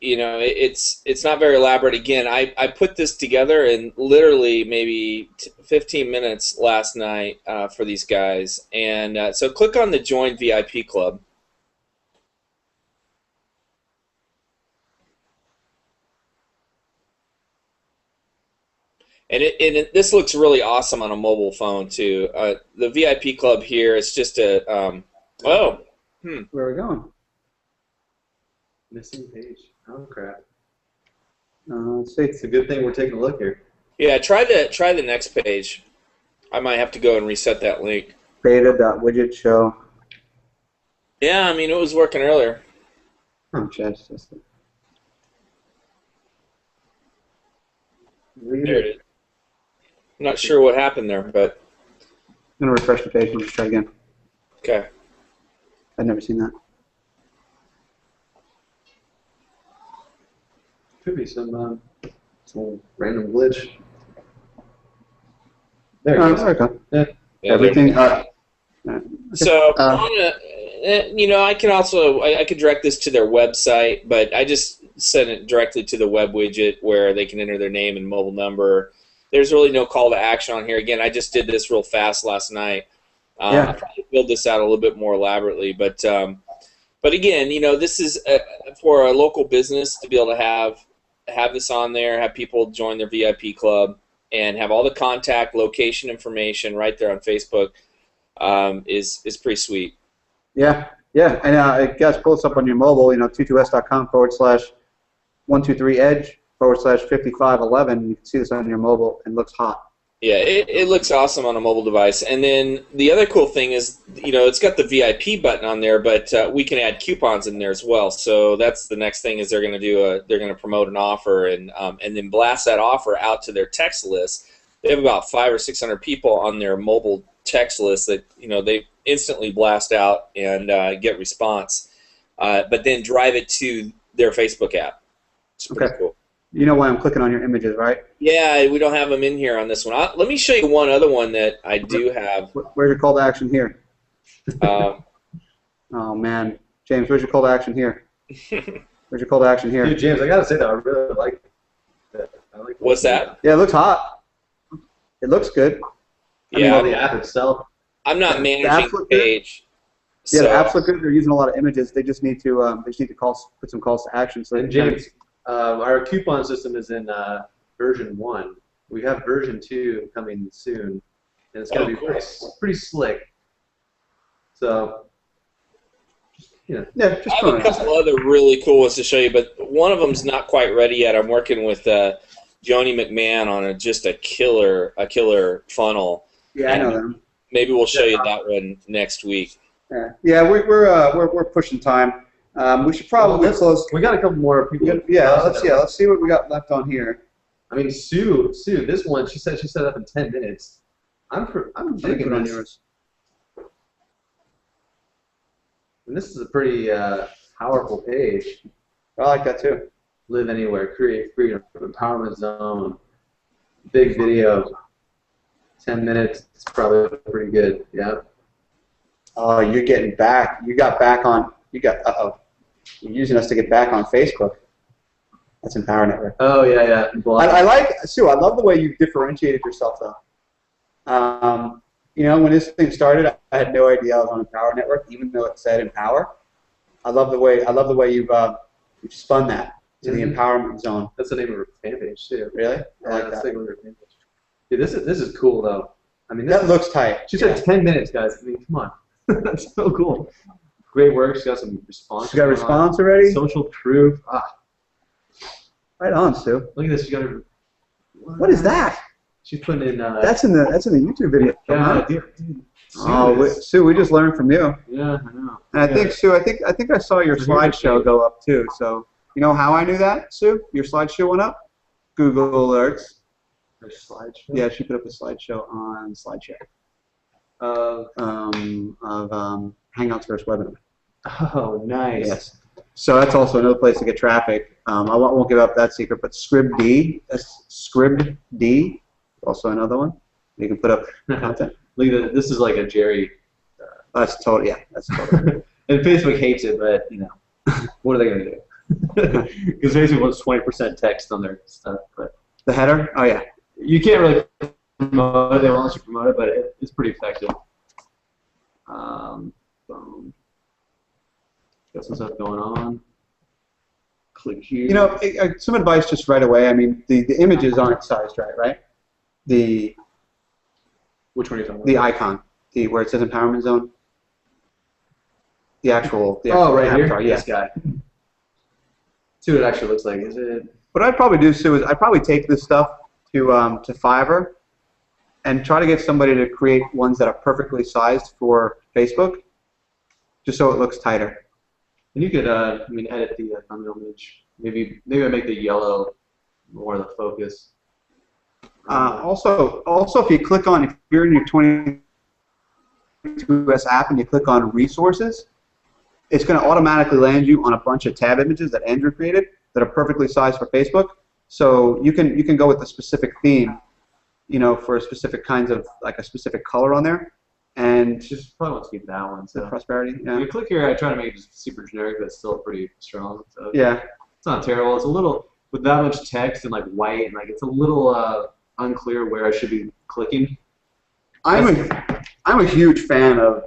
it's not very elaborate. Again, I put this together in literally maybe 15 minutes last night for these guys, and so click on the Join VIP Club. And this looks really awesome on a mobile phone too. The VIP Club here is just a Where are we going? Missing page. Oh crap. Let's see. It's a good thing we're taking a look here. yeah. Try the next page. I might have to go and reset that link. Beta.widget show. Yeah, I mean it was working earlier. Oh, just There it is. I'm not sure what happened there, but I'm gonna refresh the page and just try again. okay. I've never seen that. Could be some random glitch. There you go. There we go. Yeah. Yeah, Everything. So, I can also I could direct this to their website, but I just send it directly to the web widget where they can enter their name and mobile number. There's really no call to action on here. Again, I just did this real fast last night. I'll probably build this out a little bit more elaborately, but again, this is for a local business to be able to have this on there, have people join their VIP club, and have all the contact location information right there on Facebook. Is pretty sweet. Yeah, and it gets pull this up on your mobile. 22s.com/123edge/5511. You can see this on your mobile and it looks hot. Yeah, it looks awesome on a mobile device. And then the other cool thing is, it's got the VIP button on there, but we can add coupons in there as well. So that's the next thing is they're going to do they're going to promote an offer and then blast that offer out to their text list. They have about 500 or 600 people on their mobile text list that they instantly blast out and get response, but then drive it to their Facebook app. It's pretty cool. You know why I'm clicking on your images, right? Yeah, we don't have them in here on this one. Let me show you one other one that I do have. Where's your call to action here? Oh man, James, where's your call to action here? Where's your call to action here? Dude, James, I gotta say that I really like it. What's that? Yeah, it looks hot. It looks good. Yeah, the app itself. I'm not managing the page. Yeah, the apps look good. They're using a lot of images. They just need to put some calls to action. So and James, our coupon system is in version 1. We have version 2 coming soon, and it's going to be pretty slick. So, just I have a couple other really cool ones to show you, but one of them's not quite ready yet. I'm working with Joni McMahon on just a killer funnel. Yeah, I know them. Maybe we'll show you that one next week. Yeah, we're pushing time. We should probably close. We got a couple more people. Let's see what we got left on here. I mean, Sue, this one she said she set up in 10 minutes. I'm digging on this. yours. And this is a pretty powerful page. I like that too. Live anywhere, create freedom, empowerment zone, big video, 10 minutes. It's probably pretty good. Yeah. Oh, you're getting back. You got back on. You're using us to get back on Facebook. That's Empower Network. Oh yeah. Well, I like Sue. I love the way you differentiated yourself though. When this thing started, I had no idea I was on Empower Network, even though it said Empower. I love the way you've spun that to the empowerment zone. That's the name of her fan page too. Really? I like that's that. the name of her fan page. Dude, this is cool though. I mean, That looks tight. She said 10 minutes, guys. I mean, come on. That's so cool. Great work. She got some response. She got a response already? Social proof. Right on, Sue. Look at this. She got her. What is that? She's putting in. That's in the YouTube video. Yeah, dude. Sue, we just learned from you. Yeah, I know. And I think Sue, I think I saw your slideshow go up too. So you know how I knew that, Sue? Your slideshow went up. Google Alerts. Her slideshow. Yeah, she put up a slideshow on SlideShare of Hangout's first webinar. Oh, nice. Yes. So that's also another place to get traffic. I won't give up that secret, but ScribD, ScribD, also another one. You can put up content. Look at this. Is like a Jerry. That's totally. And Facebook hates it, but what are they gonna do? Because Facebook wants 20% text on their stuff. But The header? Oh yeah. you can't really promote it. They won't let you promote it, but it's pretty effective. Boom. Got some stuff going on. Click here. Some advice just right away. I mean, the images aren't sized right? Which one are you talking about? The icon, where it says Empowerment Zone. The actual right avatar, here? yeah. This guy. See what it actually looks like. Is it? What I'd probably do, Sue, is I'd probably take this stuff to Fiverr and try to get somebody to create ones that are perfectly sized for Facebook, just so it looks tighter. And you could, edit the thumbnail image. Maybe I make the yellow more the focus. Also, if you click on, if you're in your 22S app and you click on resources, it's going to automatically land you on a bunch of tab images that Andrew created that are perfectly sized for Facebook. So you can go with a specific theme, you know, for specific kinds of, like a specific color on there. And Just probably want to keep that one. So prosperity. Yeah. if you click here, I try to make it just super generic, but it's still pretty strong. So Yeah. it's not terrible. It's a little, with that much text and like white, and like it's a little unclear where I should be clicking. I'm a huge fan of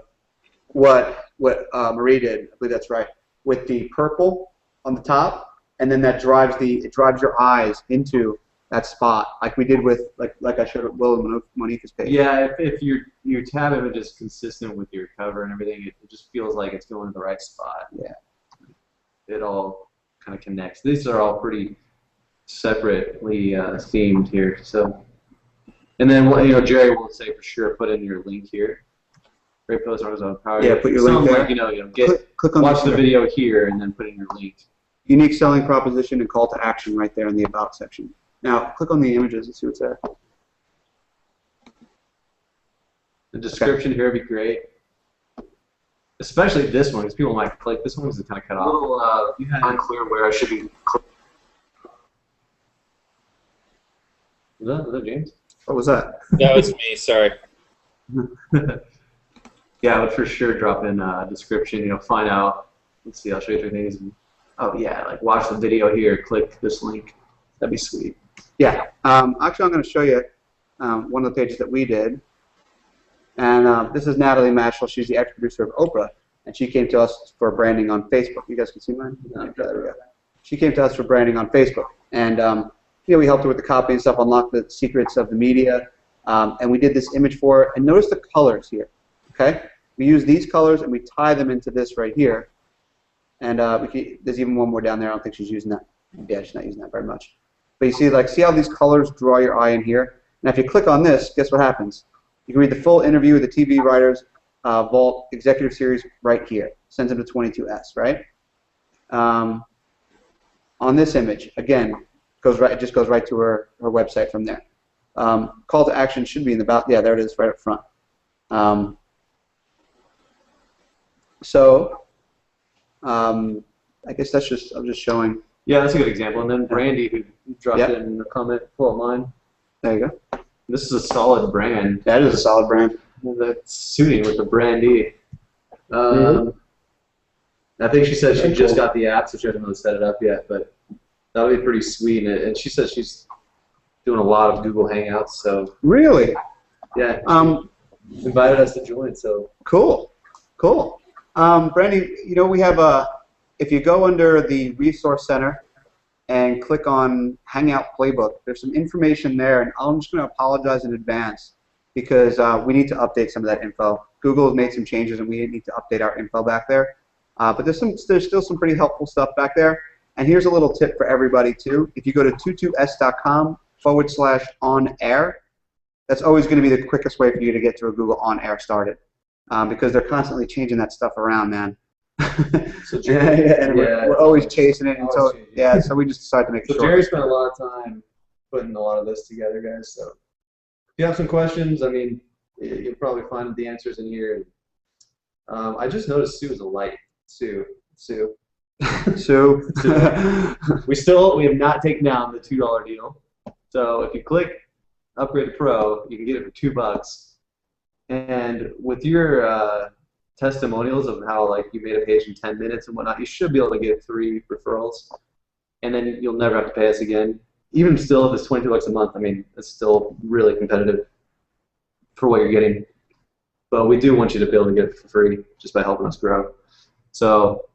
what Marie did. I believe that's right, with the purple on the top, and then that drives your eyes into that spot, like we did with like I showed Will and Monica's page. Yeah, if your tab image is consistent with your cover and everything, it just feels like it's going to the right spot. Yeah. It all kind of connects. These are all pretty separately themed here. So, and then you know, Jerry will say for sure, put in your link here. Great post on his own power. Yeah, put your link there. Like, you know, click on watch the video here and then put in your link. Unique selling proposition and call to action right there in the about section. Now click on the images and see what's there. The description here would be great. Especially this one, because people might click. This one is kind of cut off. A little unclear where I should be clicking. Was that James? What was that? That was me. Sorry. Yeah, I would for sure drop in description. You know, find out. Let's see. I'll show you 3 things. Oh yeah, like watch the video here. Click this link. That'd be sweet. Yeah. Actually, I'm going to show you one of the pages that we did. And this is Natalie Mashal. She's the ex-producer of Oprah, and she came to us for branding on Facebook. You guys can see mine? No, there we go. She came to us for branding on Facebook, and you know, we helped her with the copy and stuff, unlock the secrets of the media, and we did this image for her. And notice the colors here. Okay, we use these colors and we tie them into this right here. And there's even one more down there. I don't think she's using that. Yeah, she's not using that very much. But you see, like, see how these colors draw your eye in here? Now, if you click on this, guess what happens? You can read the full interview with the TV Writers Vault Executive Series right here. Sends them to 22S, right? On this image, again, it just goes right to her website from there. Call to action should be in the about. Yeah, there it is, right up front. I guess that's just, I'm just showing. Yeah, that's a good example. And then Brandy, who dropped in a comment, pull up mine. There you go. This is a solid brand. That is a solid brand. That's suiting with the Brandy. I think she said she just got the app, so she hasn't really set it up yet, but that'll be pretty sweet. And she says she's doing a lot of Google Hangouts, so. Really? Yeah. Invited us to join, so. Cool. Cool. Brandy, you know, we have if you go under the Resource Center and click on Hangout Playbook, there's some information there, and I'm just going to apologize in advance because we need to update some of that info. Google has made some changes, and we need to update our info back there. But there's still some pretty helpful stuff back there. And here's a little tip for everybody, too. If you go to 22s.com/on-air, that's always going to be the quickest way for you to get to a Google On-Air started. Because they're constantly changing that stuff around, man. So Jerry, we're always chasing it, and so so we just decided to make it short. Jerry spent a lot of time putting a lot of this together, guys. So if you have some questions, I mean, you'll probably find the answers in here. I just noticed Sue is a light. Sue. We have not taken down the $2 deal. So if you click Upgrade to Pro, you can get it for $2. And with your testimonials of how like you made a page in 10 minutes and whatnot, you should be able to get 3 referrals, and then you'll never have to pay us again. Even still, if it's $22 a month, I mean, it's still really competitive for what you're getting. But we do want you to be able to get it for free just by helping us grow. So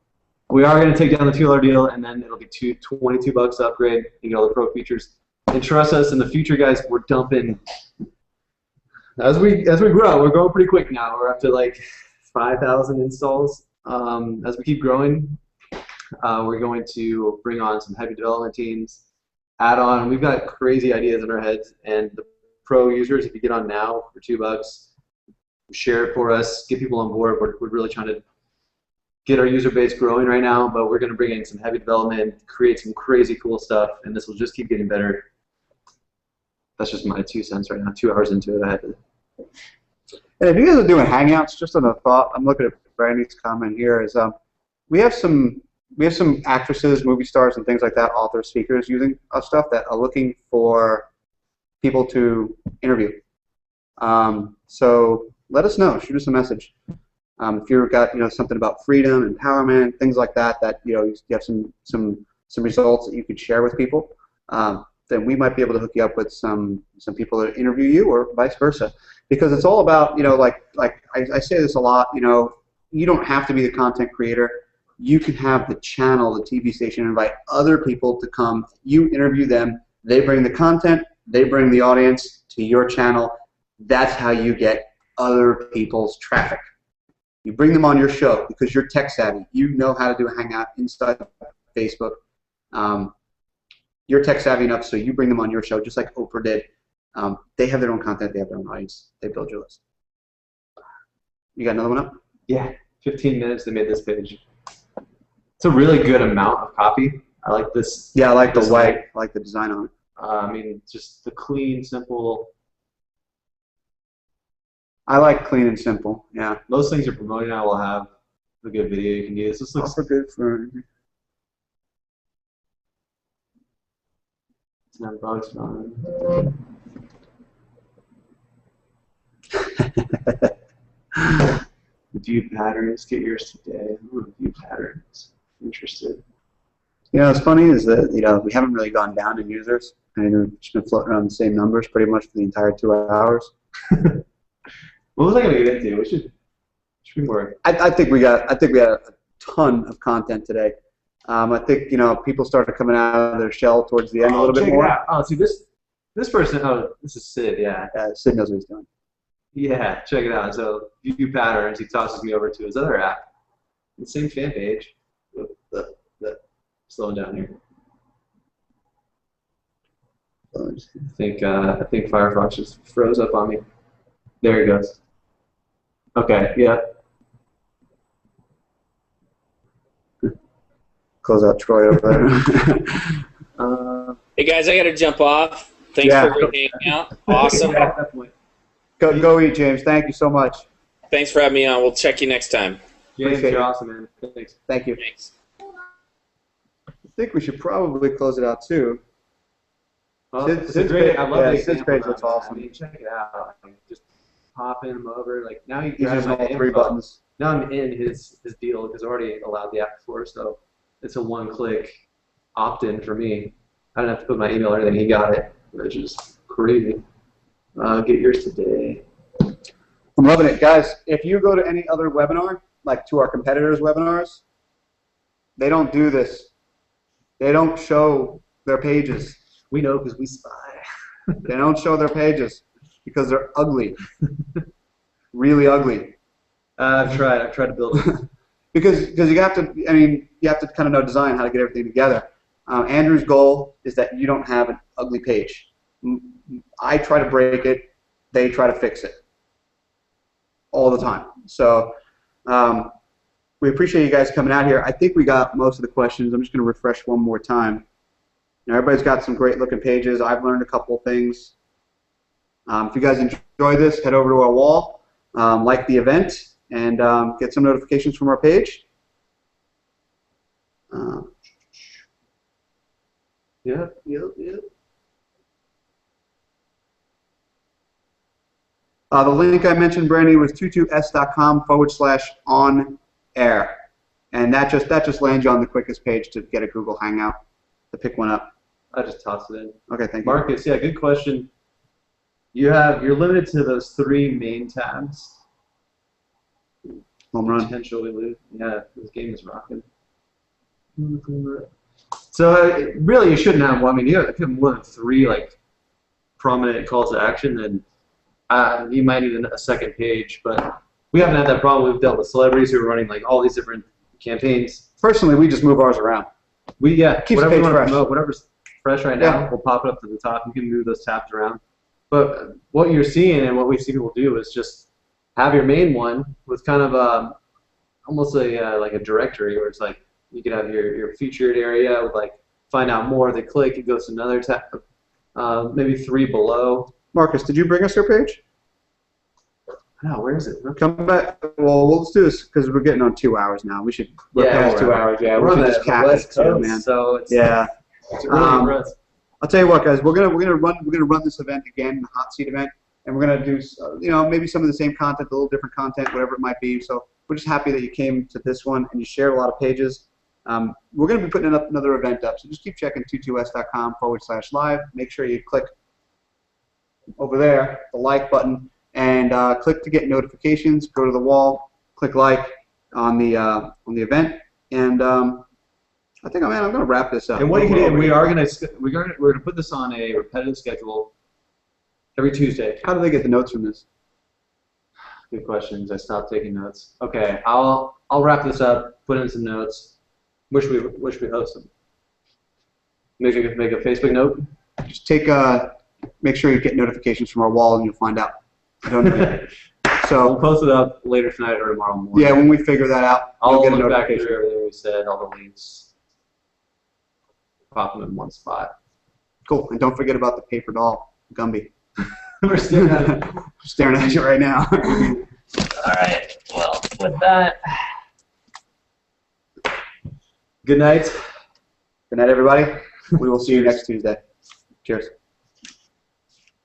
we are going to take down the $2 deal, and then it'll be $22 to upgrade. You get all the pro features. And trust us, in the future, guys, we're dumping. As we grow, we're growing pretty quick now. We're up to like 5,000 installs. As we keep growing, we're going to bring on some heavy development teams, add on. We've got crazy ideas in our heads, and the pro users, if you get on now for $2, share it for us, get people on board. We're really trying to get our user base growing right now, but we're going to bring in some heavy development, create some crazy cool stuff, and this will just keep getting better. That's just my 2 cents right now. 2 hours into it, I had to. And if you guys are doing Hangouts, just on a thought, I'm looking at Brandy's comment here, is we have some we have some actresses, movie stars, and things like that, authors, speakers using our stuff that are looking for people to interview. So let us know. Shoot us a message. If you've got something about freedom, empowerment, things like that, that you have some results that you could share with people, then we might be able to hook you up with some people that interview you, or vice versa. Because it's all about like I say this a lot. You don't have to be the content creator. You can have the channel, the TV station, invite other people to come. You interview them. They bring the content. They bring the audience to your channel. That's how you get other people's traffic. You bring them on your show because you're tech savvy. You know how to do a hangout inside Facebook. You're tech savvy enough, so you bring them on your show, just like Oprah did. They have their own content. They have their own audience. They build your list. You got another one up? Yeah, 15 minutes they made this page. It's a really good amount of copy. I like this. Yeah, I like the white. I like the design on it. I mean, just the clean, simple. I like clean and simple. Yeah. Most things you're promoting now will have a good video you can use. This looks good for. $10 on. View patterns. Get yours today. View patterns. Interested. What's funny is that we haven't really gone down in users, and we've just been floating around the same numbers pretty much for the entire 2 hours. What was I going to get into? We should be more. I think we had a ton of content today. I think people started coming out of their shell towards the end a little bit more. Oh, see this person. Oh, this is Sid. Yeah. Sid knows what he's doing. Yeah, check it out. So view patterns. He tosses me over to his other app. The same fan page. Slowing down here. I think Firefox just froze up on me. There he goes. Okay. Yeah. Close out Troy over there. Hey guys, I got to jump off. Thanks for hanging out. Awesome. Yeah, definitely. Go eat, James. Thank you so much. Thanks for having me on. We'll check you next time. James, you're awesome, man. Thanks. Thank you. Thanks. I think we should probably close it out too. Well, Sid's great. I love Sid's page looks awesome. I mean, check it out. Just popping them over. Like now you He's grab using my all 3 info. buttons. Now I'm in his deal because I already allowed the app before, so it's a one-click opt-in for me. I don't have to put my email or anything. He got it, which is crazy. Get yours today. I'm loving it. Guys, if you go to any other webinar, like to our competitors' webinars, they don't do this. They don't show their pages. We know because we spy. They don't show their pages because they're ugly. Really ugly. I've tried to build it. because you have to, you have to kind of know design, how to get everything together. Andrew's goal is that you don't have an ugly page. I try to break it. They try to fix it. All the time. So we appreciate you guys coming out here. I think we got most of the questions. I'm just going to refresh one more time. Everybody's got some great looking pages. I've learned a couple of things. If you guys enjoy this, head over to our wall, like the event, and get some notifications from our page. Yep. The link I mentioned, Brandy, was 22s.com/on-air. And that just lands you on the quickest page to get a Google Hangout, to pick one up. I just tossed it in. Okay, thank you. Marcus, yeah, good question. You're limited to those 3 main tabs. Home run. Potentially lose. Yeah, this game is rocking. So really, you shouldn't have one. I mean, you have more than 3 like prominent calls to action, then you might need a second page. But we haven't had that problem. We've dealt with celebrities who are running like all these different campaigns. Personally, we just move ours around. Keeps the page fresh. Whatever's fresh right now, we'll pop it up to the top. You can move those tabs around. But what you're seeing and what we see people do is just have your main one with kind of almost like a directory where it's like you can have your featured area with like find out more. They click, it goes to another tab, maybe 3 below. Marcus, did you bring us your page? No, where is it? Come back. Well, let's do this because we're getting on 2 hours now. We're past 2 hours. Yeah, we're we on should the just cap West it too, Coast, man. so it's Yeah. it's really for us. I'll tell you what, guys. We're gonna run this event again, the hot seat event, and we're gonna do maybe some of the same content, a little different content, whatever it might be. So we're just happy that you came to this one and you shared a lot of pages. We're gonna be putting up another event up, so just keep checking 22s.com/live. Make sure you click over there, the like button, and click to get notifications. Go to the wall, click like on the event, and I think, man, I'm going to wrap this up. And what you can do, we're gonna put this on a repetitive schedule every Tuesday. How do they get the notes from this? Good questions. I stopped taking notes. Okay, I'll wrap this up. Put in some notes. Wish we host them. Make a Facebook note. Just make sure you get notifications from our wall, and you'll find out. I don't know. So We'll post it up later tonight or tomorrow morning. yeah, when we figure that out, I'll you'll get a look back notification. through everything we said, all the links. Pop them in one spot. Cool, and don't forget about the paper doll, Gumby. We're staring at it. Staring at you right now. All right. Well, with that, good night. Good night, everybody. We will see you next Tuesday. Cheers.